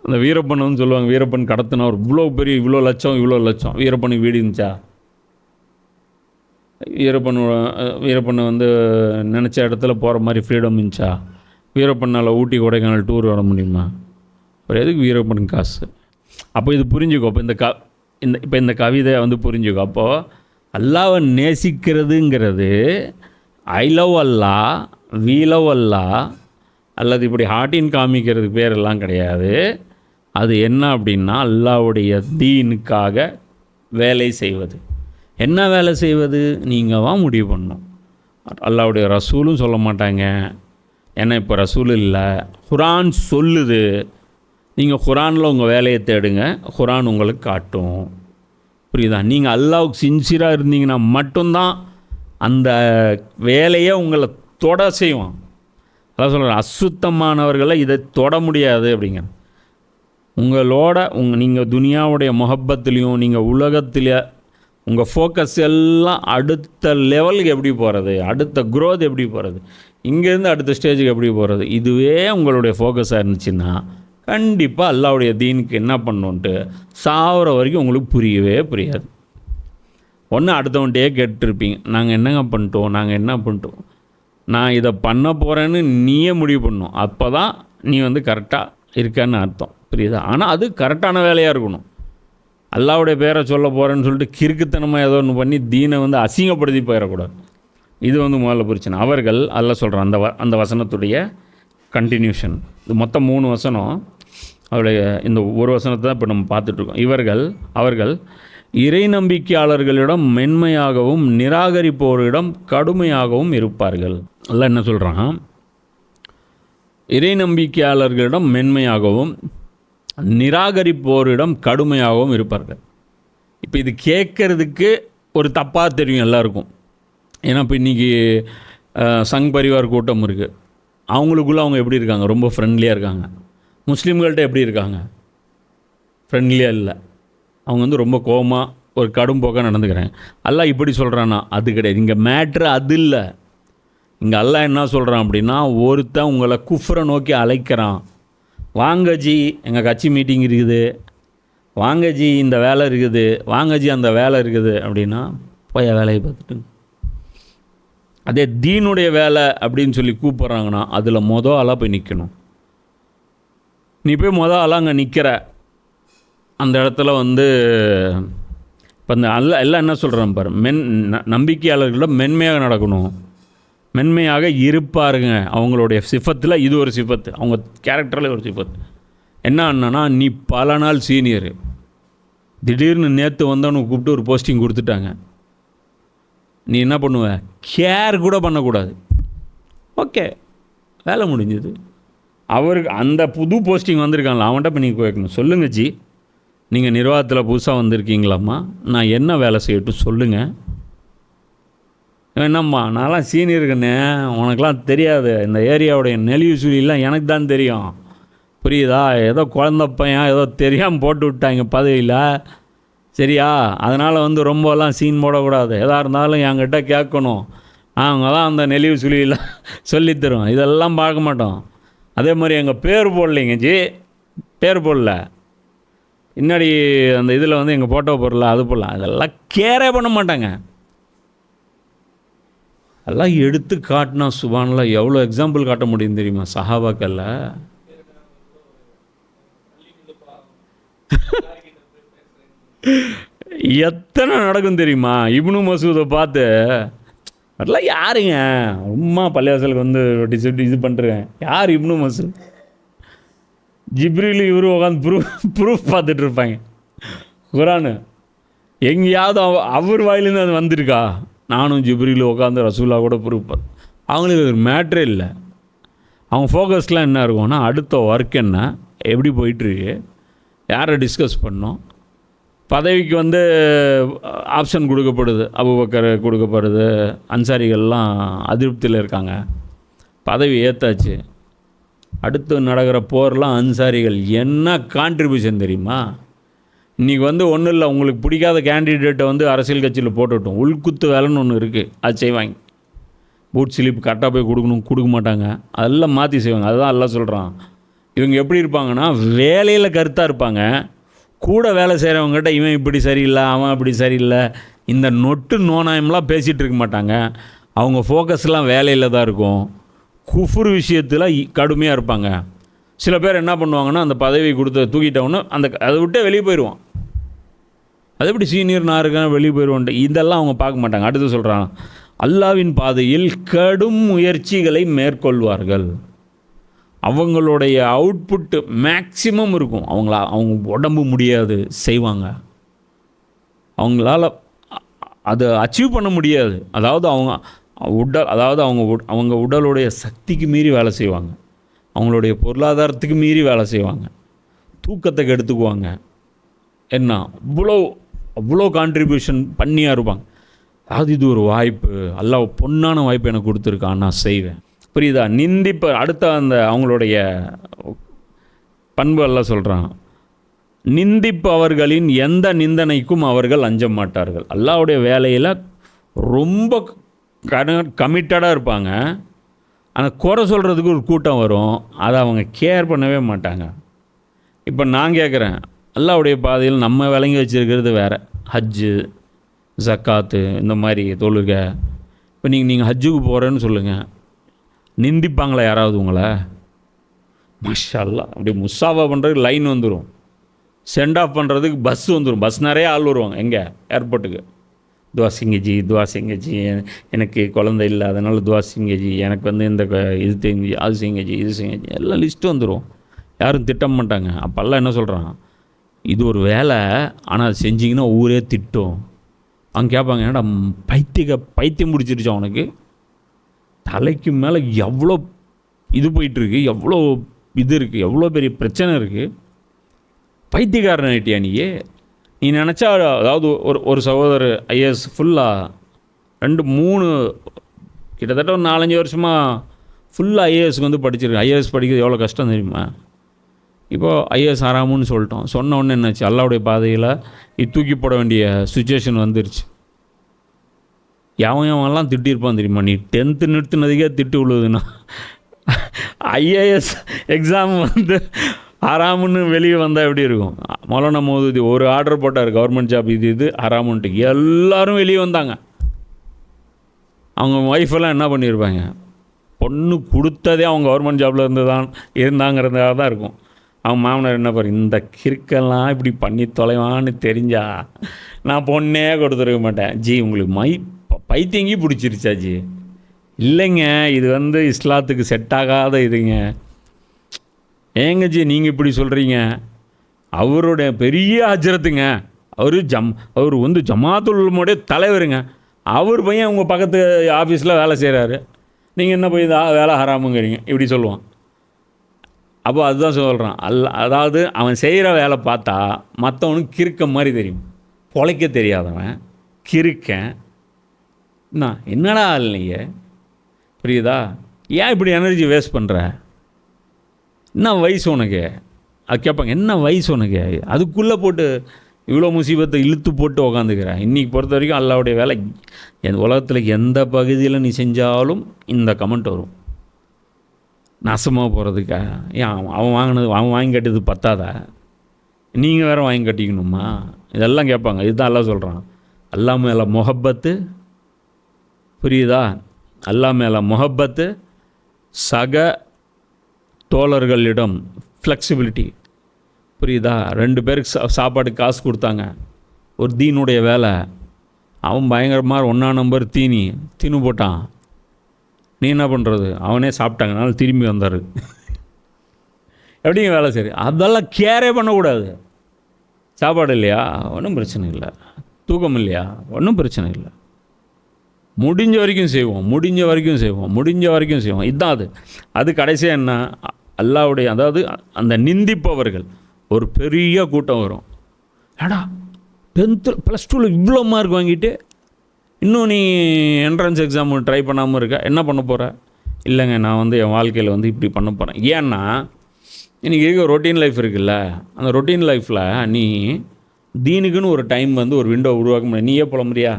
அந்த வீரப்பன் சொல்லுவாங்க, வீரப்பன் கடத்தினா ஒரு இவ்வளோ லட்சம் வீரப்பனுக்கு வீடு இருந்துச்சா? வீரப்பன் வந்து நினச்ச இடத்துல போகிற மாதிரி ஃப்ரீடம் இருந்துச்சா? வீரப்பனால் ஊட்டி கொடைக்கானல் டூர் வர முடியுமா? ஒரு எதுக்கு வீரப்பனுக்கு காசு? அப்போ இது புரிஞ்சுக்கோ. இப்போ இந்த கவிதை வந்து புரிஞ்சுக்கோ. அப்போது அல்லாவை நேசிக்கிறதுங்கிறது I love Allah, we love Allah, அல்லது இப்படி ஹார்ட்டின் காமிக்கிறதுக்கு பேரெல்லாம் கிடையாது. அது என்ன அப்படின்னா அல்லாவுடைய தீனுக்காக வேலை செய்வது. என்ன வேலை செய்வது? நீங்கள் தான் முடிவு பண்ணணும். அல்லாவுடைய ரசூலும் சொல்ல மாட்டாங்க, ஏன்னா இப்போ ரசூல் இல்லை, குரான் சொல்லுது. நீங்கள் குரானில் உங்கள் வேலையை தேடுங்க, குரான் உங்களுக்கு காட்டும். புரியுதா? நீங்கள் அல்லாவுக்கு சின்சியராக இருந்தீங்கன்னா மட்டும்தான் அந்த வேலையை உங்களை தொட செய்வோம். அதான் சொல்கிறேன், அசுத்தமானவர்களை இதை தொட முடியாது அப்படிங்க. உங்களோட நீங்கள் துனியாவுடைய முகப்பத்துலேயும் நீங்கள் உலகத்தில் உங்கள் ஃபோக்கஸ் எல்லாம் அடுத்த லெவலுக்கு எப்படி போகிறது, அடுத்த க்ரோத் எப்படி போகிறது, இங்கேருந்து அடுத்த ஸ்டேஜுக்கு எப்படி போகிறது, இதுவே உங்களுடைய ஃபோக்கஸாக இருந்துச்சுன்னா கண்டிப்பாக அல்லாவுடைய தீனுக்கு என்ன பண்ணணுன்ட்டு சாகிற வரைக்கும் உங்களுக்கு புரியவே புரியாது. ஒன்று அடுத்தவன்கிட்டயே கேட்டுருப்பீங்க, நாங்கள் என்னங்க பண்ணிட்டோம், நான் இதை பண்ண போகிறேன்னு நீயே முடிவு பண்ணணும். அப்போ தான் நீ வந்து கரெக்டாக இருக்கன்னு அர்த்தம். புரியுதா? ஆனால் அது கரெக்டான வேலையாக இருக்கணும். அல்லாவுடைய பேரை சொல்ல போகிறேன்னு சொல்லிட்டு கிறுக்குத்தனமாக ஏதோ ஒன்று பண்ணி தீனை வந்து அசிங்கப்படுத்தி போயிடக்கூடாது. இது வந்து முதல்ல பிரச்சனை. அவர்கள் அல்லாஹ் சொல்கிறான், அந்த வசனத்துடைய கண்டினியூஷன். இது மொத்தம் 3 வசனம். அவருடைய இந்த ஒரு வசனத்தை தான் இப்போ நம்ம பார்த்துட்ருக்கோம். அவர்கள் இறை நம்பிக்கையாளர்களிடம் மென்மையாகவும் நிராகரிப்போரிடம் கடுமையாகவும் இருப்பார்கள். அல்லாஹ் என்ன சொல்கிறான்? இறை நம்பிக்கையாளர்களிடம் மென்மையாகவும் நிராகரிப்போரிடம் கடுமையாகவும் இருப்பார்கள். இப்போ இது கேட்குறதுக்கு ஒரு தப்பாக தெரியும் எல்லாருக்கும். ஏன்னா இப்போ இன்றைக்கி சங் பரிவார் கூட்டம் இருக்குது, அவங்களுக்குள்ளே அவங்க எப்படி இருக்காங்க? ரொம்ப ஃப்ரெண்ட்லியாக இருக்காங்க. முஸ்லீம்கள்ட்ட எப்படி இருக்காங்க? ஃப்ரெண்ட்லியாக இல்லை. அவங்க வந்து ரொம்ப கோபமாக ஒரு கடும் போக்காக நடந்துக்கிறாங்க. அல்லாஹ் இப்படி சொல்கிறான்னா அது கிடையாது. இங்கே மேட்ரு அது இல்லை. இங்கே அல்லாஹ் என்ன சொல்கிறான் அப்படின்னா, ஒருத்தன் உங்களை குஃப்ரை நோக்கி அழைக்கிறான், வாங்க ஜி எங்கள் கட்சி மீட்டிங் இருக்குது, வாங்க ஜி இந்த வேலை இருக்குது, வாங்க ஜி அந்த வேலை இருக்குது அப்படின்னா போய் வேலையை பார்த்துட்டு. அதே தீனுடைய வேலை அப்படின்னு சொல்லி கூப்பிட்றாங்கன்னா அதில் ஆளாக போய் நிற்கணும். நீ போய் ஆளாக அங்கே நிற்கிற அந்த இடத்துல வந்து இப்போ இந்த எல்லாம் என்ன சொல்கிறேன் பாரு, நம்பிக்கையாளர்களிடம் மென்மையாக நடக்கணும், மென்மையாக இருப்பாருங்க. அவங்களுடைய சிஃபத்தில் இது ஒரு சிஃபத்து, அவங்க கேரக்டரில் ஒரு சிஃபத்து. என்னன்னா, நீ பல நாள் சீனியரு, திடீர்னு நேற்று வந்தவனுக்கு கூப்பிட்டு ஒரு போஸ்டிங் கொடுத்துட்டாங்க, நீ என்ன பண்ணுவ? கேர் கூட பண்ணக்கூடாது. ஓகே, வேலை முடிஞ்சது. அவருக்கு அந்த புது போஸ்டிங் வந்திருக்காங்களா, அவன்கிட்ட இப்போ நீங்கள் கேட்கணும், சொல்லுங்கள் ஜி நீங்கள் நிர்வாகத்தில் புதுசாக வந்திருக்கீங்களாம்மா, நான் என்ன வேலை செய்யட்டும் சொல்லுங்கள். என்னம்மா நான்லாம் சீனியருக்குண்ணே, உனக்கெலாம் தெரியாது, இந்த ஏரியாவுடைய நெளிவு சுழிலாம் எனக்கு தான் தெரியும், புரியுதா? ஏதோ குழந்த பையன் ஏதோ தெரியாமல் போட்டு விட்டாங்க பதவியில், சரியா? அதனால் வந்து ரொம்பலாம் சீன் போடக்கூடாது. எதாக இருந்தாலும் என்கிட்ட கேட்கணும். அவங்க தான் அந்த நெளிவு சுழியெல்லாம் சொல்லித்தரும். இதெல்லாம் பார்க்க மாட்டோம். அதே மாதிரி எங்கள் பேர் போடலைங்க ஜி, பேர் போடல. பின்னாடி அந்த இதில் வந்து எங்கள் ஃபோட்டோ போடல, அது போடலாம். அதெல்லாம் கேரே பண்ண மாட்டாங்க. அதெல்லாம் எடுத்து காட்டினா சுபானில் எவ்வளோ எக்ஸாம்பிள் காட்ட முடியும் தெரியுமா சஹாபாக்கல்ல? எத்தனை நடக்கும் தெரியுமா? இப்னு மசூதை பார்த்து அதெல்லாம் யாருங்க உம்மா பள்ளியாசலுக்கு வந்து இது பண்ணுறேன், யார் இப்னு மசூத்? ஜிப்ரீல் இவரு உட்காந்து ப்ரூஃப் பார்த்துட்டு இருப்பாங்க. குரானு எங்கேயாவது அவர் வாயிலேருந்து அது வந்திருக்கா? நானும் ஜிப்ரீல் உட்காந்து ரசூலா கூட ப்ரூஃப் பார்த்து. அவங்களுக்கு ஒரு மேட்ரே இல்லை. அவங்க ஃபோக்கஸ்லாம் என்ன இருக்கும்னா அடுத்த ஒர்க் என்ன, எப்படி போயிட்டுருக்கு, யாரை டிஸ்கஸ் பண்ணோம், பதவிக்கு வந்து ஆப்ஷன் கொடுக்கப்படுது, அபூபக்கர் கொடுக்கப்படுது, அன்சாரிகள்லாம் அதிருப்தியில் இருக்காங்க, பதவி ஏற்றாச்சு. அடுத்து நடக்கிற போர்லாம் அன்சாரிகள் என்ன கான்ட்ரிபியூஷன் தெரியுமா? இன்றைக்கி வந்து ஒன்றும் இல்லை, உங்களுக்கு பிடிக்காத கேண்டிடேட்டை வந்து அரசியல் கட்சியில் போட்டுவிட்டோம், உள்குத்து வேலைன்னு ஒன்று இருக்குது, அது செய்வாங்க. பூட் ஸ்லிப் கரெக்டாக போய் கொடுக்க மாட்டாங்க, அதெல்லாம் மாற்றி செய்வாங்க. அதுதான் எல்லாம் சொல்கிறான். இவங்க எப்படி இருப்பாங்கன்னா வேலையில் கருத்தாக இருப்பாங்க, கூட வேலை செய்கிறவங்ககிட்ட இவன் இப்படி சரியில்லை, அவன் அப்படி சரியில்லை, இந்த நொட்டு நோனாயம்லாம் பேசிகிட்டு இருக்க மாட்டாங்க. அவங்க ஃபோக்கஸ்லாம் வேலையில் தான் இருக்கும். குஃபுர் விஷயத்தில் கடுமையாக இருப்பாங்க. சில பேர் என்ன பண்ணுவாங்கன்னா அந்த பதவி கொடுத்த தூக்கிட்டவொன்னு அதை விட்டே வெளியே போயிடுவான். அது எப்படி சீனியர் நான் இருக்கேன் வெளியே போயிடுவோன்ட்டு இதெல்லாம் அவங்க பார்க்க மாட்டாங்க. அடுத்து சொல்கிறான், அல்லாவின் பாதையில் கடும் முயற்சிகளை மேற்கொள்வார்கள். அவங்களுடைய அவுட்புட்டு மேக்சிமம் இருக்கும். அவங்க உடம்பு முடியாது செய்வாங்க, அவங்களால அதை அச்சீவ் பண்ண முடியாது. அதாவது அவங்க உடலுடைய சக்திக்கு மீறி வேலை செய்வாங்க, அவங்களுடைய பொருளாதாரத்துக்கு மீறி வேலை செய்வாங்க, தூக்கத்தை கெடுத்துக்குவாங்க. என்ன அவ்வளோ கான்ட்ரிபியூஷன் பண்ணியாக இருப்பாங்க. அது இது ஒரு வாய்ப்பு, அல்லாஹ் பொன்னான வாய்ப்பு எனக்கு கொடுத்துருக்கான், நான் செய்வேன். புரியுதா? அடுத்த அந்த அவங்களுடைய பண்பு எல்லாம் சொல்கிறான், நிந்திப்பவர்களின் எந்த நிந்தனைக்கும் அவர்கள் அஞ்ச மாட்டார்கள். அல்லாஹ்வுடைய வேலையில் ரொம்ப கமிட்டடாக இருப்பாங்க. ஆனால் குறை சொல்கிறதுக்கு ஒரு கூட்டம் வரும், அதை அவங்க கேர் பண்ணவே மாட்டாங்க. இப்போ நான் கேட்குறேன், அல்லாஹ்வுடைய பாதையில் நம்ம விளங்கி வச்சுருக்கிறது வேறு, ஹஜ்ஜு, ஜக்காத்து, இந்த மாதிரி தொழுகை. இப்போ நீங்கள் ஹஜ்ஜுக்கு போகிறேன்னு சொல்லுங்கள், நிந்திப்பாங்களா யாராவது உங்களை? மாஷா அல்லாஹ், அப்படி முசாஃபா பண்ணுறதுக்கு லைன் வந்துடும், சென்ட் ஆஃப் பண்ணுறதுக்கு பஸ் வந்துடும், பஸ் நிறைய ஆள் வருவாங்க. எங்கே? ஏர்போர்ட்டுக்கு. துவா சிங்கஜி, துவா சிங்கஜி, எனக்கு குழந்தை இல்லை அதனால் துவா சிங்கஜி, எனக்கு வந்து இந்த இது தெரிஞ்சு அது சிங்கஜி, இது சிங்கஜி, எல்லாம் லிஸ்ட்டு வந்துடும். யாரும் திட்டம் மாட்டாங்க. அப்போல்லாம் என்ன சொல்கிறான், இது ஒரு வேலை, ஆனால் அது செஞ்சிங்கன்னா ஊரே திட்டும். அவங்க கேட்பாங்க, ஏன்னா பைத்தியம் பிடிச்சிருச்சு அவனுக்கு, தலைக்கு மேலே எவ்வளோ இது போயிட்டுருக்கு, எவ்வளோ இது இருக்குது, எவ்வளோ பெரிய பிரச்சனை இருக்குது, பைத்தியக்காரன் ஆகிட்டியா நீ நினச்சா. அதாவது ஒரு சகோதரர் ஐஏஎஸ் ஃபுல்லாக 2-3 கிட்டத்தட்ட ஒரு 4-5 வருஷமாக ஃபுல்லாக ஐஏஎஸ்க்கு வந்து படிச்சிருக்கு. ஐஏஎஸ் படிக்கிறது எவ்வளோ கஷ்டம் தெரியுமா? இப்போது ஐஏஎஸ் ஆறாமுன்னு சொல்லிட்டோம். சொன்ன உடனே என்னாச்சு, அல்லாஹ்வுடைய பாதையில் இது தூக்கி போட வேண்டிய சுச்சுவேஷன் வந்துருச்சு. எவன்லாம் திட்டிருப்பான் தெரியுமா? நீ 10th நிறுத்தினதுக்கே திட்டு விழுதுன்னா ஐஏஎஸ் எக்ஸாம் வந்து ஹராமுன்னு வெளியே வந்தால் எப்படி இருக்கும்? மௌலானா மௌதூதி ஒரு ஆர்டர் போட்டார், கவர்மெண்ட் ஜாப் இது ஹராமுன்ட்டு, எல்லோரும் வெளியே வந்தாங்க. அவங்க ஒய்ஃபெல்லாம் என்ன பண்ணியிருப்பாங்க, பொண்ணு கொடுத்ததே அவங்க கவர்மெண்ட் ஜாபில் இருந்தாங்கிறதுக்காக தான் இருக்கும். அவங்க மாமனார் என்ன பாரு, இந்த கிறுக்கெல்லாம் இப்படி பண்ணி தொலைவான்னு தெரிஞ்சா நான் பொண்ணே கொடுத்துருக்க மாட்டேன். ஜி உங்களுக்கு பைத்தியங்கி பிடிச்சிருச்சா ஜி? இல்லைங்க, இது வந்து இஸ்லாத்துக்கு செட் ஆகாத இதுங்க. ஏங்க ஜி நீங்கள் இப்படி சொல்கிறீங்க? அவருடைய பெரிய ஹஜ்ரத்துங்க, அவர் வந்து ஜமாத்துல் உலமாவுடைய தலைவருங்க, அவர் பையன் உங்கள் பக்கத்து ஆஃபீஸில் வேலை செய்கிறாரு, நீங்கள் என்ன போய் வேலை ஹராமுங்கிறீங்க, இப்படி சொல்லுவான். அப்போ அதுதான் சொல்கிறான், அதாவது அவன் செய்கிற வேலை பார்த்தா மற்றவனுக்கு கிறுக்க மாதிரி தெரியும், பொழைக்க தெரியாதவன் கிறுக்கன். என்னடா இல்லைங்க, புரியுதா? ஏன் இப்படி எனர்ஜி வேஸ்ட் பண்ணுற? என்ன வயசு உனக்கு? அது கேட்பாங்க, என்ன வயசு உனக்கு? அதுக்குள்ளே போட்டு இவ்வளோ முசீபத்தை இழுத்து போட்டு உக்காந்துக்கிறேன். இன்றைக்கி பொறுத்த வரைக்கும் அல்லாவுடைய வேலை உலகத்தில் எந்த பகுதியில் நீ செஞ்சாலும் இந்த கமெண்ட் வரும். நாசமாக போகிறதுக்கா? ஏன் அவன் வாங்கி கட்டியது பத்தாதா? நீங்கள் வேறு வாங்கி கட்டிக்கணுமா? இதெல்லாம் கேட்பாங்க. இதுதான் அல்லாஹ் சொல்கிறான். அல்லாஹ் மேலே முஹப்பத்து, புரியுதா? அல்லாஹ் மேலே முஹப்பத்து, சக தோழர்களிடம் ஃப்ளெக்சிபிலிட்டி, புரியுதா? 2 பேருக்கு சாப்பாடு காசு கொடுத்தாங்க, ஒரு தீனுடைய வேலை. அவன் பயங்கரமாக 1 நம்பர் தீனி தின்னு போட்டான். நீ என்ன பண்ணுறது? அவனே சாப்பிட்டாங்கனால திரும்பி வந்தார். எப்படிங்க வேலை சரி? அதெல்லாம் கேரே பண்ணக்கூடாது. சாப்பாடு இல்லையா? ஒன்றும் பிரச்சனை இல்லை. தூக்கம் இல்லையா? ஒன்றும் பிரச்சனை இல்லை. முடிஞ்ச வரைக்கும் செய்வோம். இதுதான் அது கடைசியாக என்ன? அல்லாவுடைய, அதாவது அந்த நிந்திப்பவர்கள் ஒரு பெரிய கூட்டம் வரும். ஏடா 10th +2 இவ்வளோ மார்க் வாங்கிட்டு இன்னும் நீ என்ட்ரன்ஸ் எக்ஸாம் ட்ரை பண்ணாமல் இருக்க, என்ன பண்ண போகிற? இல்லைங்க, நான் என் வாழ்க்கையில் இப்படி பண்ண போகிறேன். ஏன்னா இன்றைக்கி இருக்க ரொட்டீன் லைஃப் இருக்குல்ல, அந்த ரொட்டீன் லைஃப்பில் நீ தீனுக்குன்னு ஒரு டைம் ஒரு விண்டோ உருவாக்க முடியாது. நீயே புலம்புறியா,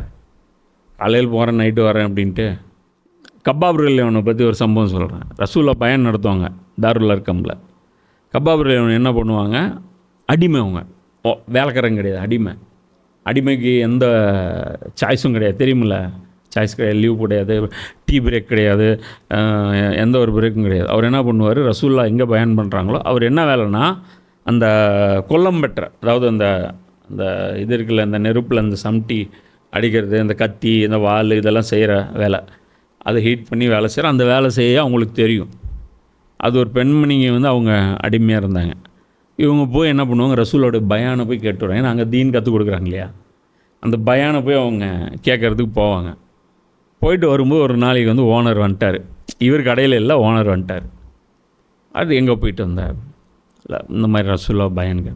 காலையில் போகிறேன் நைட்டு வரேன் அப்படின்ட்டு. கபாப் ரலியல்லாஹு பற்றி ஒரு சம்பவம் சொல்கிறேன். ரசூலா பயன் நடத்துவாங்க தாருல் அர்கமில். கபாப் ரலியல்லாஹு என்ன பண்ணுவாங்க? அடிமை. அவங்க வேலைக்காரங்க கிடையாது, அடிமைக்கு எந்த சாய்ஸும் கிடையாது, தெரியுமில்ல? சாய்ஸ் கிடையாது, லீவ் கிடையாது, டீ பிரேக் கிடையாது, எந்த ஒரு பிரேக்கும் கிடையாது. அவர் என்ன பண்ணுவார்? ரசூல்லா எங்கே பயன் பண்ணுறாங்களோ அவர் என்ன வேலைன்னா, அந்த கொல்லம் பெற்ற, அதாவது அந்த இது இருக்குல்ல, அந்த நெருப்பில் அந்த சம்டி அடிக்கிறது, இந்த கத்தி, இந்த வால், இதெல்லாம் செய்கிற வேலை, அதை ஹீட் பண்ணி வேலை செய்கிற அந்த வேலை செய்ய அவங்களுக்கு தெரியும். அது ஒரு பெண்மணிங்க அவங்க அடிமையாக இருந்தாங்க. இவங்க போய் என்ன பண்ணுவாங்க? ரசூலோட பயானை போய் கேட்டுடுவாங்க. ஏன்னா அங்கே தீன் கற்றுக் கொடுக்குறாங்க இல்லையா, அந்த பயானை போய் அவங்க கேட்குறதுக்கு போவாங்க. போயிட்டு வரும்போது ஒரு நாளைக்கு ஓனர் வந்துட்டார். இவர் கடையில் இல்லை, ஓனர் வந்துட்டார். அது எங்கே போயிட்டு வந்தார்? இல்லை, இந்த மாதிரி ரசூலா பயானுங்க.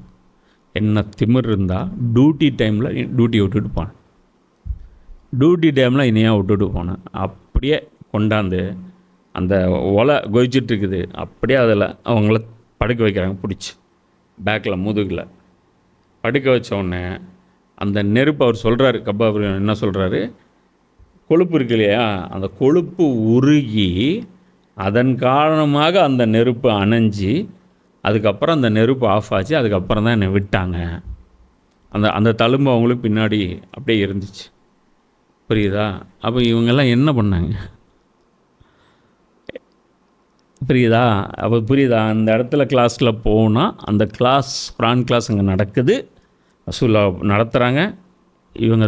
என்ன திமிர் இருந்தால் டியூட்டி டைமில் டியூட்டியை விட்டுட்டு போனேன், டியூட்டி டைமில் இனியாக விட்டுட்டு போனேன். அப்படியே கொண்டாந்து அந்த ஒலை கொதிச்சிட்ருக்குது, அப்படியே அதில் அவங்கள படுக்க வைக்கிறாங்க. பிடிச்சி பேக்கில் முதுகில் படுக்க வச்ச உடனே அந்த நெருப்பு, அவர் சொல்கிறாரு, கபாப் என்ன சொல்கிறாரு? கொழுப்பு இருக்கு இல்லையா, அந்த கொழுப்பு உருகி அதன் காரணமாக அந்த நெருப்பு அணைஞ்சி, அதுக்கப்புறம் அந்த நெருப்பு ஆஃப் ஆச்சு. அதுக்கப்புறம் தான் என்னை விட்டாங்க. அந்த தழும்பு அவங்களுக்கு பின்னாடி அப்படியே இருந்துச்சு, புரியுதா? அப்போ இவங்கெல்லாம் என்ன பண்ணாங்க, புரியுதா? அப்போ புரியுதா? அந்த இடத்துல கிளாஸில் போனால், அந்த கிளாஸ் குரான் கிளாஸ் அங்கே நடக்குது, ரசூலா நடத்துகிறாங்க, இவங்க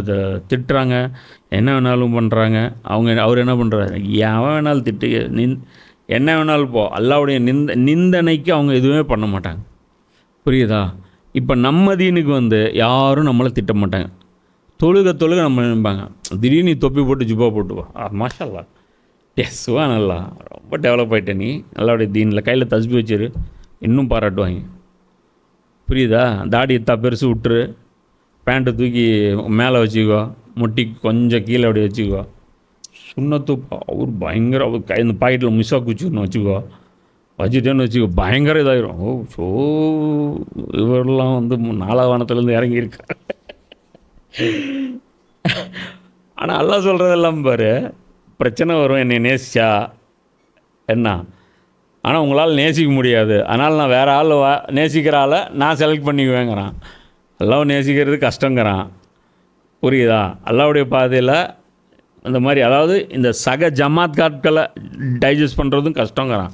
திட்டுறாங்க, என்ன வேணாலும் பண்ணுறாங்க. அவர் என்ன பண்ணுறாரு? எவன் வேணாலும் திட்டு, என்ன வேணாலும் போ, அல்லாவுடைய நிந்தனைக்கு அவங்க எதுவுமே பண்ண மாட்டாங்க, புரியுதா? இப்போ நம்ம தீனுக்கு யாரும் நம்மளை திட்ட மாட்டாங்க. தொழுக நம்ம நினைப்பாங்க, திடீர்னு நீ தொப்பி போட்டு ஜுப்பா போட்டு வா, மாஷா அல்லாஹ், சுவா நல்லா, ரொம்ப டெவலப் ஆகிட்ட நீ, நல்லாவுடைய தீனில் கையில் தஸ்பி வச்சிரு, இன்னும் பாராட்டுவாங்க, புரியுதா? தாடி பெருசு விட்டுரு, பேண்ட்டை தூக்கி மேலே வச்சுக்கோ, முட்டி கொஞ்சம் கீழே அப்படி வச்சுக்கோ, சுண்ணத்து அவர் பயங்கர, அவர் இந்த பாக்கெட்டில் மிஸ்ஸாக குச்சின்னு வச்சுட்டேன்னு வச்சுக்கோ, பயங்கர இதாகிடும். ஸோ இவரெல்லாம் 4ஆம் வானத்துலேருந்து இறங்கியிருக்கார். ஆனால் அல்லாஹ் சொல்கிறதெல்லாம் பாரு, பிரச்சனை வரும், என்னை நேசிச்சா என்ன, ஆனால் உங்களால் நேசிக்க முடியாது, அதனால் நான் வேறு ஆள் நேசிக்கிற ஆளை நான் செலக்ட் பண்ணிக்குவேங்கிறான். அல்லாஹ் நேசிக்கிறது கஷ்டங்கிறான், புரியுதா? அல்லாஹ்வுடைய பாதையில் இந்த மாதிரி, அதாவது இந்த சக ஜமாத் காட்களை டைஜஸ்ட் பண்ணுறதும் கஷ்டங்கிறான்.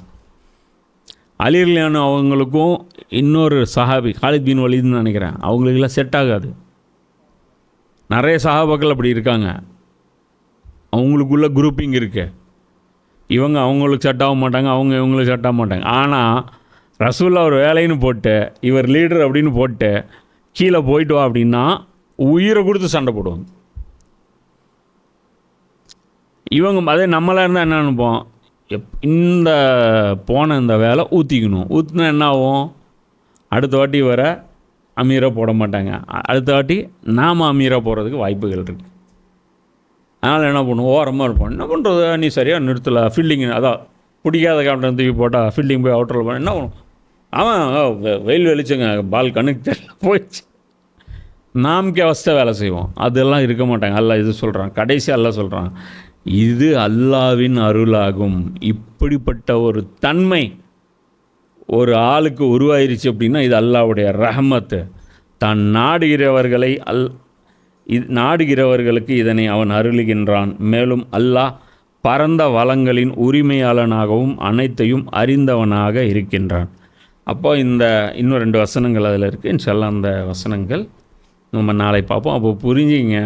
அலி ரலியல்லாஹு அவங்களுக்கும் இன்னொரு சஹாபி காலித் பின் வலீதுன்னு நினைக்கிறேன், அவங்களுக்கெல்லாம் செட் ஆகாது. நிறைய சஹாபாக்கள் அப்படி இருக்காங்க, அவங்களுக்குள்ள குரூப்பிங் இருக்கு. இவங்க அவங்களுக்கு செட் ஆக மாட்டாங்க, அவங்க இவங்களுக்கு செட் ஆக மாட்டாங்க. ஆனால் ரசூல்லா ஒரு வேலைன்னு போட்டு, இவர் லீடர் அப்படின்னு போட்டு கீழே போயிட்டு வா அப்படின்னா உயிரை கொடுத்து சண்டை போடுவாங்க. இவங்க அதே நம்மளாக இருந்தால் என்ன நினைப்போம்? இந்த போன இந்த வேலை ஊற்றினா என்ன ஆகும்? அடுத்த வாட்டி வர அமீராக போட மாட்டாங்க, அடுத்த வாட்டி நாம் அமீராக போகிறதுக்கு வாய்ப்புகள் இருக்குது. அதனால் என்ன பண்ணுவோம்? ஓரமாக இருப்போம். என்ன பண்ணுறது, நீ சரியாக நிறுத்தலை, ஃபீல்டிங் அதான் பிடிக்காத கேப்டன் தூக்கி போட்டால் ஃபீல்டிங் போய் அவுட்டரில் போனால் என்ன பண்ணும்? அவன் வெயில் வெளிச்சங்க பால் கண்ணுக்கு தெரியல போயிடுச்சு. நாமக்கே அவஸ்தை வேலை செய்வோம். அதெல்லாம் இருக்க மாட்டாங்க. அல்லாஹ் இது சொல்கிறான், கடைசி அல்லாஹ் சொல்கிறான், இது அல்லாஹ்வின் அருளாகும். இப்படிப்பட்ட ஒரு தன்மை ஒரு ஆளுக்கு உருவாயிருச்சு அப்படின்னா இது அல்லாஹ்வுடைய ரஹமத்து. தான் நாடுகிறவர்களை நாடுகிறவர்களுக்கு இதனை அவன் அருளுகின்றான். மேலும் அல்லாஹ் பரந்த வளங்களின் உரிமையாளனாகவும் அனைத்தையும் அறிந்தவனாக இருக்கின்றான். அப்போ இந்த இன்னும் 2 வசனங்கள் அதில் இருக்குது. இன்ஷால்லாஹ் அந்த வசனங்கள் நம்ம நாளை பார்ப்போம். அப்போ புரிஞ்சிங்க,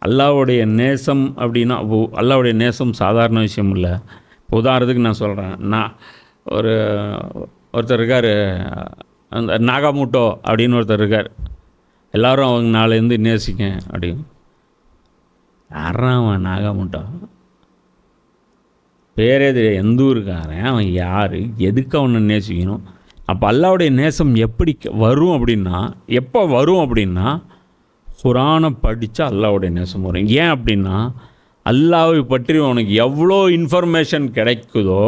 அல்லாஹ்வுடைய நேசம் அப்படின்னா அல்லாஹ்வுடைய நேசம் சாதாரண விஷயம் இல்லை. இப்போ உதாரணத்துக்கு நான் சொல்கிறேன், நான் ஒருத்தர் இருக்கார், அந்த நாகாமூட்டோ அப்படின்னு ஒருத்தர் இருக்கார். எல்லோரும் அவங்க நாளைலேருந்து நேசிக்க அப்படின்னு. யாரா அவன் நாகாமூட்டோ? பேரே தெரியாது, எந்த ஊருக்காரன், அவன் யார், எதுக்கு அவனை நேசிக்கணும்? அப்போ அல்லாஹ்வுடைய நேசம் எப்படி வரும் அப்படின்னா, எப்போ வரும் அப்படின்னா, குர்ஆனை படித்தா அல்லாஹ்வுடைய நேசம் வரும். ஏன் அப்படின்னா, அல்லாஹ்வை பற்றி உனக்கு எவ்வளோ இன்ஃபர்மேஷன் கிடைக்குதோ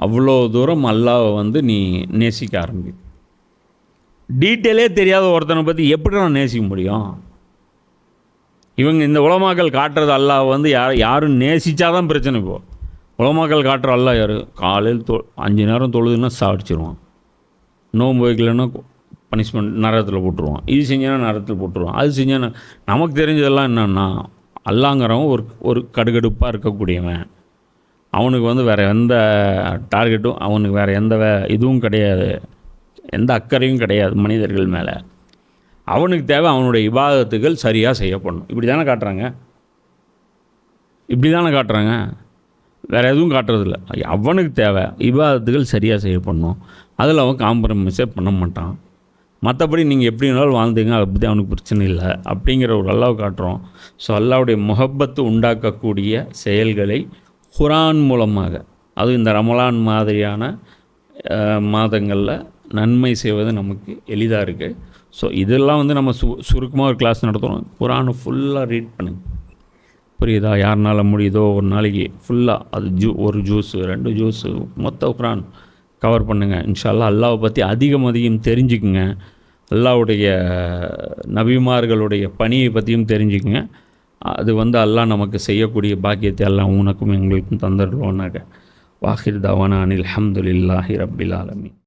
அவ்வளோ தூரம் அல்லாஹ்வை வந்து நீ நேசிக்க ஆரம்பி. டீட்டெயிலே தெரியாத ஒருத்தனை பற்றி எப்படி நான் நேசிக்க முடியும்? இவங்க இந்த உலமாக்கள் காட்டுறது அல்லாஹ் வந்து யாரும் நேசித்தாதான் பிரச்சனை. இப்போது உலமாக்கள் காட்டுற அல்லாஹ் யார்? காலையில் 5 நேரம் தொழுதுன்னா சாடிச்சிருவான், நோன்பு வைக்கலைன்னா பனிஷ்மெண்ட் நரகத்தில் போட்டுருவான், இது செஞ்சேன்னா நரகத்தில் போட்டுருவான், அது செஞ்சேன்னா. நமக்கு தெரிஞ்சதெல்லாம் என்னென்னா, அல்லாங்கிறவன் ஒரு கடுகடுப்பாக இருக்கக்கூடியவன். அவனுக்கு வந்து வேறு எந்த டார்கெட்டும், அவனுக்கு வேறு எந்த இதுவும் கிடையாது, எந்த அக்கறையும் கிடையாது மனிதர்கள் மேலே. அவனுக்கு தேவை அவனுடைய இபாதத்துகள் சரியாக செய்யப்படணும். இப்படி தானே காட்டுறாங்க, வேறு எதுவும் காட்டுறதில்ல. அவனுக்கு தேவை இபாதத்துகள் சரியாக செய்யப்படணும். அதில் அவன் காம்ப்ரமைஸே பண்ண மாட்டான். மற்றபடி நீங்கள் எப்படி வேணாலும் வாழ்ந்துங்க, அதை பற்றி அவனுக்கு பிரச்சனை இல்லை அப்படிங்கிற ஒரு அல்லாஹ் காட்டுறோம். ஸோ அல்லாஹ்வுடைய முஹப்பத்து உண்டாக்கக்கூடிய செயல்களை குர்ஆன் மூலமாக, அதுவும் இந்த ரமலான் மாதிரியான மாதங்களில் நன்மை செய்வது நமக்கு எளிதாக இருக்குது. ஸோ இதெல்லாம் வந்து நம்ம சுருக்கமாக ஒரு கிளாஸ் நடத்துகிறோம். குர்ஆனை ஃபுல்லாக ரீட் பண்ணுங்க, புரியுதா? யாருனால முடியுதோ ஒரு நாளைக்கு ஃபுல்லாக அது ஒரு ஜூஸு 2 ஜூஸு மொத்த குர்ஆன் கவர் பண்ணுங்கள். இன்ஷா அல்லாஹ் அல்லாஹ்வை பற்றி அதிகம் தெரிஞ்சுக்குங்க. அல்லாஹ்வுடைய நபிமார்களுடைய பணியை பற்றியும் தெரிஞ்சுக்குங்க. அது வந்து அல்லாஹ் நமக்கு செய்யக்கூடிய பாக்கியத்தை அல்லாஹ் உனக்கும் எங்களுக்கும் தந்துடுவானாக. வாஹிர் தவானா அனில் அல்ஹம்துலில்லாஹி ரப்பில் ஆலமீன்.